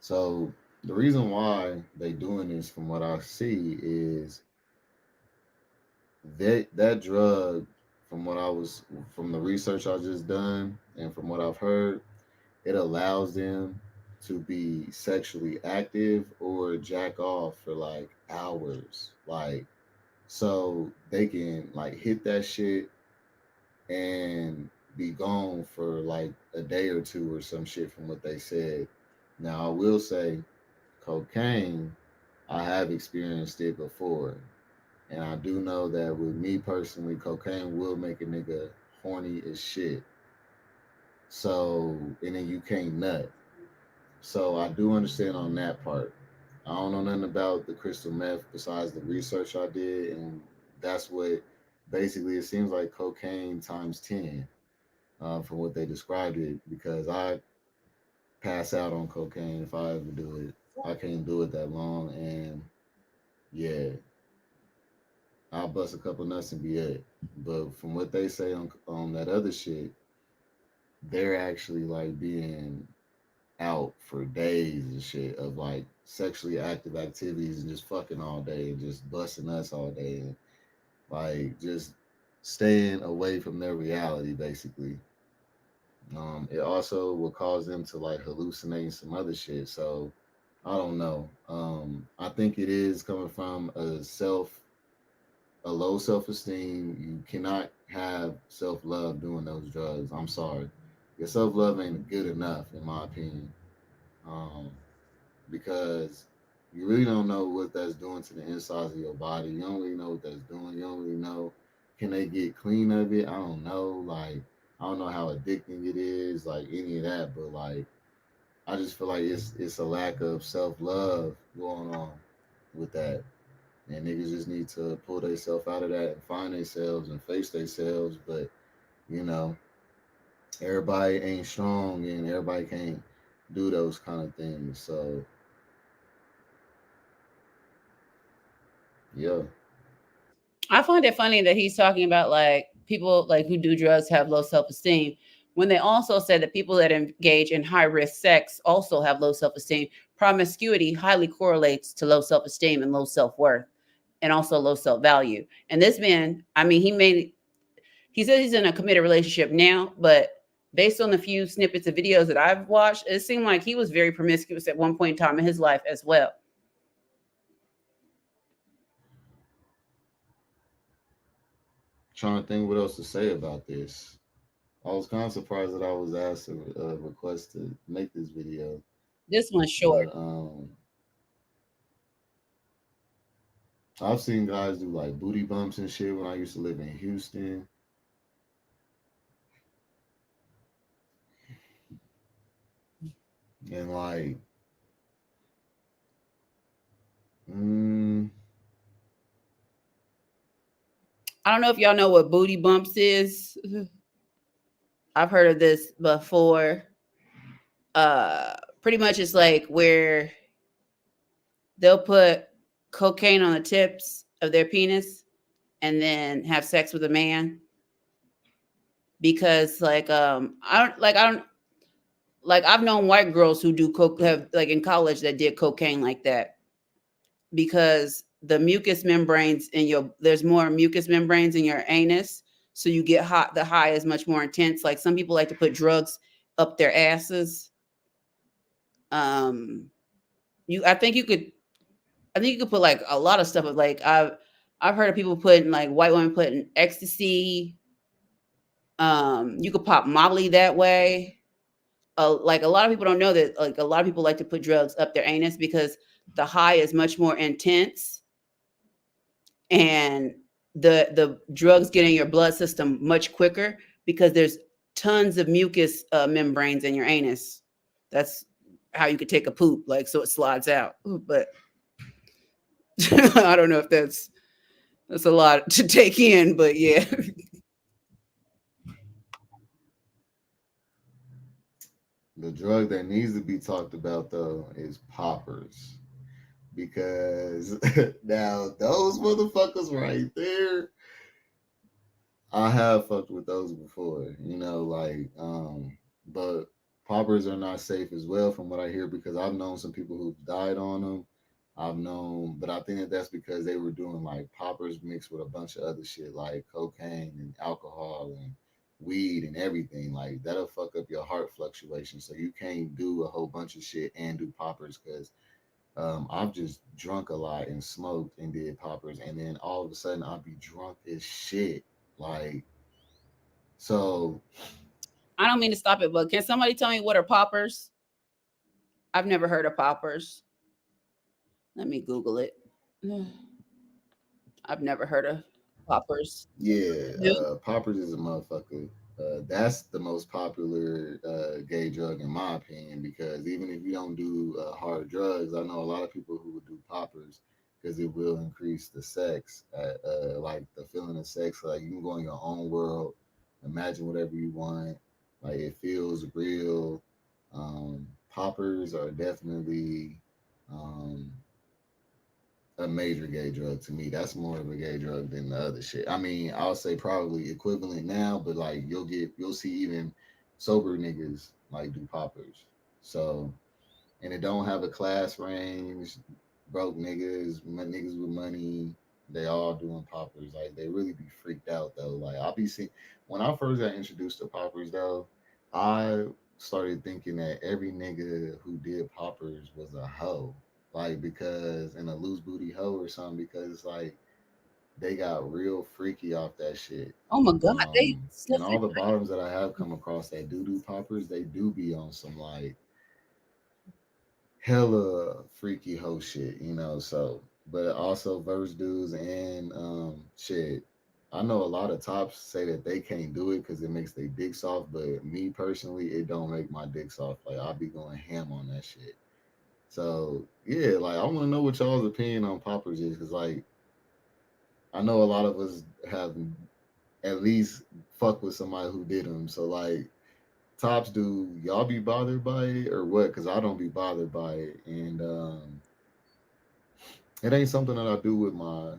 So the reason why they doing this, from what I see, is that drug, from the research I just done and from what I've heard, it allows them to be sexually active or jack off for like hours, like so they can like hit that shit and be gone for like a day or two or some shit from what they said. Now I will say cocaine, I have experienced it before. And I do know that with me personally, cocaine will make a nigga horny as shit. So, and then you can't nut. So I do understand on that part. I don't know nothing about the crystal meth besides the research I did, and that's what basically it seems like cocaine times 10, from what they described it, because I pass out on cocaine if I ever do it. I can't do it that long, and yeah, I'll bust a couple nuts and be it. But from what they say on that other shit, they're actually like being out for days and shit of like sexually active activities and just fucking all day and just busting us all day and like just staying away from their reality basically. It also will cause them to like hallucinate some other shit. So I don't know. I think it is coming from a low self esteem. You cannot have self love doing those drugs. I'm sorry. Your self love ain't good enough, in my opinion, um, because you really don't know what that's doing to the insides of your body. You don't really know what that's doing. You don't really know, can they get clean of it? I don't know. Like, I don't know how addicting it is, like any of that. But like, I just feel like it's a lack of self love going on with that. And niggas just need to pull themselves out of that and find themselves and face themselves. But, you know, everybody ain't strong and everybody can't do those kind of things. So yeah, I find it funny that he's talking about like people like who do drugs have low self-esteem when they also said that people that engage in high risk sex also have low self-esteem. Promiscuity highly correlates to low self-esteem and low self-worth and also low self-value. And this man, I mean, he says he's in a committed relationship now, but based on the few snippets of videos that I've watched, it seemed like he was very promiscuous at one point in time in his life as well. trying to think what else to say about this. I was kind of surprised that I was asked a request to make this video, This one's short. but I've seen guys do like booty bumps and shit when I used to live in Houston, and like, mm, I don't know if y'all know what booty bumps is. I've heard of this before. Pretty much it's like where they'll put cocaine on the tips of their penis and then have sex with a man because I don't like I've known white girls who do coke have like in college that did cocaine like that because the mucous membranes in your there's more mucous membranes in your anus, so you get hot. The high is much more intense. Like some people like to put drugs up their asses. um you I think you could put like a lot of stuff of like I've heard of people putting like white women putting ecstasy. You could pop Molly that way. Like a lot of people don't know that like a lot of people like to put drugs up their anus because the high is much more intense and the drugs get in your blood system much quicker because there's tons of mucous membranes in your anus. That's how you could take a poop, like so it slides out. But I don't know if that's a lot to take in, but yeah. the drug that needs to be talked about though is poppers, because now those motherfuckers right there, I have fucked with those before, you know, like, but poppers are not safe as well, from what I hear, because I've known some people who've died on them. I've known, but I think that that's because they were doing like poppers mixed with a bunch of other shit like cocaine and alcohol and weed and everything. Like that'll fuck up your heart fluctuation, so you can't do a whole bunch of shit and do poppers because I've just drunk a lot and smoked and did poppers, and then all of a sudden I'll be drunk as shit. Like, so I don't mean to stop it, but can somebody tell me what are poppers? I've never heard of poppers. Let me Google it. I've never heard of poppers. yeah, Nope. poppers is a motherfucker. That's the most popular gay drug in my opinion, because even if you don't do hard drugs, I know a lot of people who would do poppers because it will increase the sex, like the feeling of sex. Like you can go in your own world, imagine whatever you want. Like it feels real. Poppers are definitely um, a major gay drug to me. That's more of a gay drug than the other shit. I mean, I'll say probably equivalent now, but like you'll see even sober niggas like do poppers. So, and it don't have a class range. Broke niggas, niggas with money, they all doing poppers. Like they really be freaked out though. Like I'll be seeing when I first got introduced to poppers though, I started thinking that every nigga who did poppers was a hoe. Like because and a loose booty hoe or something, because it's like they got real freaky off that shit. Oh my god, they And sniff all it. the bottoms that I have come across that do poppers, they do be on some like hella freaky hoe shit, you know. So, but also verse dudes and shit. I know a lot of tops say that they can't do it because it makes their dick soft, but me personally, it don't make my dick soft. Like I'll be going ham on that shit. So yeah, like I want to know what y'all's opinion on poppers is, because like I know a lot of us have at least fucked with somebody who did them. So like Tops, do y'all be bothered by it or what? Because I don't be bothered by it, and it ain't something that I do with my,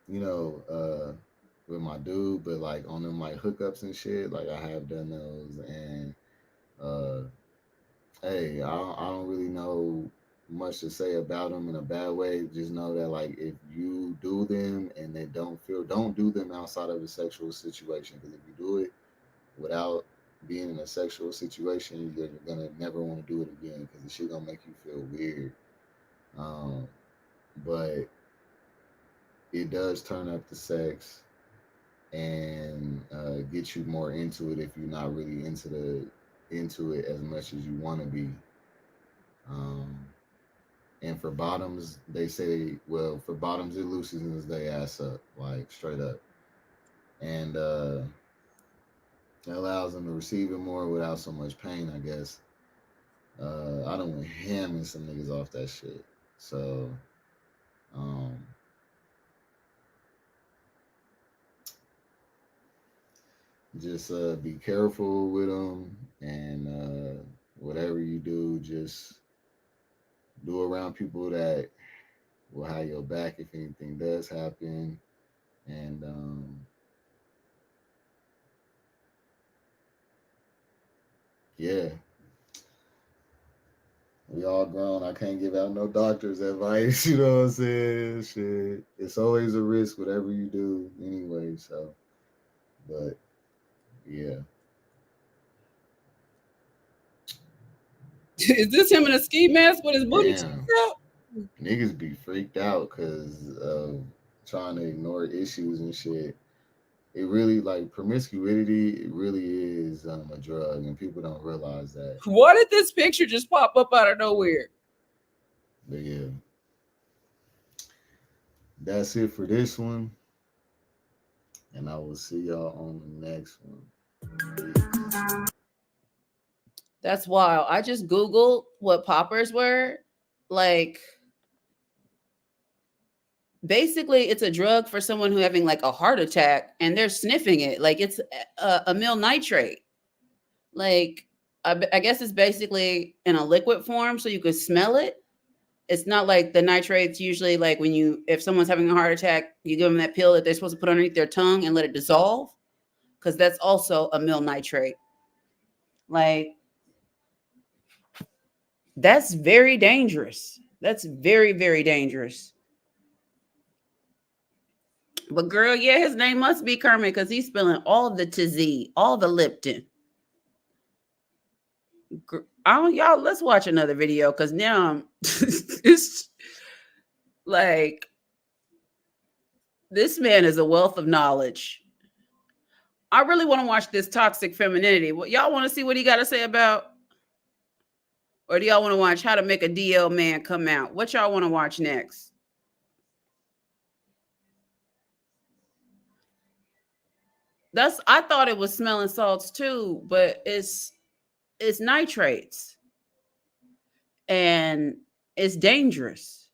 you know, with my dude, but like on them like hookups and shit, like I have done those, and uh, hey, I don't really know much to say about them in a bad way. Just know that like if you do them and they don't do them outside of a sexual situation. Because if you do it without being in a sexual situation, you're gonna never want to do it again because the shit gonna make you feel weird. Um, but it does turn up the sex and get you more into it if you're not really into it as much as you want to be. Um, and for bottoms, they say, well, for bottoms, it loosens their ass up, like straight up, and it allows them to receive it more without so much pain, I guess. I don't want hamming some niggas off that shit. So, um, just be careful with them, and whatever you do, just do around people that will have your back if anything does happen. And yeah, we all grown. I can't give out no doctor's advice. You know what I'm saying? Shit, it's always a risk, whatever you do, anyway. So, but yeah, Is this him in a ski mask with his booty cheeks damn, out? niggas be freaked out because of trying to ignore issues and shit. It really like promiscuity. It really is a drug, and people don't realize that. Why did this picture just pop up out of nowhere? But yeah, that's it for this one, and I will see y'all on the next one. Peace. That's wild. I just Googled what poppers were. Like, basically, it's a drug for someone who having like a heart attack and they're sniffing it. Like, it's a amyl nitrate. Like, I guess it's basically in a liquid form so you could smell it. It's not like the nitrates usually like when if someone's having a heart attack, you give them that pill that they're supposed to put underneath their tongue and let it dissolve because that's also amyl nitrate. Like, that's very dangerous. That's very, very dangerous. But girl, yeah, his name must be Kermit because he's spilling all the Tizzy, all the Lipton. I don't, y'all. Let's watch another video because now I'm. It's like this man is a wealth of knowledge. I really want to watch this toxic femininity. What y'all want to see what he got to say about, or do y'all want to watch how to make a DL man come out? What y'all want to watch next? That's I thought it was smelling salts too, but it's nitrates and it's dangerous.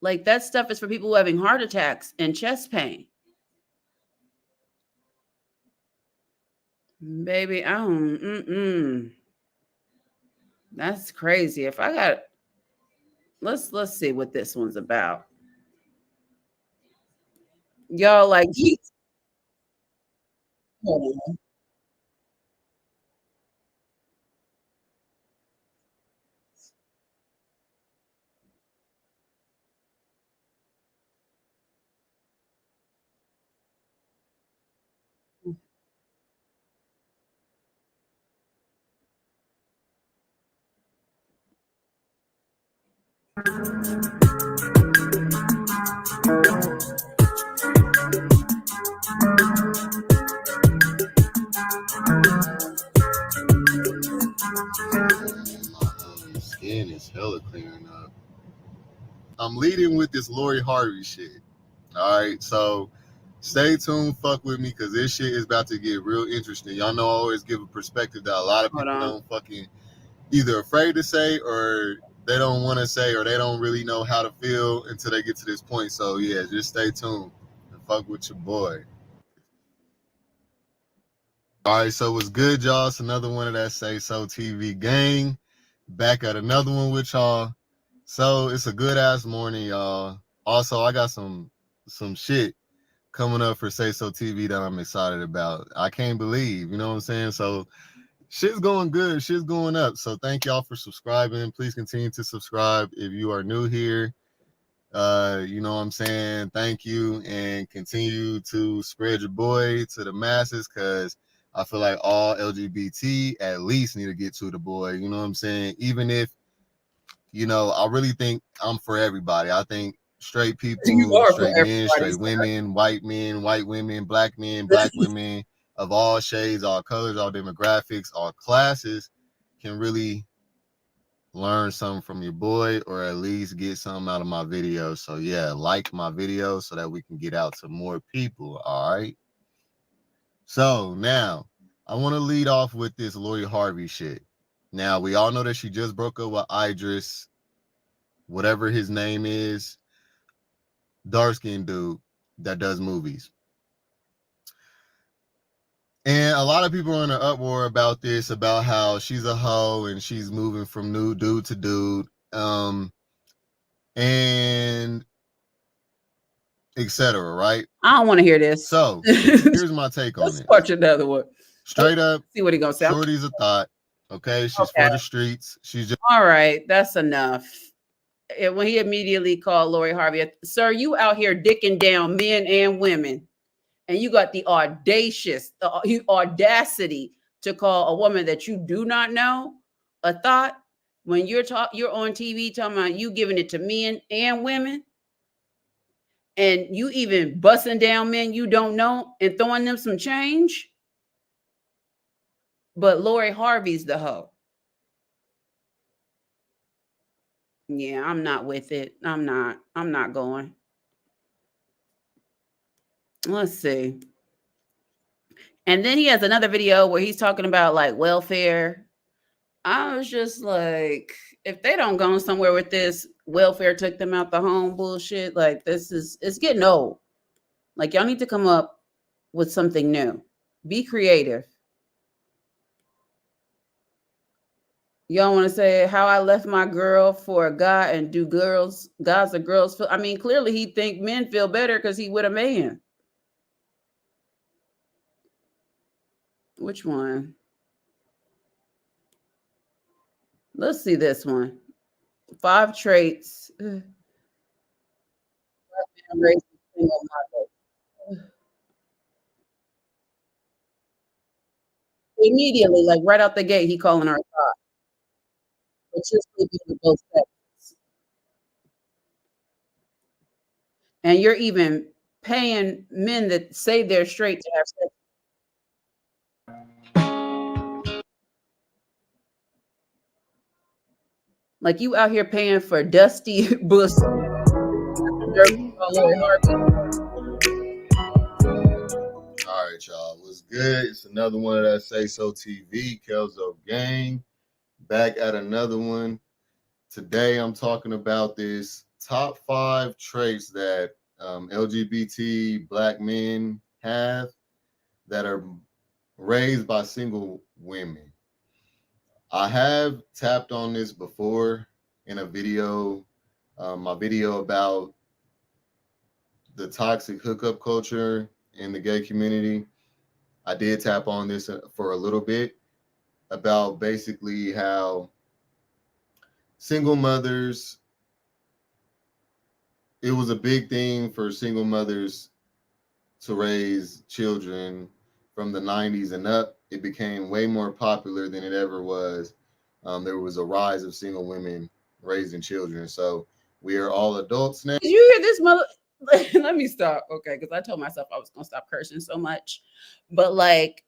Like that stuff is for people who are having heart attacks and chest pain. Baby, I don't. That's crazy. If I got, let's see what this one's about. Y'all like he. Hold on. Man, my skin is hella clearing up. I'm leading with this Lori Harvey shit. All right, so stay tuned, fuck with me, because this shit is about to get real interesting. Y'all know I always give a perspective that a lot of Hold people on. don't fucking either afraid to say or they don't want to say or they don't really know how to feel until they get to this point. So yeah, just stay tuned and fuck with your boy. All right, so what's good, y'all? It's another one of that Say So TV gang. Back at another one with y'all. So it's a good ass morning, y'all. Also, I got some shit coming up for Say So TV that I'm excited about. I can't believe, you know what I'm saying? So shit's going good, shit's going up. So thank y'all for subscribing. Please continue to subscribe if you are new here. You know what I'm saying? Thank you, and continue to spread your boy to the masses, because I feel like all LGBT at least need to get to the boy. You know what I'm saying? Even if, I really think I'm for everybody. I think straight You people, are for straight men, everybody. straight women, white women, black men, black women of all shades, all colors, all demographics, all classes can really learn something from your boy, or at least get something out of my video. So yeah, like my video so that we can get out to more people. All right. So now I want to lead off with this Lori Harvey shit. Now we all know that she just broke up with Idris, whatever his name is, dark skinned dude that does movies. And a lot of people are in an uproar about this, about how she's a hoe and she's moving from new dude to dude. And etc. Right? I don't want to hear this. So here's my take on Let's it. watch another one. Straight up, See what he gonna say. Shorty's a thought. Okay, she's Okay. for the streets. She's just All right, that's enough. When he immediately called Lori Harvey, sir, you out here dicking down men and women, and you got the audacity to call a woman that you do not know a thought when you're on TV talking about you giving it to men and women, and you even busting down men you don't know and throwing them some change. But Lori Harvey's the hoe. Yeah, I'm not with it. I'm not. I'm not going. Let's see. And then he has another video where he's talking about like welfare. I was just like, if they don't go somewhere with this, welfare took them out the home bullshit. Like it's getting old. Like y'all need to come up with something new. Be creative. Y'all want to say how I left my girl for a guy and do guys or girls feel? I mean, clearly he think men feel better because he with a man. Which one? Let's see this one. 5 traits. Immediately, like right out the gate, he calling her a thought. But you're sleeping with both sexes. And you're even paying men that say they're straight to have sex. Like you out here paying for Dusty Bush. all right, y'all. What's good? It's another one of that Say So TV, Kelzo Gang. Back at another one. Today I'm talking about this top 5 traits that LGBT black men have that are raised by single women. I have tapped on this before in a video, my video about the toxic hookup culture in the gay community. I did tap on this for a little bit about basically how single mothers, it was a big thing for single mothers to raise children from the 90s and up. It became way more popular than it ever was. There was a rise of single women raising children. So we are all adults now. Did you hear this mother? Let me stop. Okay, because I told myself I was gonna stop cursing so much. But like,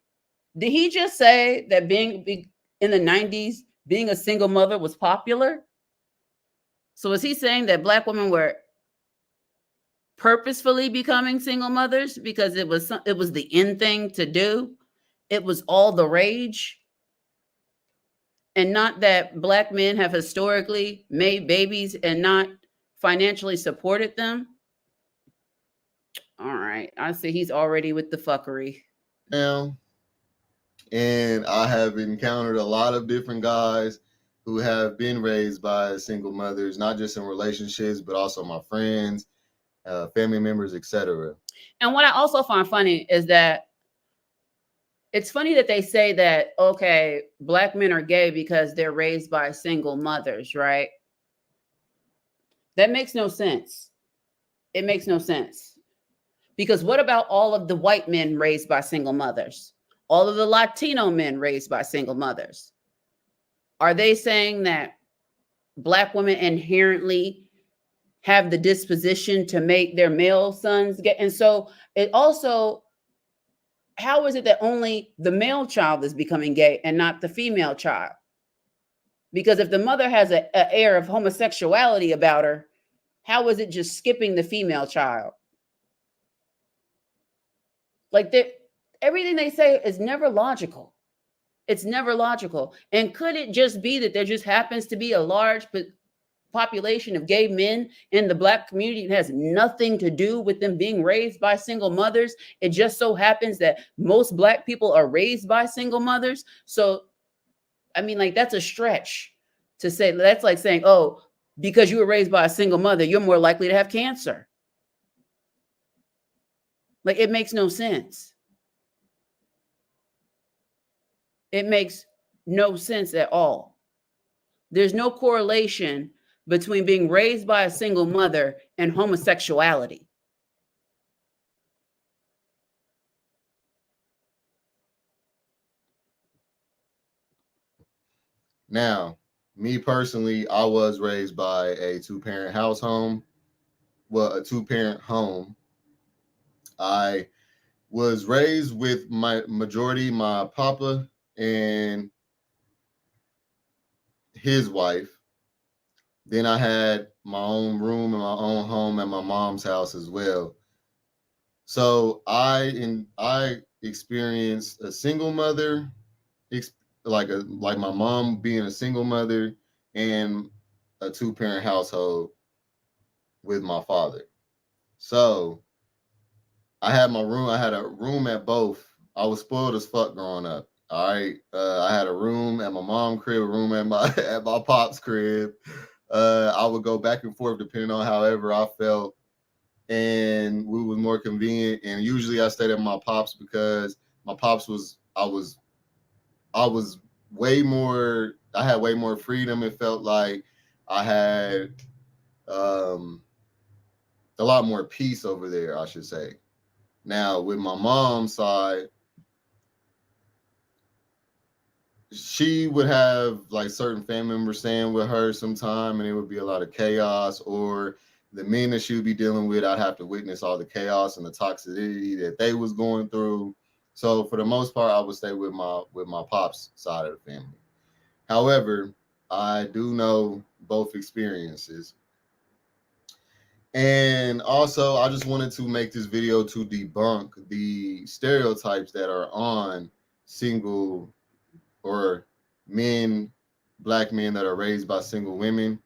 did he just say that being in the 90s, being a single mother was popular? So is he saying that black women were purposefully becoming single mothers because it was the in thing to do? It was all the rage? And not that black men have historically made babies and not financially supported them? All right. I see he's already with the fuckery. Now, And I have encountered a lot of different guys who have been raised by single mothers, not just in relationships, but also my friends, family members, etc. And what I also find funny is that it's funny that they say that, okay, black men are gay because they're raised by single mothers, right? That makes no sense. It makes no sense. Because what about all of the white men raised by single mothers? All of the Latino men raised by single mothers? Are they saying that black women inherently have the disposition to make their male sons get? And so it also, how is it that only the male child is becoming gay and not the female child? Because if the mother has an air of homosexuality about her, how is it just skipping the female child? Like everything they say is never logical. It's never logical. And could it just be that there just happens to be a large population of gay men in the black community? It has nothing to do with them being raised by single mothers. It just so happens that most black people are raised by single mothers. So, I mean, like, that's a stretch to say. That's like saying, oh, because you were raised by a single mother, you're more likely to have cancer. Like, it makes no sense. It makes no sense at all. There's no correlation between being raised by a single mother and homosexuality. Now, me personally, I was raised by a two-parent household. Well, a two-parent home. I was raised with my majority, my papa and his wife. Then I had my own room and my own home at my mom's house as well. So I experienced a single mother, like my mom being a single mother, and a two-parent household with my father. So I had a room at both. I was spoiled as fuck growing up. All right. I had a room at my mom's crib, a room at my at my pop's crib. I would go back and forth depending on however I felt, and we was more convenient. And usually I stayed at my pops because my pops was I was way more. I had way more freedom. It felt like I had um, a lot more peace over there, I should say. Now with my mom's side, she would have like certain family members staying with her sometime, and it would be a lot of chaos. Or the men that she would be dealing with, I'd have to witness all the chaos and the toxicity that they was going through. So for the most part, I would stay with my pops side of the family. However, I do know both experiences. And also, I just wanted to make this video to debunk the stereotypes that are on single or men, black men that are raised by single women.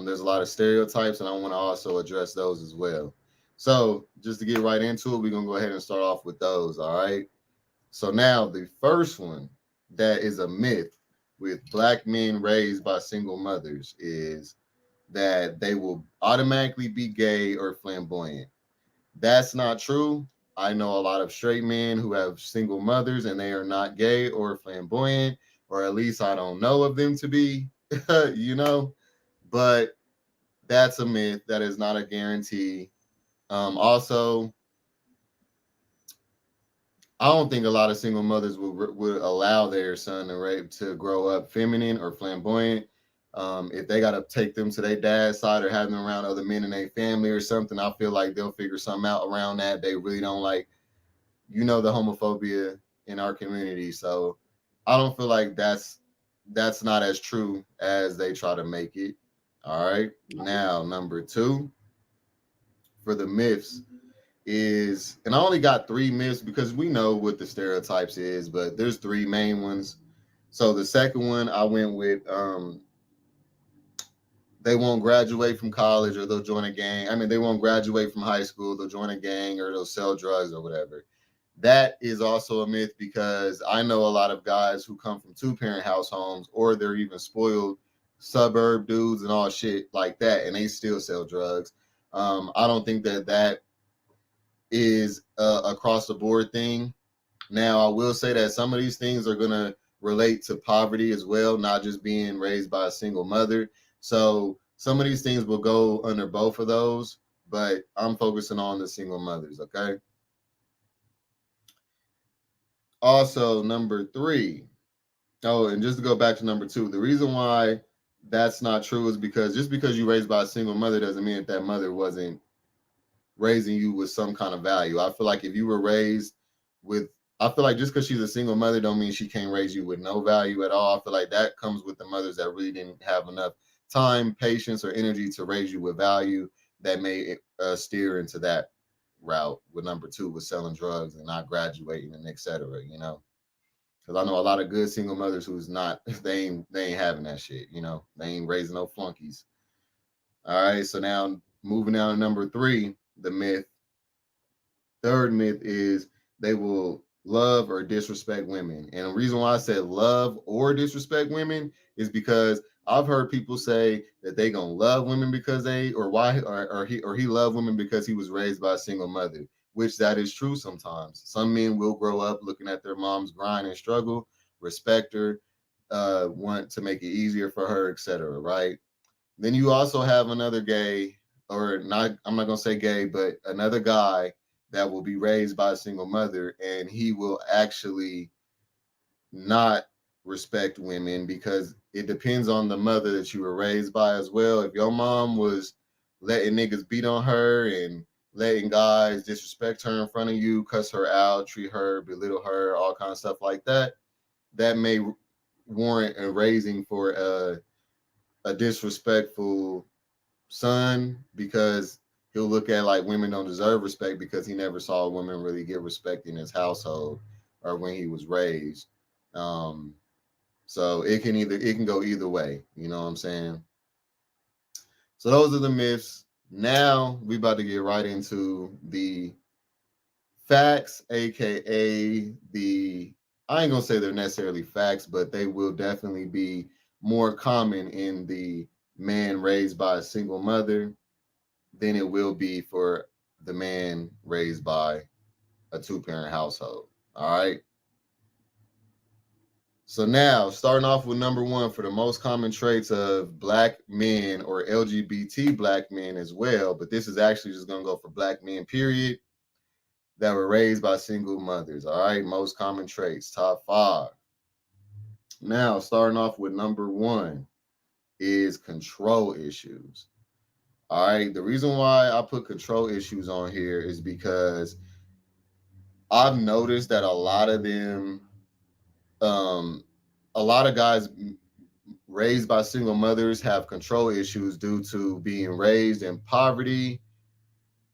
There's a lot of stereotypes, and I want to also address those as well. So, just to get right into it, we're going to go ahead and start off with those. All right. So, now the first one that is a myth with black men raised by single mothers is that they will automatically be gay or flamboyant. That's not true. I know a lot of straight men who have single mothers and they are not gay or flamboyant, or at least I don't know of them to be, you know, but that's a myth. That is not a guarantee. Also, I don't think a lot of single mothers would allow their son to grow up feminine or flamboyant. If they got to take them to their dad's side or have them around other men in their family or something, I feel like they'll figure something out around that. They really don't like, the homophobia in our community. So I don't feel like that's not as true as they try to make it. All right. Now, number two for the myths is, and I only got three myths because we know what the stereotypes is, but there's three main ones. So the second one I went with, they won't graduate from college or they'll join a gang. I mean, they won't graduate from high school, they'll join a gang or they'll sell drugs or whatever. That is also a myth because I know a lot of guys who come from two-parent house homes, or they're even spoiled suburb dudes and all shit like that, and they still sell drugs. I don't think that that is a across the board thing. Now, I will say that some of these things are going to relate to poverty as well, not just being raised by a single mother. So some of these things will go under both of those, but I'm focusing on the single mothers, okay? Also, number three. Oh, and just to go back to number two, the reason why that's not true is because just because you raised by a single mother doesn't mean that that mother wasn't raising you with some kind of value. I feel like if you were raised with, I feel like just because she's a single mother don't mean she can't raise you with no value at all. I feel like that comes with the mothers that really didn't have enough time, patience, or energy to raise you with value that may steer into that route with number two, with selling drugs and not graduating and etc. You know, because I know a lot of good single mothers who's not they ain't having that shit. You know, they ain't raising no flunkies. All right, so now moving down to number three, the myth. Third myth is they will love or disrespect women. And the reason why I said love or disrespect women is because I've heard people say that they gonna love women because they or why or he loved women because he was raised by a single mother, which that is true sometimes. Some men will grow up looking at their mom's grind and struggle, respect her, want to make it easier for her, etc. Right? Then you also have another gay, or not, I'm not going to say gay, but another guy that will be raised by a single mother, and he will actually not respect women because it depends on the mother that you were raised by as well. If your mom was letting niggas beat on her and letting guys disrespect her in front of you, cuss her out, treat her, belittle her, all kinds of stuff like that, that may warrant a raising for a disrespectful son, because he'll look at like women don't deserve respect because he never saw a woman really get respect in his household or when he was raised. Um, so it can go either way. You know what I'm saying? So those are the myths. Now we about to get right into the facts, aka the, I ain't gonna say they're necessarily facts, but they will definitely be more common in the man raised by a single mother than it will be for the man raised by a two-parent household. All right. So now, starting off with number one for the most common traits of black men or LGBT black men as well, but this is actually just going to go for black men, period, that were raised by single mothers. All right. Most common traits, top five. Now, starting off with number one is control issues. All right. The reason why I put control issues on here is because I've noticed that a lot of them, um, a lot of guys raised by single mothers have control issues due to being raised in poverty,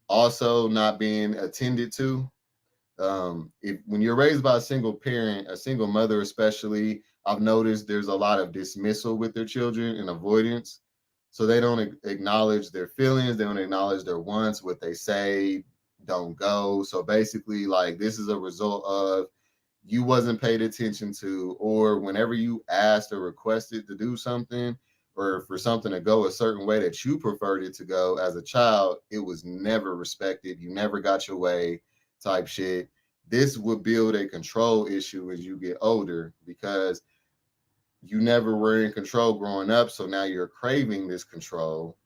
also not being attended to. If when you're raised by a single parent, a single mother especially, I've noticed there's a lot of dismissal with their children and avoidance. So they don't acknowledge their feelings, they don't acknowledge their wants, what they say don't go. So basically, like, this is a result of you wasn't paid attention to, or whenever you asked or requested to do something or for something to go a certain way that you preferred it to go as a child, it was never respected. You never got your way, type shit. This would build a control issue as you get older because you never were in control growing up. So now you're craving this control,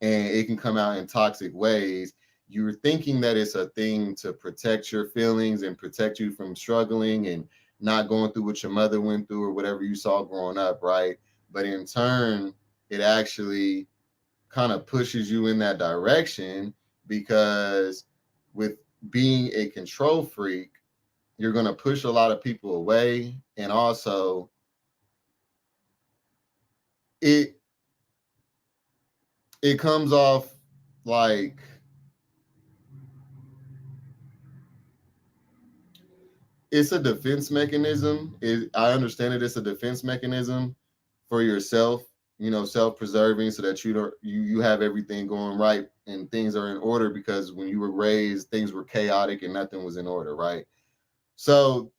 and it can come out in toxic ways. You're thinking that it's a thing to protect your feelings and protect you from struggling and not going through what your mother went through or whatever you saw growing up, right? But in turn, it actually kind of pushes you in that direction because with being a control freak, you're going to push a lot of people away. And also, it it comes off like it's a defense mechanism. I understand it. It's a defense mechanism for yourself, you know, self-preserving, so that you have everything going right and things are in order, because when you were raised, things were chaotic and nothing was in order, right? So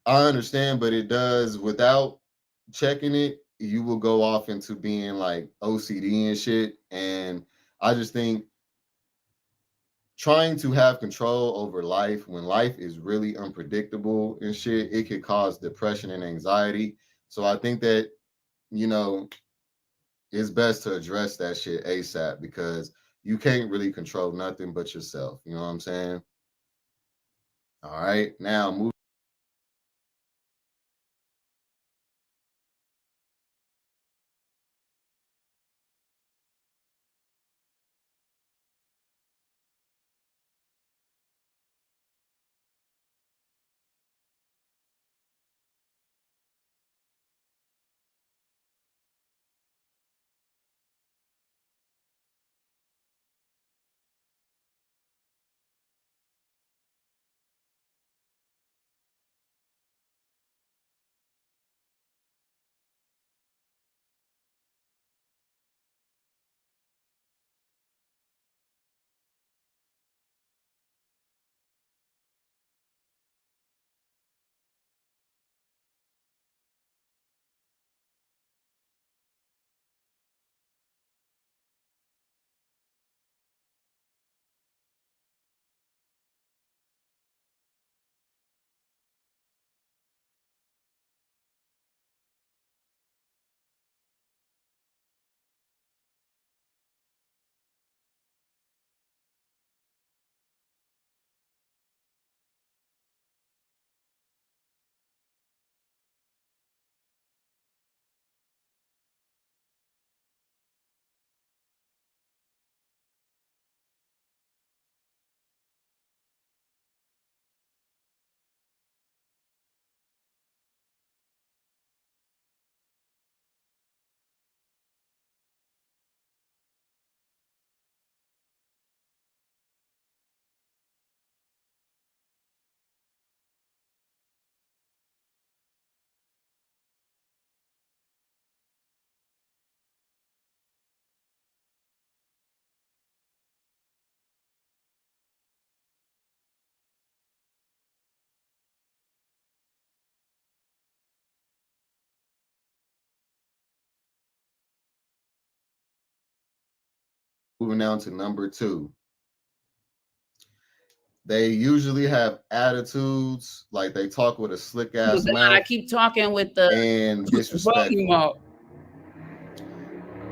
I understand, but it does without checking it, you will go off into being like OCD and shit. And I just think trying to have control over life when life is really unpredictable and shit, it could cause depression and anxiety. So I think that, you know, it's best to address that shit ASAP because you can't really control nothing but yourself. You know what I'm saying? All right. Now, moving down to number two. They usually have attitudes, like they talk with a slick Oh ass God, I mouth keep talking with the and volume disrespectful. up.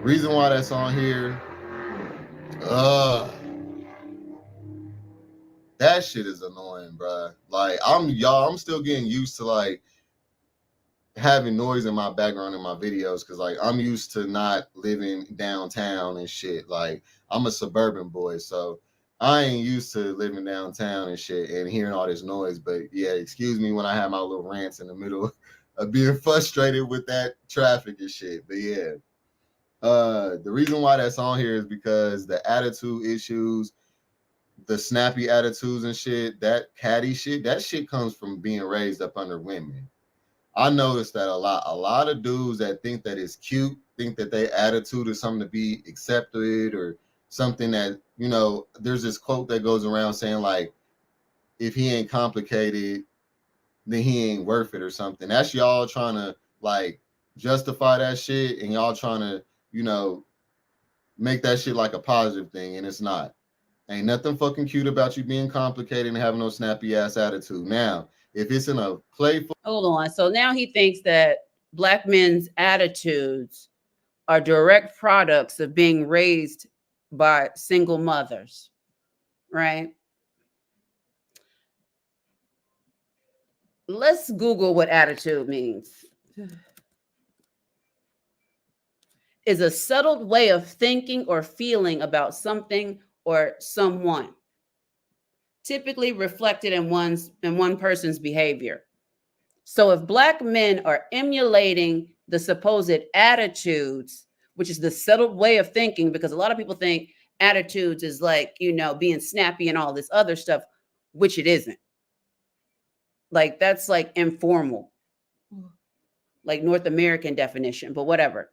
Reason why that's on here, uh, that shit is annoying, bruh. Like I'm still getting used to like having noise in my background in my videos because like I'm used to not living downtown and shit. Like I'm a suburban boy, so I ain't used to living downtown and shit and hearing all this noise. But yeah, excuse me when I have my little rants in the middle of being frustrated with that traffic and shit. But yeah. The reason why that's on here is because the attitude issues, the snappy attitudes and shit, that catty shit, that shit comes from being raised up under women. I noticed that a lot. A lot of dudes that think that it's cute, think that their attitude is something to be accepted or something that, you know, there's this quote that goes around saying like, if he ain't complicated, then he ain't worth it or something. That's y'all trying to like justify that shit and y'all trying to, you know, make that shit like a positive thing and it's not. Ain't nothing fucking cute about you being complicated and having no snappy ass attitude. Now, if it's in a playful, Hold on. So now he thinks that black men's attitudes are direct products of being raised by single mothers, right? Let's Google what attitude means. Is a settled way of thinking or feeling about something or someone, typically reflected in one person's behavior. So if black men are emulating the supposed attitudes, which is the settled way of thinking, because a lot of people think attitudes is like, being snappy and all this other stuff, which it isn't. Like that's like informal, like North American definition, but whatever.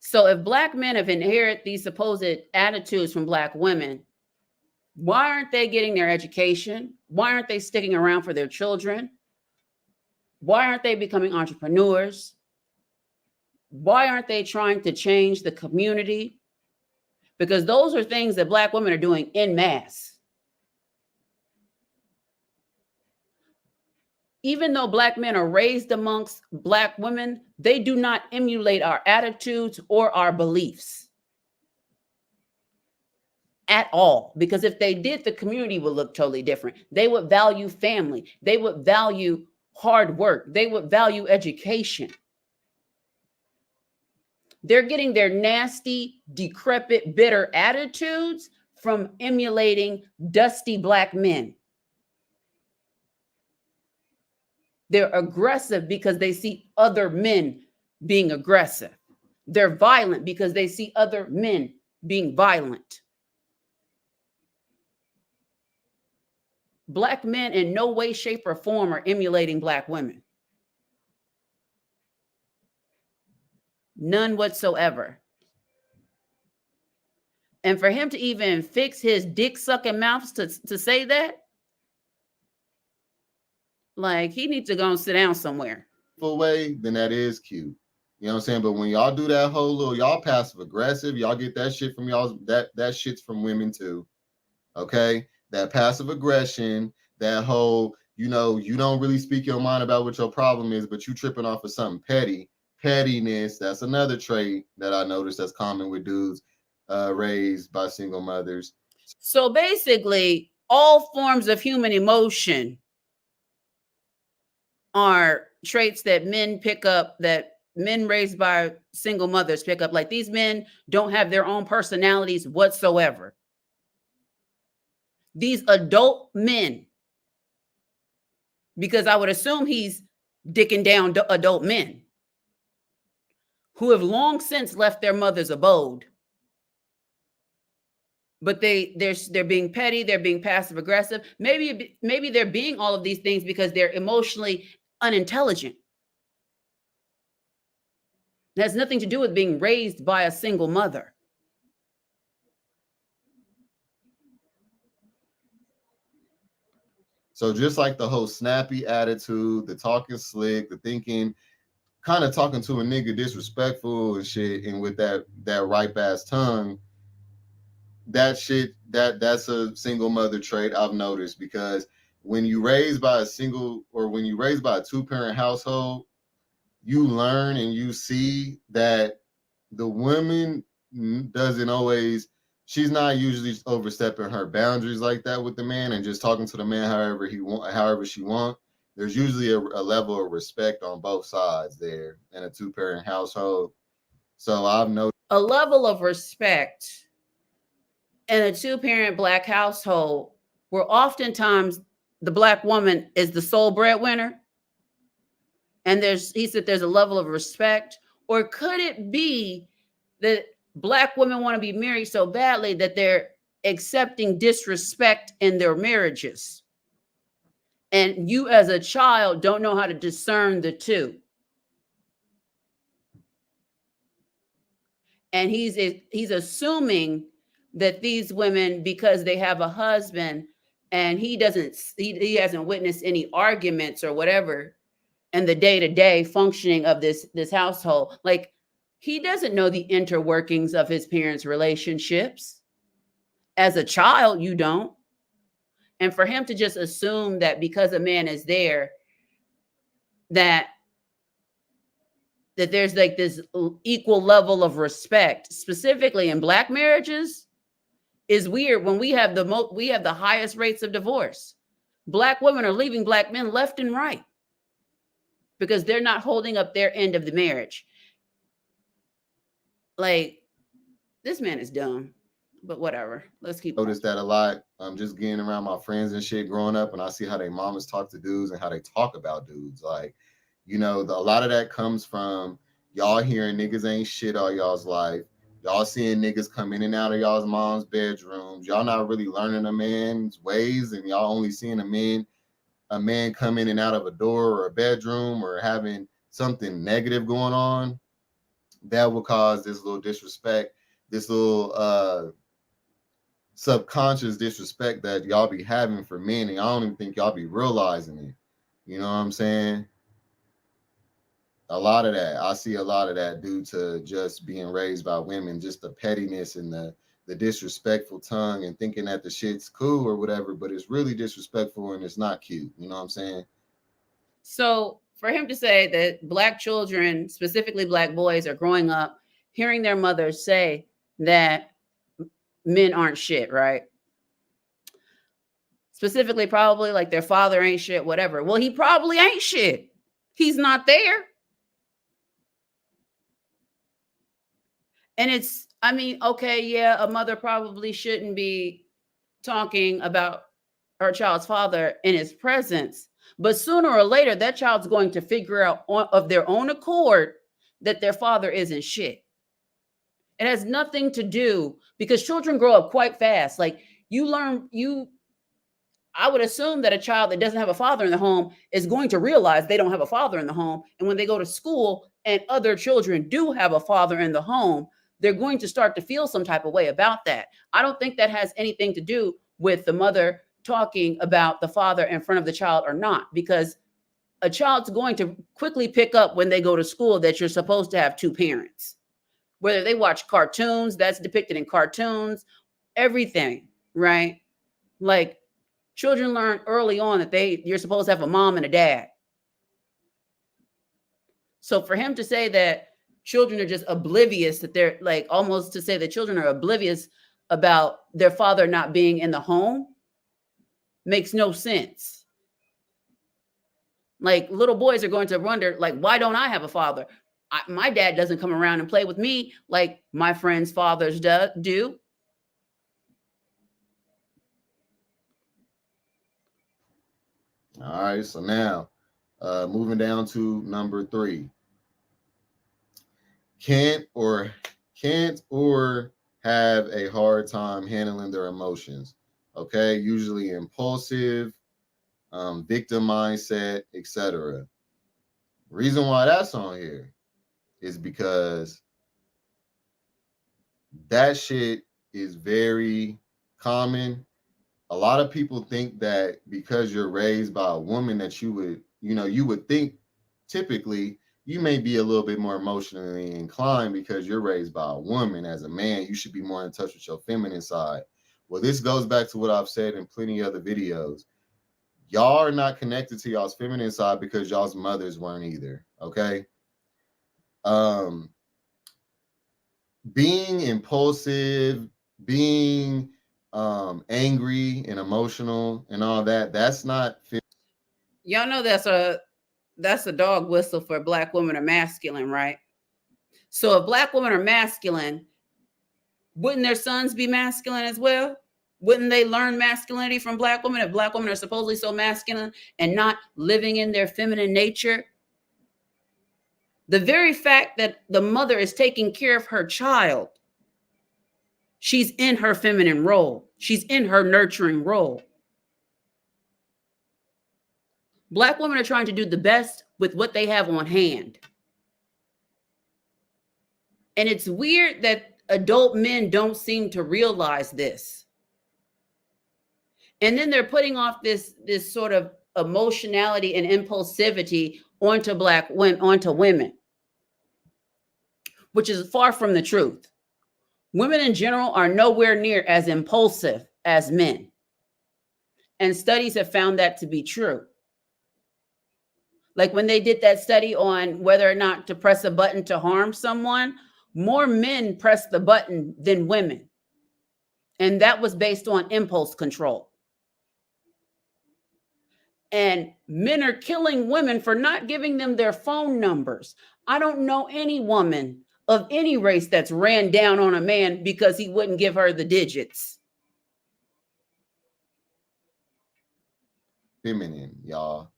So if black men have inherited these supposed attitudes from black women, why aren't they getting their education? Why aren't they sticking around for their children? Why aren't they becoming entrepreneurs? Why aren't they trying to change the community? Because those are things that black women are doing en masse. Even though black men are raised amongst black women, they do not emulate our attitudes or our beliefs at all. Because if they did, the community would look totally different. They would value family. They would value hard work. They would value education. They're getting their nasty, decrepit, bitter attitudes from emulating dusty black men. They're aggressive because they see other men being aggressive. They're violent because they see other men being violent. Black men in no way, shape, or form are emulating black women. None whatsoever. And for him to even fix his dick sucking mouths to say that, like he needs to go and sit down somewhere. way, then that is cute. You know what I'm saying? But when y'all do that whole little, y'all passive aggressive, y'all get that shit from y'all. That shit's from women too. Okay, that passive aggression, that whole, you don't really speak your mind about what your problem is, but you tripping off of something petty. Pettiness, that's another trait that I noticed that's common with dudes raised by single mothers. So basically, all forms of human emotion are traits that men pick up, that men raised by single mothers pick up. Like these men don't have their own personalities whatsoever. These adult men, because I would assume he's dicking down adult men who have long since left their mother's abode. But they're being petty, they're being passive aggressive. Maybe they're being all of these things because they're emotionally unintelligent. It has nothing to do with being raised by a single mother. So just like the whole snappy attitude, the talking slick, the thinking, kind of talking to a nigga disrespectful and shit, and with that ripe ass tongue, that shit that's a single mother trait I've noticed. Because when you raised by a single, or when you raised by a two-parent household, you learn and you see that the woman doesn't always, she's not usually overstepping her boundaries like that with the man and just talking to the man however she want. There's usually a level of respect on both sides there in a two-parent household. So I've noticed a level of respect in a two-parent black household where oftentimes the black woman is the sole breadwinner, and he said there's a level of respect. Or could it be that black women want to be married so badly that they're accepting disrespect in their marriages, and you as a child don't know how to discern the two? And he's assuming that these women, because they have a husband and he hasn't witnessed any arguments or whatever in the day-to-day functioning of this household, like he doesn't know the interworkings of his parents' relationships. As a child, you don't. And for him to just assume that because a man is there, that there's like this equal level of respect, specifically in black marriages, is weird. When we have the highest rates of divorce. Black women are leaving black men left and right because they're not holding up their end of the marriage. Like, this man is dumb, but whatever. Let's keep Noticed that a lot. Just getting around my friends and shit growing up, and I see how they mamas talk to dudes and how they talk about dudes. Like, a lot of that comes from y'all hearing niggas ain't shit all y'all's life. Y'all seeing niggas come in and out of y'all's mom's bedrooms. Y'all not really learning a man's ways, and y'all only seeing a man come in and out of a door or a bedroom or having something negative going on. That will cause this little disrespect, this little subconscious disrespect that y'all be having for men, and I don't even think y'all be realizing it. You know what I'm saying? A lot of that, I see a lot of that due to just being raised by women, just the pettiness and the disrespectful tongue and thinking that the shit's cool or whatever, but it's really disrespectful and it's not cute. You know what I'm saying? So for him to say that black children, specifically black boys, are growing up hearing their mothers say that men aren't shit, right? Specifically, probably like their father ain't shit, whatever. Well, he probably ain't shit. He's not there. And I mean, okay, yeah, a mother probably shouldn't be talking about her child's father in his presence. But sooner or later, that child's going to figure out of their own accord that their father isn't shit. It has nothing to do, because children grow up quite fast. Like, I would assume that a child that doesn't have a father in the home is going to realize they don't have a father in the home. And when they go to school and other children do have a father in the home, they're going to start to feel some type of way about that. I don't think that has anything to do with the mother talking about the father in front of the child or not, because a child's going to quickly pick up when they go to school that you're supposed to have two parents. Whether they watch cartoons, that's depicted in cartoons, everything, right? Like, children learn early on that you're supposed to have a mom and a dad. So for him to say that children are just oblivious, that they're like, almost to say that children are oblivious about their father not being in the home, makes no sense. Like, little boys are going to wonder, like, why don't I have a father? My dad doesn't come around and play with me like my friends' fathers do. All right, so now moving down to number 3. Can't or have a hard time handling their emotions. Okay, usually impulsive, victim mindset, etc. Reason why that's on here is because that shit is very common. A lot of people think that because you're raised by a woman that you would think typically you may be a little bit more emotionally inclined because you're raised by a woman. As a man, you should be more in touch with your feminine side. Well, this goes back to what I've said in plenty of other videos. Y'all are not connected to y'all's feminine side because y'all's mothers weren't either. Okay. Um, being impulsive, being angry and emotional and all that, that's not Y'all know that's a dog whistle for black women are masculine, right? So if black women are masculine, wouldn't their sons be masculine as well? Wouldn't they learn masculinity from black women if black women are supposedly so masculine and not living in their feminine nature? The very fact that the mother is taking care of her child, she's in her feminine role. She's in her nurturing role. Black women are trying to do the best with what they have on hand. And it's weird that adult men don't seem to realize this. And then they're putting off this sort of emotionality and impulsivity onto onto women, which is far from the truth. Women in general are nowhere near as impulsive as men. And studies have found that to be true. Like when they did that study on whether or not to press a button to harm someone, more men pressed the button than women. And that was based on impulse control. And men are killing women for not giving them their phone numbers. I don't know any woman of any race that's ran down on a man because he wouldn't give her the digits. Feminine, y'all.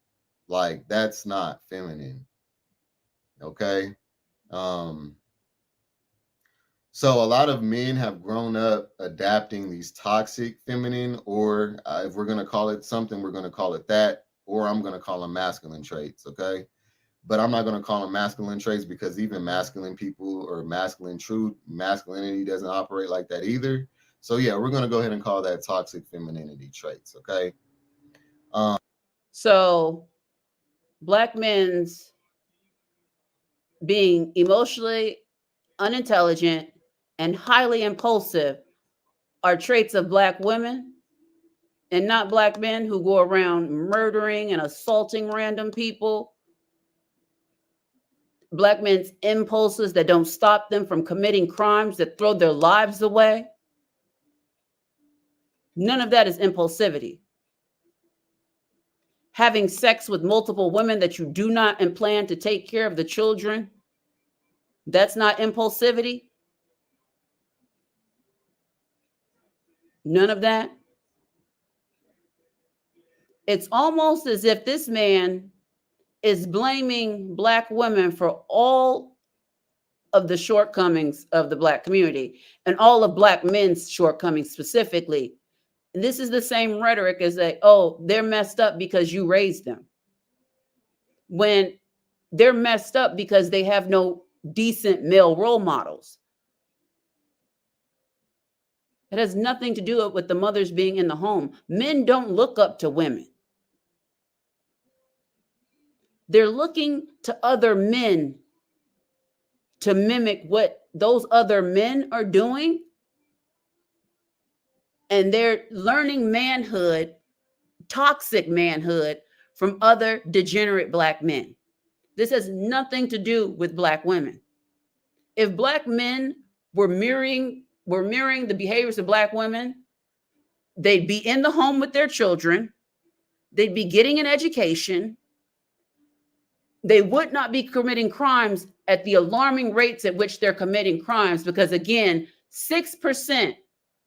Like, that's not feminine. Okay. Um, so a lot of men have grown up adapting these toxic feminine, or if we're gonna call it something, we're gonna call it that, or I'm gonna call them masculine traits. Okay. But I'm not gonna call them masculine traits because even masculine people or masculine true masculinity doesn't operate like that either. So yeah, we're gonna go ahead and call that toxic femininity traits. Okay. Um, So, Black men's being emotionally unintelligent and highly impulsive are traits of Black women and not Black men who go around murdering and assaulting random people. Black men's impulses that don't stop them from committing crimes that throw their lives away. None of that is impulsivity. Having sex with multiple women that you do not and plan to take care of the children, that's not impulsivity. None of that. It's almost as if this man is blaming Black women for all of the shortcomings of the Black community and all of Black men's shortcomings specifically. And this is the same rhetoric as like, oh, they're messed up because you raised them. When they're messed up because they have no decent male role models. It has nothing to do with the mothers being in the home. Men don't look up to women. They're looking to other men to mimic what those other men are doing. And they're learning manhood, toxic manhood, from other degenerate Black men. This has nothing to do with Black women. If Black men were mirroring the behaviors of Black women, they'd be in the home with their children. They'd be getting an education. They would not be committing crimes at the alarming rates at which they're committing crimes because, again, 6%,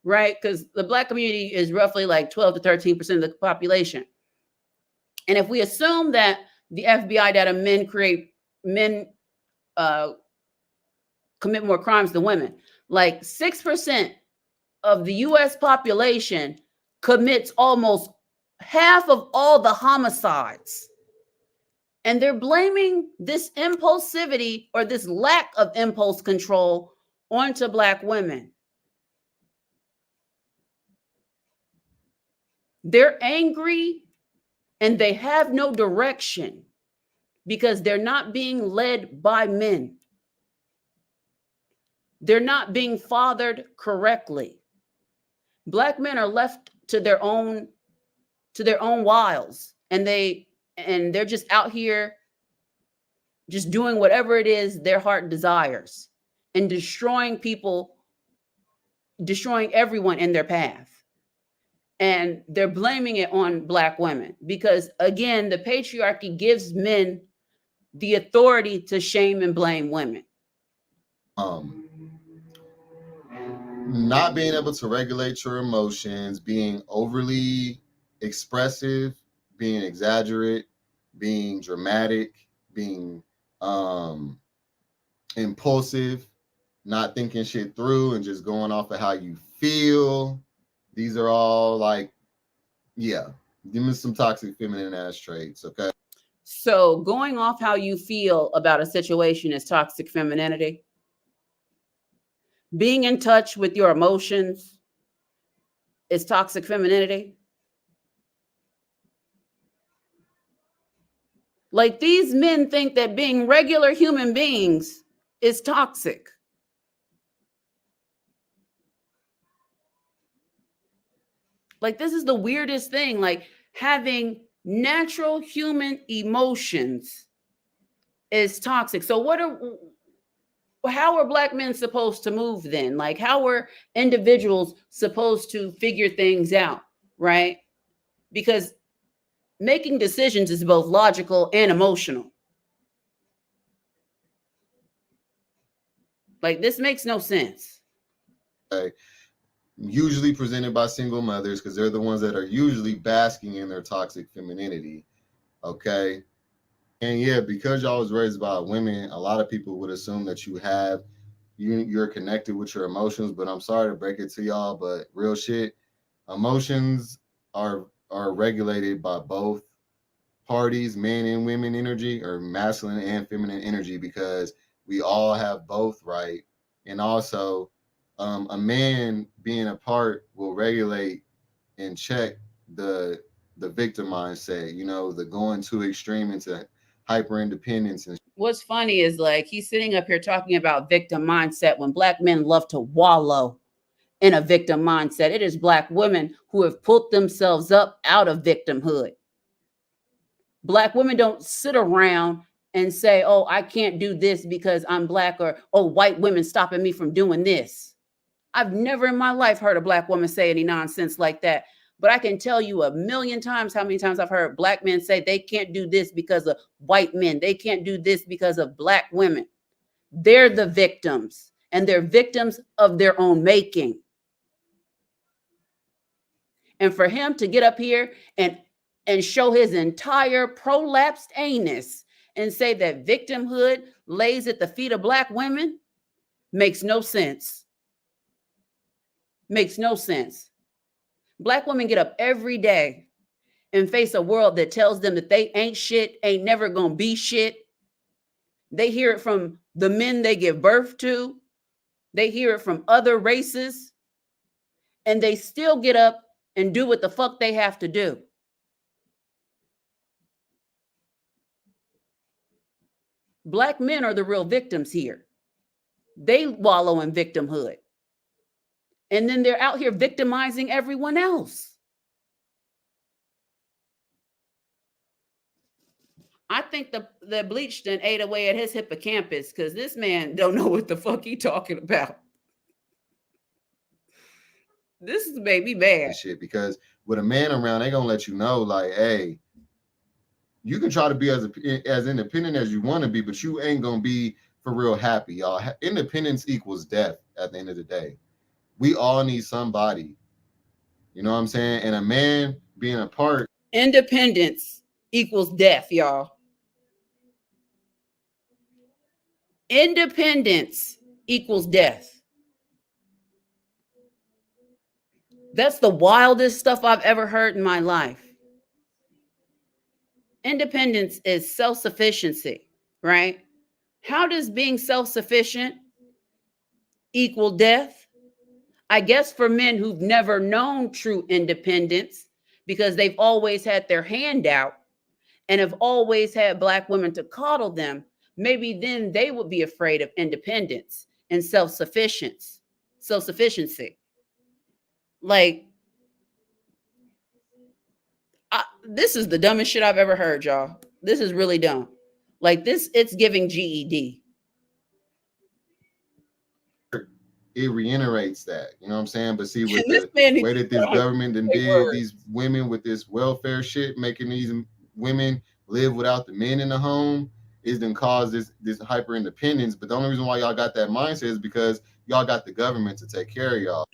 right? Because the Black community is roughly like 12 to 13% of the population. And if we assume that the FBI data men commit more crimes than women, like 6% of the US population commits almost half of all the homicides. And they're blaming this impulsivity or this lack of impulse control onto Black women. They're angry and they have no direction because they're not being led by men. They're not being fathered correctly. Black men are left to their own wiles, and they're just out here just doing whatever it is their heart desires and destroying people, destroying everyone in their path. And they're blaming it on Black women because, again, the patriarchy gives men the authority to shame and blame women. Not being able to regulate your emotions, being overly expressive, being exaggerate, being dramatic, being impulsive, not thinking shit through and just going off of how you feel. These are all like, yeah, give me some toxic feminine ass traits, okay? So going off how you feel about a situation is toxic femininity. Being in touch with your emotions is toxic femininity. Like these men think that being regular human beings is toxic. Like, this is the weirdest thing. Like, having natural human emotions is toxic. So how are black men supposed to move then? Like, how are individuals supposed to figure things out, right? Because making decisions is both logical and emotional. Like, this makes no sense. Okay. Usually presented by single mothers because they're the ones that are usually basking in their toxic femininity. Okay. And yeah, because y'all was raised by women, a lot of people would assume that you're connected with your emotions. But I'm sorry to break it to y'all, but real shit, emotions are regulated by both parties, men and women energy, or masculine and feminine energy, because we all have both, right? And also, a man being apart will regulate and check the victim mindset. You know, the going too extreme into hyper independence and What's funny is, like, he's sitting up here talking about victim mindset when black men love to wallow in a victim mindset. It is black women who have pulled themselves up out of victimhood. Black women don't sit around and say, oh, I can't do this because I'm black, or, oh, white women stopping me from doing this. I've never in my life heard a black woman say any nonsense like that. But I can tell you a million times how many times I've heard black men say they can't do this because of white men. They can't do this because of black women. They're the victims, and they're victims of their own making. And for him to get up here and show his entire prolapsed anus and say that victimhood lays at the feet of black women makes no sense. Makes no sense. Black women get up every day and face a world that tells them that they ain't shit, ain't never gonna be shit. They hear it from the men they give birth to. They hear it from other races. And they still get up and do what the fuck they have to do. Black men are the real victims here. They wallow in victimhood. And then they're out here victimizing everyone else. I think the bleach done ate away at his hippocampus, because this man don't know what the fuck he talking about. This has made me mad. shit, because with a man around, they gonna let you know, like, hey, you can try to be as independent as you want to be, but you ain't gonna be for real happy, y'all. Independence equals death at the end of the day. We all need somebody, you know what I'm saying? And a man being apart. Independence equals death, y'all. Independence equals death. That's the wildest stuff I've ever heard in my life. Independence is self-sufficiency, right? How does being self-sufficient equal death? I guess for men who've never known true independence, because they've always had their hand out and have always had black women to coddle them, maybe then they would be afraid of independence and self-sufficiency. Like, this is the dumbest shit I've ever heard, y'all. This is really dumb. Like, this, it's giving GED. It reiterates that, you know what I'm saying? But see, with This the man way that this government then did words. these women with this welfare shit, making these women live without the men in the home, is then caused this hyper independence. But the only reason why y'all got that mindset is because y'all got the government to take care of y'all.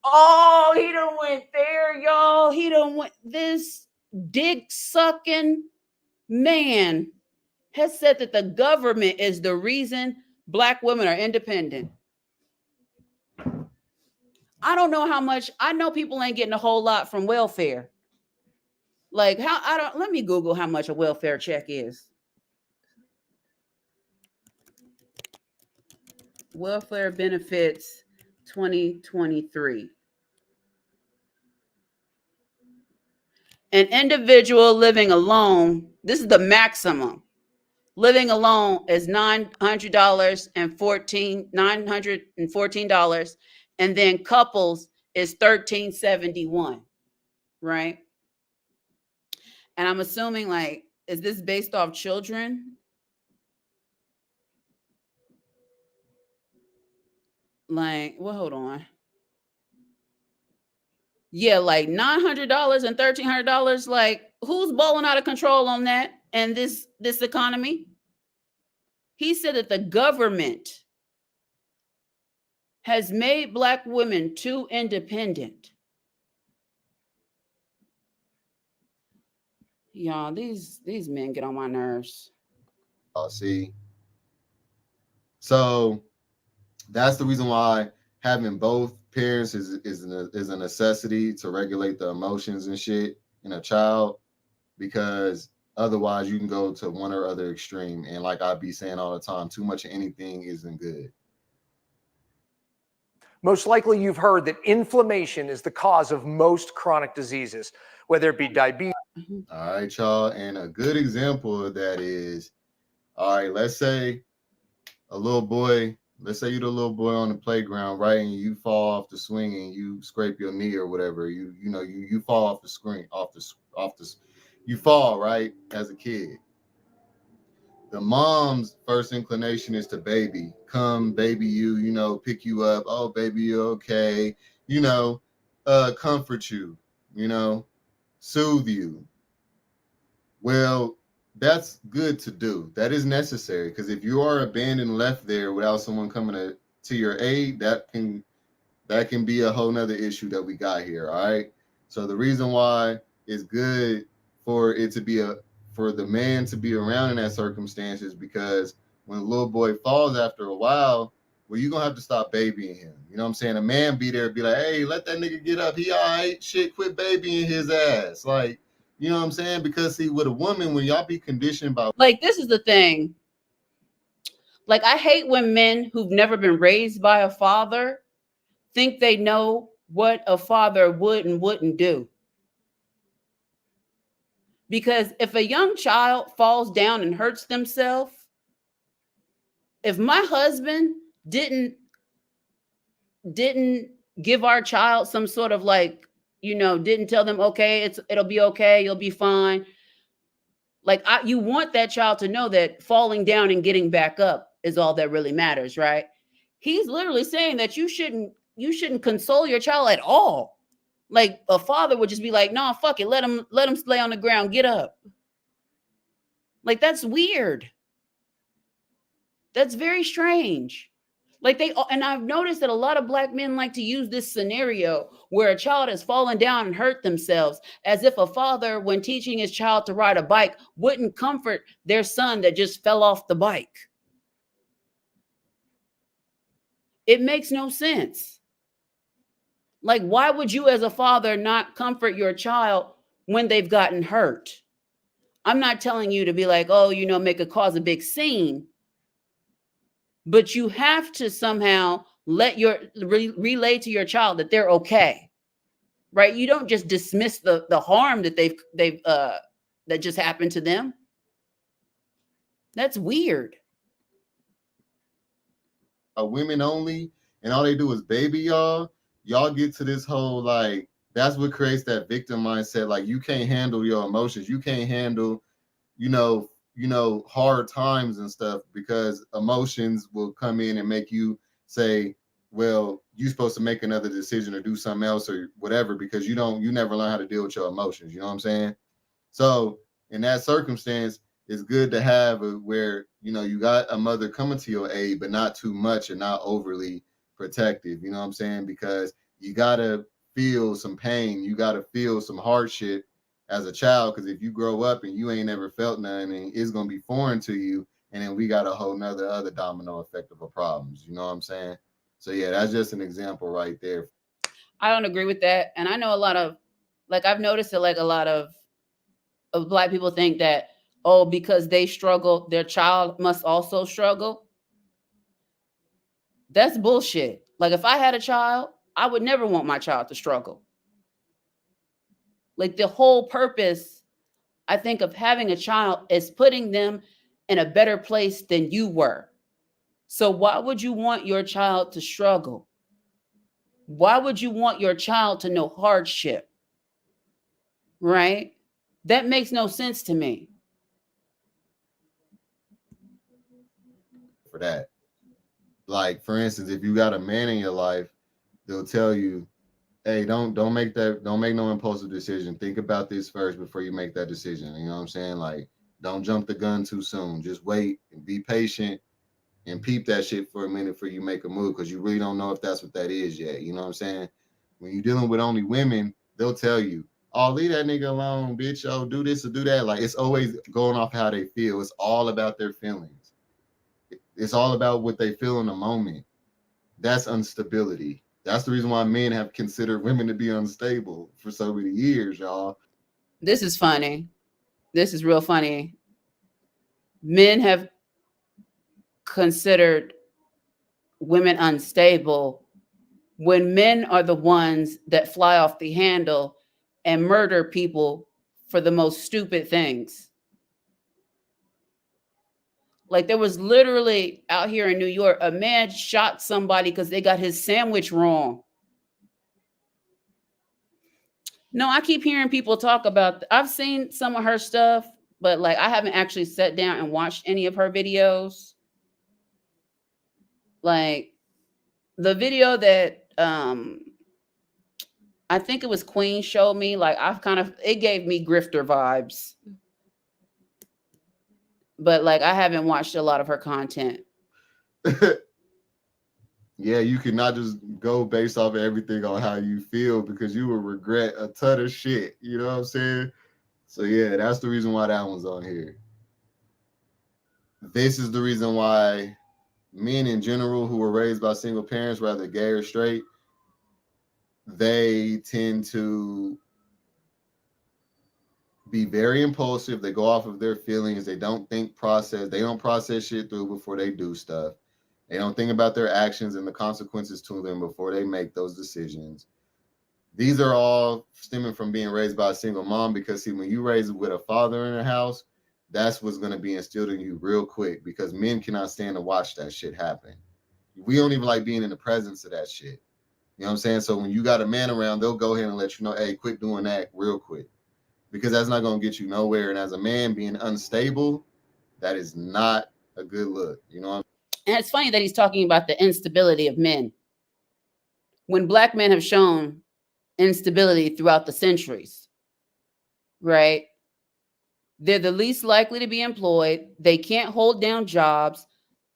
Oh, he done went there, y'all. He done went. This dick sucking man has said that the government is the reason black women are independent. I don't know how much. I know people ain't getting a whole lot from welfare. Like, how, I don't, let me Google how much a welfare check is. Welfare benefits 2023. An individual living alone, this is the maximum. Living alone is $914, and then couples is 1371, right? And I'm assuming, like, is this based off children? Like, well, hold on. Yeah, like $900 and $1,300. Like, who's balling out of control on that and this economy? He said that the government has made black women too independent. Y'all, these men get on my nerves. See, so that's the reason why having both parents is a necessity to regulate the emotions and shit in a child, because otherwise you can go to one or other extreme. And like I be saying all the time, too much of anything isn't good. Most likely you've heard that inflammation is the cause of most chronic diseases, whether it be diabetes. All right, y'all. And a good example of that is, all right, let's say a little boy, let's say you're the little boy on the playground, right? And you fall off the swing and you scrape your knee or whatever. You fall off the screen, you fall, right? As a kid. The mom's first inclination is to baby you, pick you up. Oh, baby, you okay? You know, comfort you, soothe you. Well, that's good to do. That is necessary, because if you are abandoned and left there without someone coming to your aid, that can be a whole nother issue that we got here. All right. So the reason why it's good for it to be for the man to be around in that circumstance is because when a little boy falls after a while, well, you're gonna have to stop babying him. You know what I'm saying? A man be there, be like, hey, let that nigga get up. He all right, shit, quit babying his ass. Like, you know what I'm saying? Because see, with a woman, when y'all be conditioned by, Like, this is the thing. Like, I hate when men who've never been raised by a father think they know what a father would and wouldn't do. Because if a young child falls down and hurts themselves, if my husband didn't give our child some sort of, like, didn't tell them, okay, it'll be okay, you'll be fine. Like, you want that child to know that falling down and getting back up is all that really matters, right? He's literally saying that you shouldn't console your child at all. Like, a father would just be like, "Nah, fuck it, let him lay on the ground, get up." Like, that's weird. That's very strange. Like, and I've noticed that a lot of black men like to use this scenario where a child has fallen down and hurt themselves, as if a father, when teaching his child to ride a bike, wouldn't comfort their son that just fell off the bike. It makes no sense. Like, why would you as a father not comfort your child when they've gotten hurt? I'm not telling you to be like, oh, cause a big scene. But you have to somehow relay to your child that they're okay, right? You don't just dismiss the harm that they've that just happened to them. That's weird. Women only, and all they do is baby y'all get to this whole, like, that's what creates that victim mindset. Like, you can't handle your emotions, you can't handle hard times and stuff, because emotions will come in and make you say, well, you're supposed to make another decision or do something else or whatever, because you never learn how to deal with your emotions. You know what I'm saying? So in that circumstance, it's good to have where you got a mother coming to your aid, but not too much and not overly protective. You know what I'm saying? Because you gotta feel some pain, you gotta feel some hardship as a child. Because if you grow up and you ain't never felt nothing, it's gonna be foreign to you, and then we got a whole nother other domino effect of problems. You know what I'm saying? So yeah, that's just an example right there. I don't agree with that, and I know a lot of, like, I've noticed that, like, a lot of black people think that, oh, because they struggle, their child must also struggle. That's bullshit. Like, if I had a child, I would never want my child to struggle. Like, the whole purpose, I think, of having a child is putting them in a better place than you were. So why would you want your child to struggle? Why would you want your child to know hardship? Right? That makes no sense to me. For that. Like, for instance, if you got a man in your life, they'll tell you, hey, don't make no impulsive decision. Think about this first before you make that decision. You know what I'm saying? Like, don't jump the gun too soon. Just wait and be patient and peep that shit for a minute before you make a move, because you really don't know if that's what that is yet. You know what I'm saying? When you're dealing with only women, they'll tell you, oh, leave that nigga alone, bitch. Oh, do this or do that. Like, it's always going off how they feel. It's all about their feelings. It's all about what they feel in the moment. That's instability. That's the reason why men have considered women to be unstable for so many years, y'all. This is funny. This is real funny. Men have considered women unstable when men are the ones that fly off the handle and murder people for the most stupid things. Like, there was literally out here in New York, a man shot somebody because they got his sandwich wrong. No, I keep hearing people talk about, I've seen some of her stuff, but like I haven't actually sat down and watched any of her videos. Like the video that I think it was Queen showed me, like it gave me grifter vibes. But like I haven't watched a lot of her content. Yeah, you cannot just go based off of everything on how you feel, because you will regret a ton of shit. You know what I'm saying? So yeah, that's the reason why that one's on here. This is the reason why men in general who were raised by single parents, whether gay or straight, they tend to be very impulsive. They go off of their feelings. They don't they don't process shit through before they do stuff. They don't think about their actions and the consequences to them before they make those decisions. These are all stemming from being raised by a single mom, because see, when you raise with a father in the house, that's what's going to be instilled in you real quick, because men cannot stand to watch that shit happen. We don't even like being in the presence of that shit. You know what I'm saying? So when you got a man around, they'll go ahead and let you know, hey, quit doing that real quick, because that's not going to get you nowhere. And as a man being unstable, that is not a good look. You know what I'm And it's funny that he's talking about the instability of men, when Black men have shown instability throughout the centuries, right? They're the least likely to be employed. They can't hold down jobs.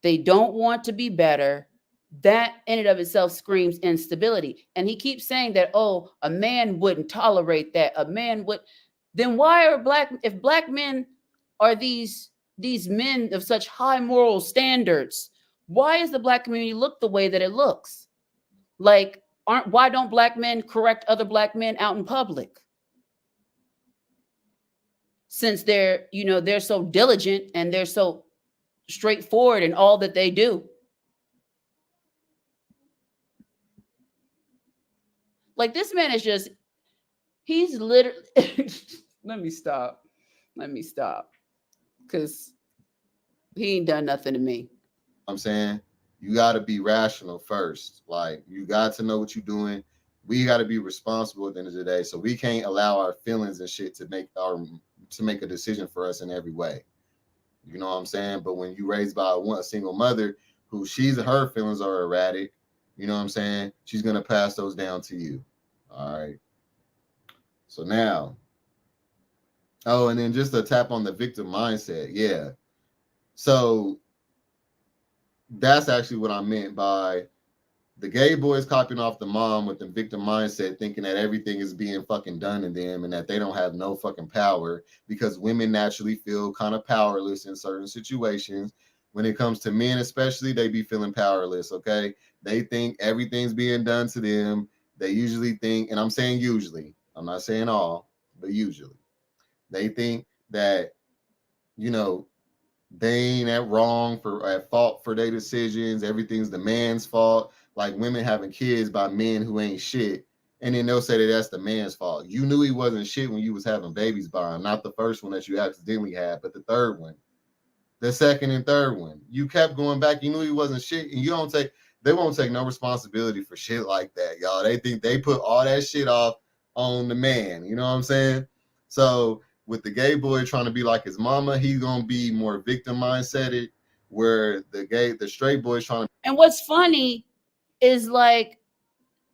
They don't want to be better. That in and of itself screams instability. And he keeps saying that, oh, a man wouldn't tolerate that. A man would. Then why are if Black men are these men of such high moral standards, why is the Black community look the way that it looks? Like, why don't Black men correct other Black men out in public? Since they're so diligent and they're so straightforward in all that they do. Like, this man is just, he's literally, let me stop. Because he ain't done nothing to me. saying? You got to be rational first. Like, you got to know what you're doing. We got to be responsible at the end of the day. So we can't allow our feelings and shit to make a decision for us in every way. You know what I'm saying? But when you raised by a single mother who her feelings are erratic, you know what I'm saying? She's going to pass those down to you. All right. So now, oh, and then just a tap on the victim mindset. Yeah. So that's actually what I meant by the gay boys copying off the mom with the victim mindset, thinking that everything is being fucking done to them and that they don't have no fucking power, because women naturally feel kind of powerless in certain situations. When it comes to men, especially, they be feeling powerless. Okay. They think everything's being done to them. They usually think, and I'm saying usually, I'm not saying all, but usually, they think that, you know, they ain't at fault for their decisions. Everything's the man's fault. Like women having kids by men who ain't shit. And then they'll say that that's the man's fault. You knew he wasn't shit when you was having babies by him. Not the first one that you accidentally had, but the third one, the second and third one. You kept going back. You knew he wasn't shit. And you don't take, they won't take no responsibility for shit like that, y'all. They think they put all that shit off on the man. You know what I'm saying? So with the gay boy trying to be like his mama, he's gonna be more victim mindseted. Where the straight boy is trying to. And what's funny is like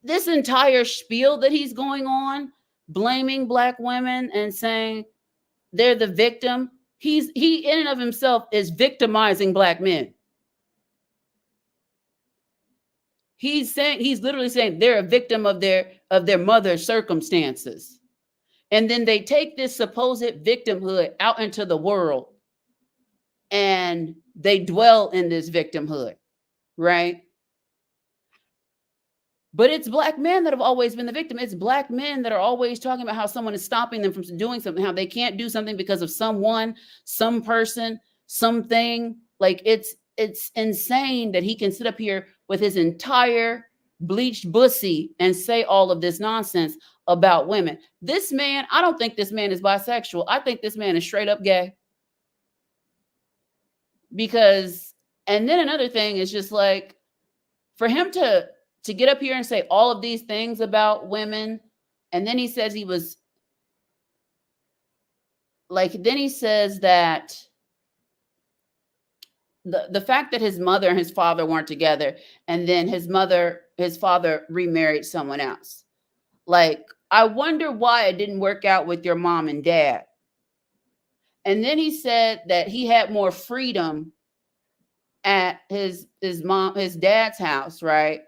this entire spiel that he's going on, blaming black women and saying they're the victim. He in and of himself is victimizing black men. He's literally saying they're a victim of their mother's circumstances. And then they take this supposed victimhood out into the world and they dwell in this victimhood, right? But it's black men that have always been the victim. It's black men that are always talking about how someone is stopping them from doing something, how they can't do something because of someone, some person, something. Like it's insane that he can sit up here with his entire bleached pussy and say all of this nonsense about women. This man, I don't think this man is bisexual. I think this man is straight up gay. Because, and then another thing is just like, for him to get up here and say all of these things about women, and then he says he was like, then he says that the fact that his mother and his father weren't together, and then his father remarried someone else. Like, I wonder why it didn't work out with your mom and dad. And then he said that he had more freedom at his dad's house, right?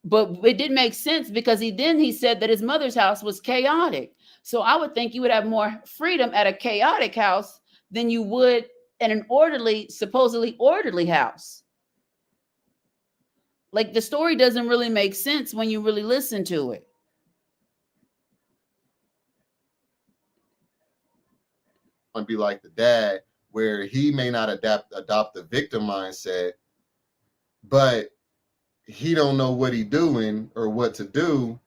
But it didn't make sense because he said that his mother's house was chaotic. So I would think you would have more freedom at a chaotic house than you would in an supposedly orderly house. Like, the story doesn't really make sense when you really listen to it. And be like the dad, where he may not adopt the victim mindset, but he don't know what he doing or what to do.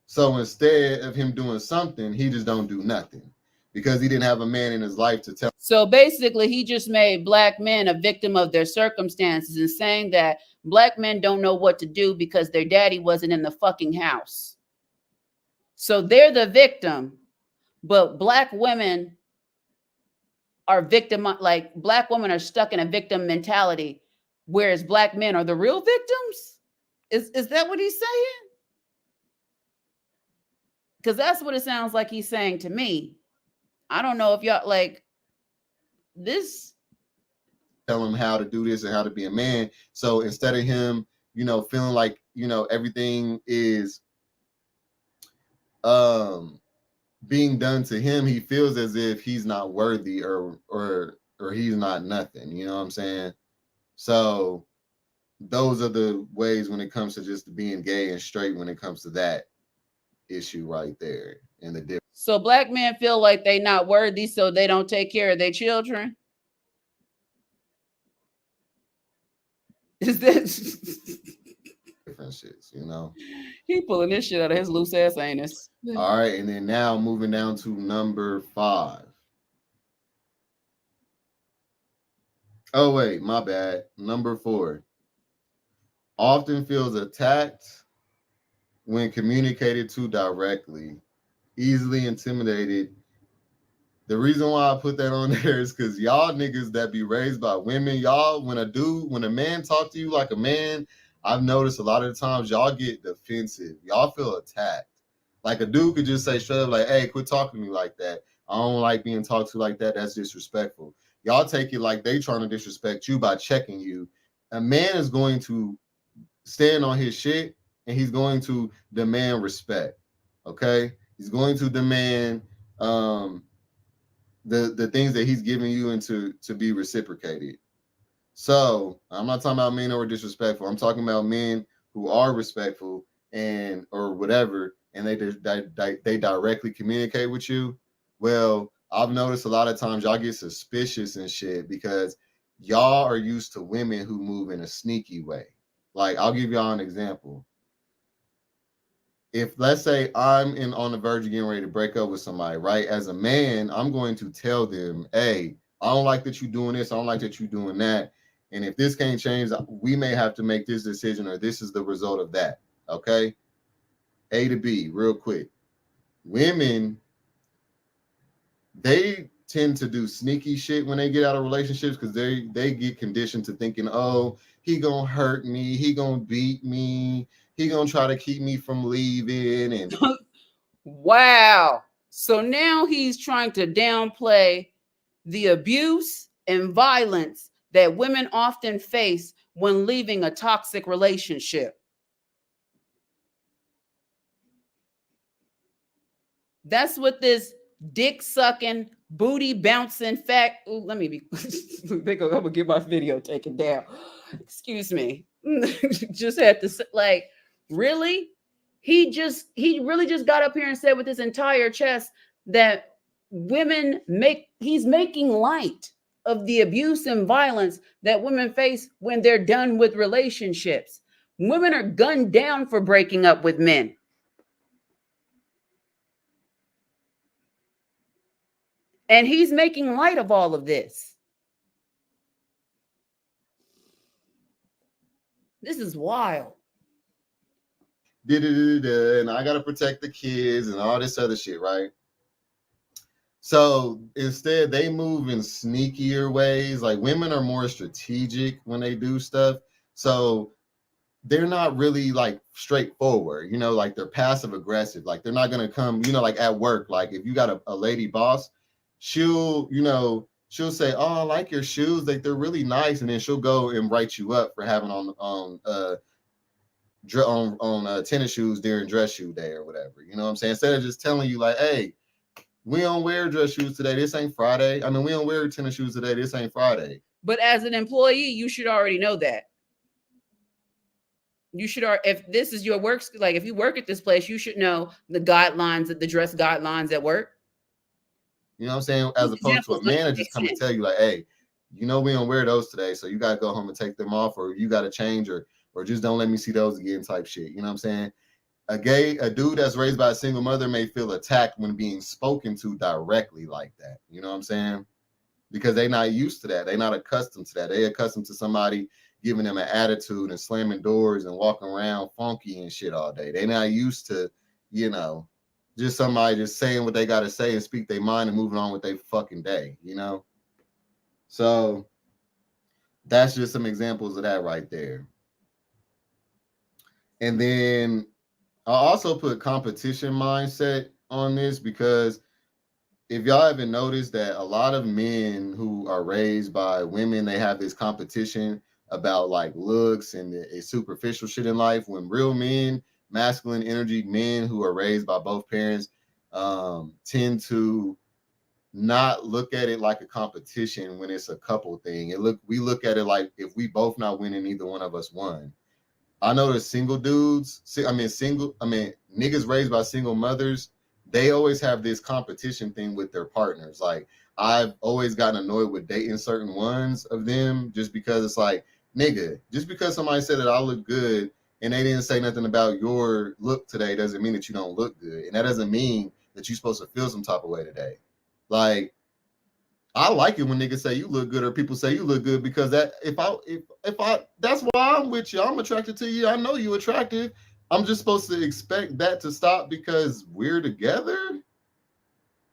So instead of him doing something, he just don't do nothing because he didn't have a man in his life to tell. So basically, he just made black men a victim of their circumstances and saying that black men don't know what to do because their daddy wasn't in the fucking house. So they're the victim, but black women are like black women are stuck in a victim mentality, whereas black men are the real victims. Is that what he's saying? Because that's what it sounds like he's saying to me. I don't know if y'all like this. Tell him how to do this and how to be a man. So instead of him, feeling like, everything is being done to him, he feels as if he's not worthy or he's not nothing. You know what I'm saying? So those are the ways when it comes to just being gay and straight, when it comes to that issue right there, and the difference. So black men feel like they not worthy, so they don't take care of their children. Is that different shits, He pulling this shit out of his loose ass anus. All right, and then now moving down to number 5. Oh wait, my bad. Number 4. Often feels attacked when communicated to directly, easily intimidated. The reason why I put that on there is because y'all niggas that be raised by women, y'all, when a man talk to you like a man, I've noticed a lot of the times y'all get defensive. Y'all feel attacked. Like a dude could just say straight up like, hey, quit talking to me like that. I don't like being talked to like that. That's disrespectful. Y'all take it like they trying to disrespect you by checking you. A man is going to stand on his shit and he's going to demand respect. Okay? He's going to demand the things that he's giving you and to be reciprocated. So I'm not talking about men who are disrespectful. I'm talking about men who are respectful and or whatever, and they directly communicate with you. Well, I've noticed a lot of times y'all get suspicious and shit because y'all are used to women who move in a sneaky way. Like, I'll give y'all an example. If let's say I'm on the verge of getting ready to break up with somebody, right? As a man, I'm going to tell them, hey, I don't like that you're doing this. I don't like that you're doing that. And if this can't change, we may have to make this decision, or this is the result of that. Okay. A to B, real quick. Women, they tend to do sneaky shit when they get out of relationships because they get conditioned to thinking, oh, he gonna hurt me, he gonna beat me, he gonna try to keep me from leaving. And Wow. So now he's trying to downplay the abuse and violence that women often face when leaving a toxic relationship. That's what this dick sucking, booty bouncing fact. Ooh, let me be. I'm gonna get my video taken down. Excuse me. Just had to like, really? He really just got up here and said with his entire chest that he's making light of the abuse and violence that women face when they're done with relationships. Women are gunned down for breaking up with men. And he's making light of all of this. This is wild. and I gotta protect the kids and all this other shit, right? So instead, they move in sneakier ways. Like women are more strategic when they do stuff. So they're not really like straightforward, like they're passive aggressive. Like they're not gonna come, like at work. Like if you got a lady boss, she'll say, "Oh, I like your shoes. Like they're really nice," and then she'll go and write you up for having on tennis shoes during dress shoe day or whatever. You know what I'm saying? Instead of just telling you like, "Hey, we don't wear dress shoes today. This ain't Friday. I mean, we don't wear tennis shoes today. This ain't Friday." But as an employee, you should already know that. You should, if this is your work, like if you work at this place, you should know the guidelines, the dress guidelines at work. You know what I'm saying? As opposed to a man just come and tell you like, "Hey, we don't wear those today, so you got to go home and take them off, or you got to change, or just don't let me see those again," type shit. You know what I'm saying? A dude that's raised by a single mother may feel attacked when being spoken to directly like that. You know what I'm saying? Because they're not used to that. They're not accustomed to that. They're accustomed to somebody giving them an attitude and slamming doors and walking around funky and shit all day. They're not used to, just somebody just saying what they got to say and speak their mind and moving on with their fucking day, So that's just some examples of that right there. And then I also put competition mindset on this because if y'all haven't noticed that a lot of men who are raised by women, they have this competition about like looks and the superficial shit in life, when real men, masculine energy men who are raised by both parents, tend to not look at it like a competition when it's a couple thing. We look at it like if we both not winning, neither one of us won. I know the single dudes, niggas raised by single mothers, they always have this competition thing with their partners. Like, I've always gotten annoyed with dating certain ones of them just because it's like, nigga, just because somebody said that I look good and they didn't say nothing about your look today doesn't mean that you don't look good. And that doesn't mean that you're supposed to feel some type of way today. Like, I like it when niggas say you look good or people say you look good, because that if I that's why I'm with you. I'm attracted to you. I know you attractive. I'm just supposed to expect that to stop because we're together?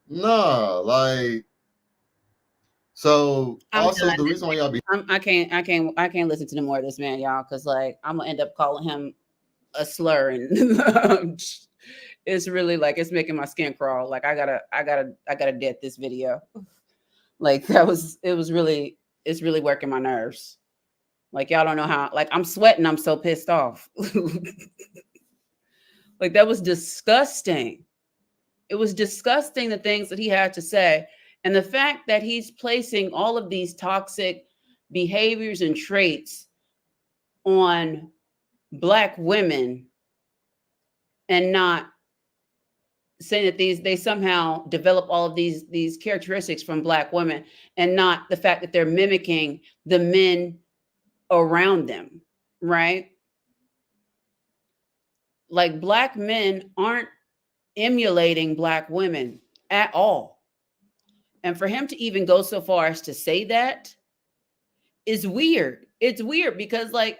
Nah, like, so also the reason why y'all be I can't listen to no more of this man, y'all, because like I'm gonna end up calling him a slur, and it's really like it's making my skin crawl. Like I gotta dead this video. Like it's really working my nerves. Like y'all don't know how, like I'm sweating, I'm so pissed off. Like that was disgusting. It was disgusting, the things that he had to say. And the fact that he's placing all of these toxic behaviors and traits on Black women and not saying that they somehow develop all of these characteristics from Black women, and not the fact that they're mimicking the men around them, right? Like Black men aren't emulating Black women at all. And for him to even go so far as to say that is weird. it's weird because, like,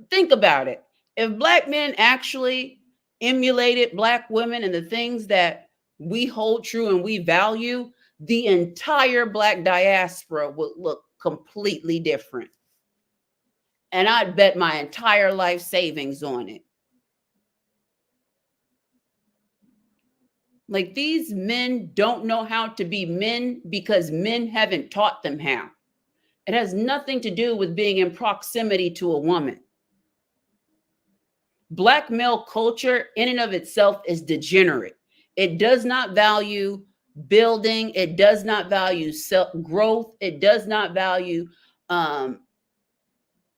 think about it. If black men actually emulated black women and the things that we hold true and we value, the entire black diaspora would look completely different. And I'd bet my entire life savings on it. Like, these men don't know how to be men because men haven't taught them how. It has nothing to do with being in proximity to a woman. Black male culture in and of itself is degenerate. It does not value building. It does not value self growth. It does not value um,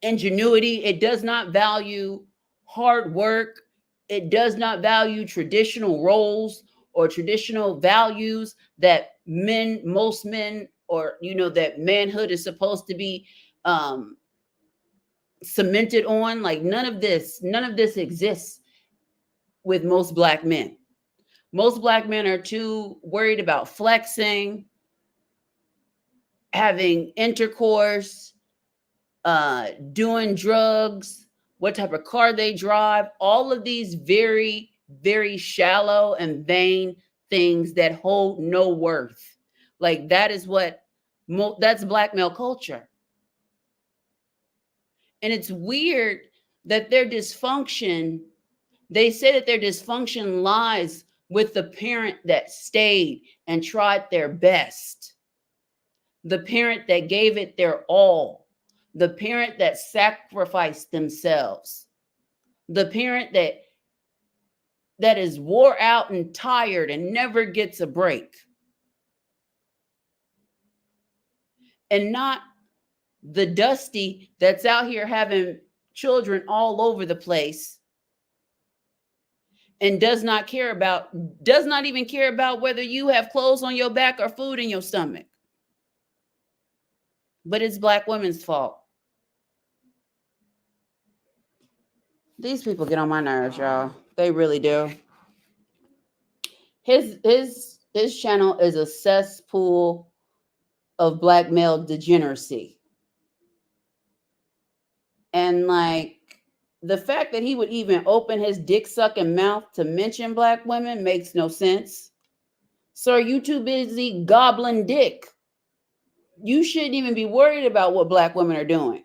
ingenuity. It does not value hard work. It does not value traditional roles or traditional values that most men, or, that manhood is supposed to be um, cemented on. Like, none of this exists with most black men. Most black men are too worried about flexing, having intercourse, doing drugs, what type of car they drive, all of these very, very shallow and vain things that hold no worth. Like, that is that's black male culture. And it's weird that they say that their dysfunction lies with the parent that stayed and tried their best, the parent that gave it their all, the parent that sacrificed themselves, the parent that is wore out and tired and never gets a break, and not the Dusty that's out here having children all over the place and does not even care about whether you have clothes on your back or food in your stomach. But it's black women's fault. These people get on my nerves, y'all. They really do. His channel is a cesspool of black male degeneracy. And, like, the fact that he would even open his dick sucking mouth to mention black women makes no sense. Sir, you too busy gobbling dick. You shouldn't even be worried about what black women are doing.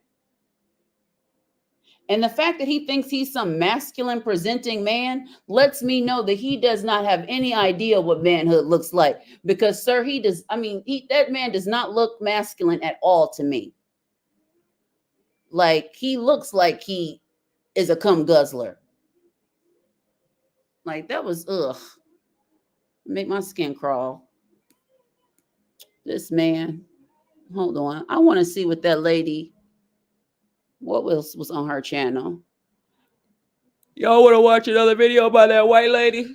And the fact that he thinks he's some masculine presenting man lets me know that he does not have any idea what manhood looks like. Because, sir, that man does not look masculine at all to me. Like, he looks like he is a cum guzzler. Like, that was, ugh. Make my skin crawl. This man. Hold on. I want to see what that lady, what else was on her channel. Y'all want to watch another video about that white lady?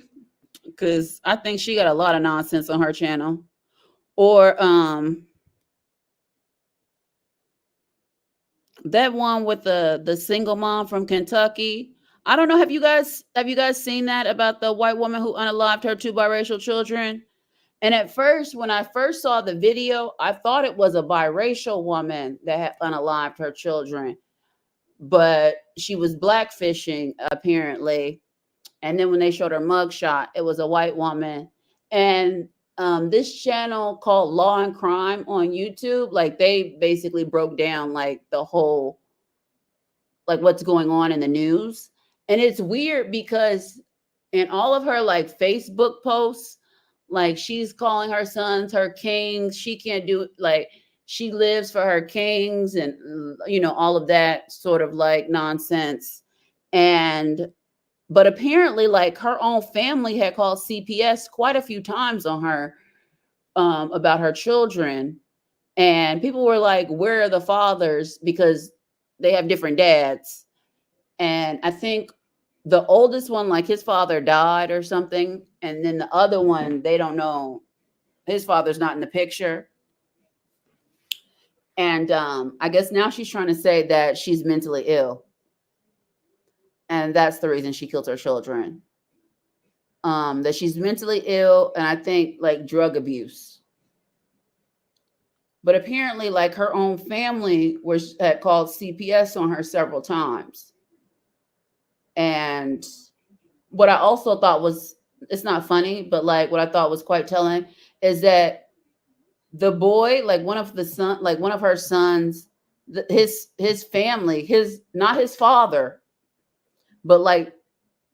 Because I think she got a lot of nonsense on her channel. Or that one with the single mom from Kentucky. I don't know. Have you guys seen that about the white woman who unalived her 2 biracial children? And at first, when I first saw the video, I thought it was a biracial woman that had unalived her children, but she was blackfishing apparently. And then when they showed her mugshot, it was a white woman. And this channel called Law and Crime on YouTube, like, they basically broke down like the whole, like, what's going on in the news. And it's weird because in all of her like Facebook posts, like, she's calling her sons her kings. She can't do it. Like, she lives for her kings and, all of that sort of like nonsense. But apparently, like, her own family had called CPS quite a few times on her about her children. And people were like, where are the fathers? Because they have different dads. And I think the oldest one, like, his father died or something. And then the other one, they don't know. His father's not in the picture. And I guess now she's trying to say that she's mentally ill. And that's the reason she killed her children. That she's mentally ill, and I think like drug abuse. But apparently, like her own family was had called CPS on her several times. And what I also thought was, it's not funny, but like what I thought was quite telling is that the boy, like one of her sons, his family, his not his father, but like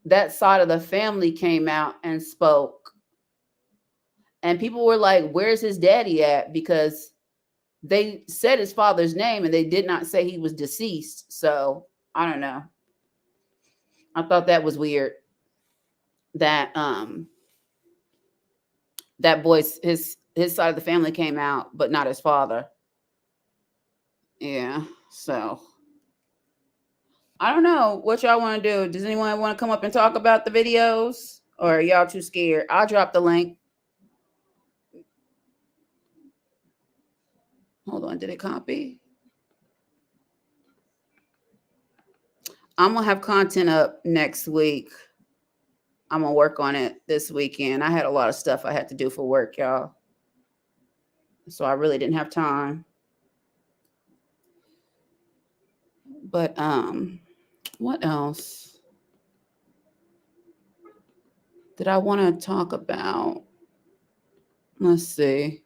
that side of the family came out and spoke. And people were like, "Where's his daddy at?" Because they said his father's name and they did not say he was deceased. So I don't know. I thought that was weird. That that boy's his side of the family came out, but not his father. Yeah. So I don't know what y'all want to do. Does anyone want to come up and talk about the videos? Or are y'all too scared? I'll drop the link. Hold on, did it copy? I'm gonna have content up next week. I'm gonna work on it this weekend. I had a lot of stuff I had to do for work, y'all. So I really didn't have time. But what else did I want to talk about? Let's see.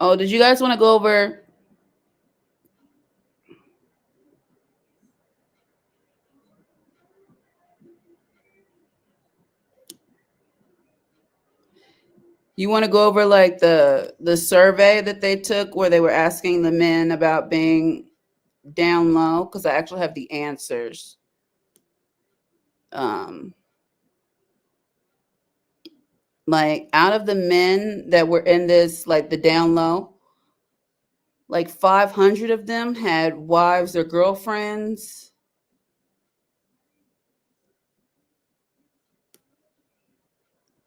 Oh, did you guys want to go over? You want to go over like the survey that they took where they were asking the men about being down low? Because I actually have the answers. Um, like out of the men that were in this, like the down low, like 500 of them had wives or girlfriends.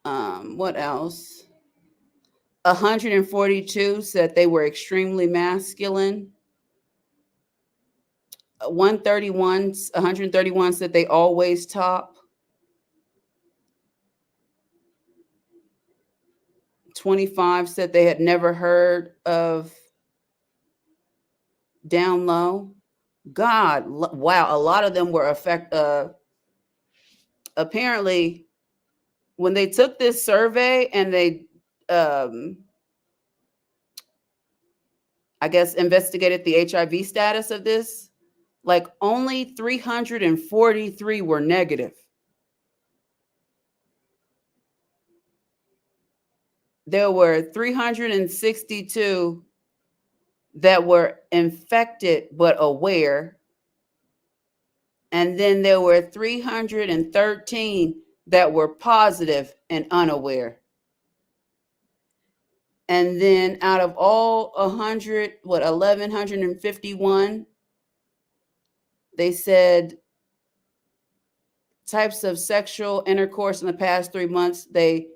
What else? 142 said they were extremely masculine. 131 said they always top. 25 said they had never heard of down low. God, wow, a lot of them were apparently when they took this survey and they I guess investigated the HIV status of this, like only 343 were negative. There were 362 that were infected but aware. And then there were 313 that were positive and unaware. And then out of all 1151, they said types of sexual intercourse in the past 3 months, they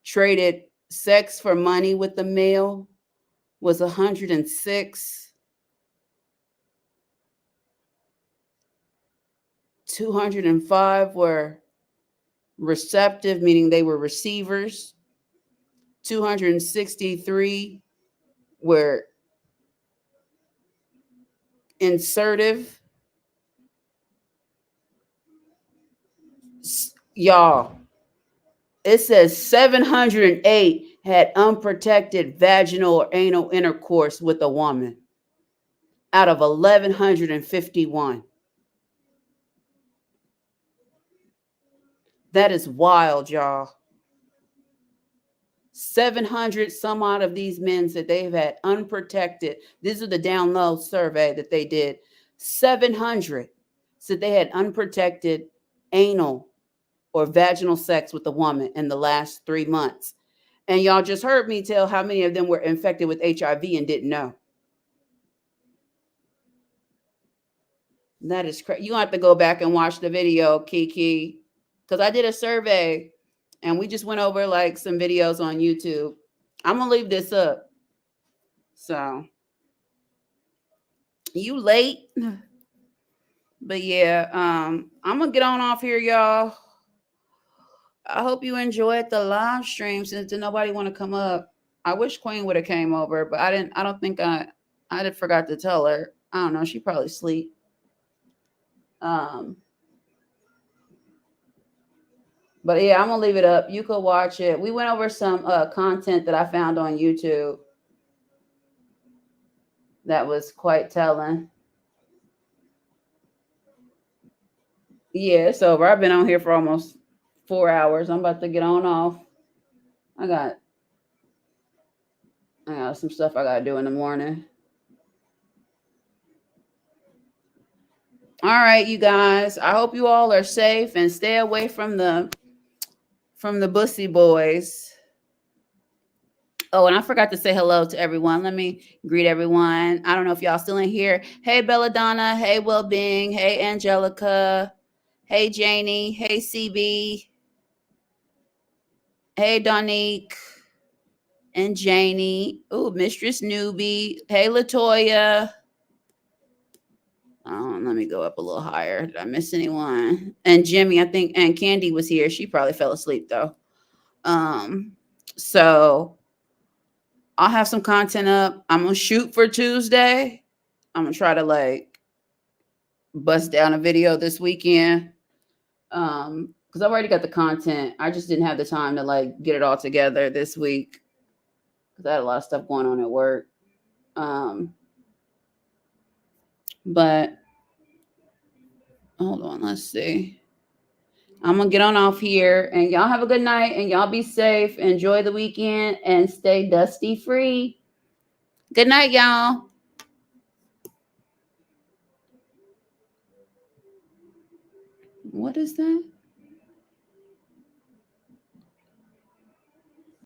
traded sex for money with the male was 106. 205 were receptive, meaning they were receivers. 263 were insertive. Y'all, it says 708 had unprotected vaginal or anal intercourse with a woman out of 1,151. That is wild, y'all. 700 some odd of these men said they've had unprotected. This is the down low survey that they did. 700 said they had unprotected anal or vaginal sex with a woman in the last 3 months. And y'all just heard me tell how many of them were infected with HIV and didn't know. That is crazy. You have to go back and watch the video, Kiki, because I did a survey and we just went over like some videos on YouTube. I'm gonna leave this up. So you late, but yeah, I'm gonna get on off here, y'all. I hope you enjoyed the live stream. Since did nobody want to come up, I wish Queen would have came over, but I didn't. I don't think I did forgot to tell her. I don't know. She probably sleep. Um, but yeah, I'm gonna leave it up. You could watch it. We went over some content that I found on YouTube that was quite telling. Yeah, it's over. I've been on here for almost 4 hours. I'm about to get on off. I got some stuff I gotta do in the morning. All right, you guys. I hope you all are safe and stay away from the bussy boys. Oh, and I forgot to say hello to everyone. Let me greet everyone. I don't know if y'all still in here. Hey, Belladonna. Hey, Wellbeing. Hey, Angelica. Hey, Janie. Hey, CB. Hey, Donique and Janie. Ooh, Mistress Newbie. Hey, Latoya. Let me go up a little higher. Did I miss anyone? And Jimmy, I think, and Candy was here. She probably fell asleep though. So I'll have some content up. I'm gonna shoot for Tuesday. I'm gonna try to like bust down a video this weekend. Because I've already got the content. I just didn't have the time to like get it all together this week. Because I had a lot of stuff going on at work. But hold on, let's see. I'm gonna get on off here, and y'all have a good night, and y'all be safe. Enjoy the weekend, and stay dusty free. Good night, y'all. What is that?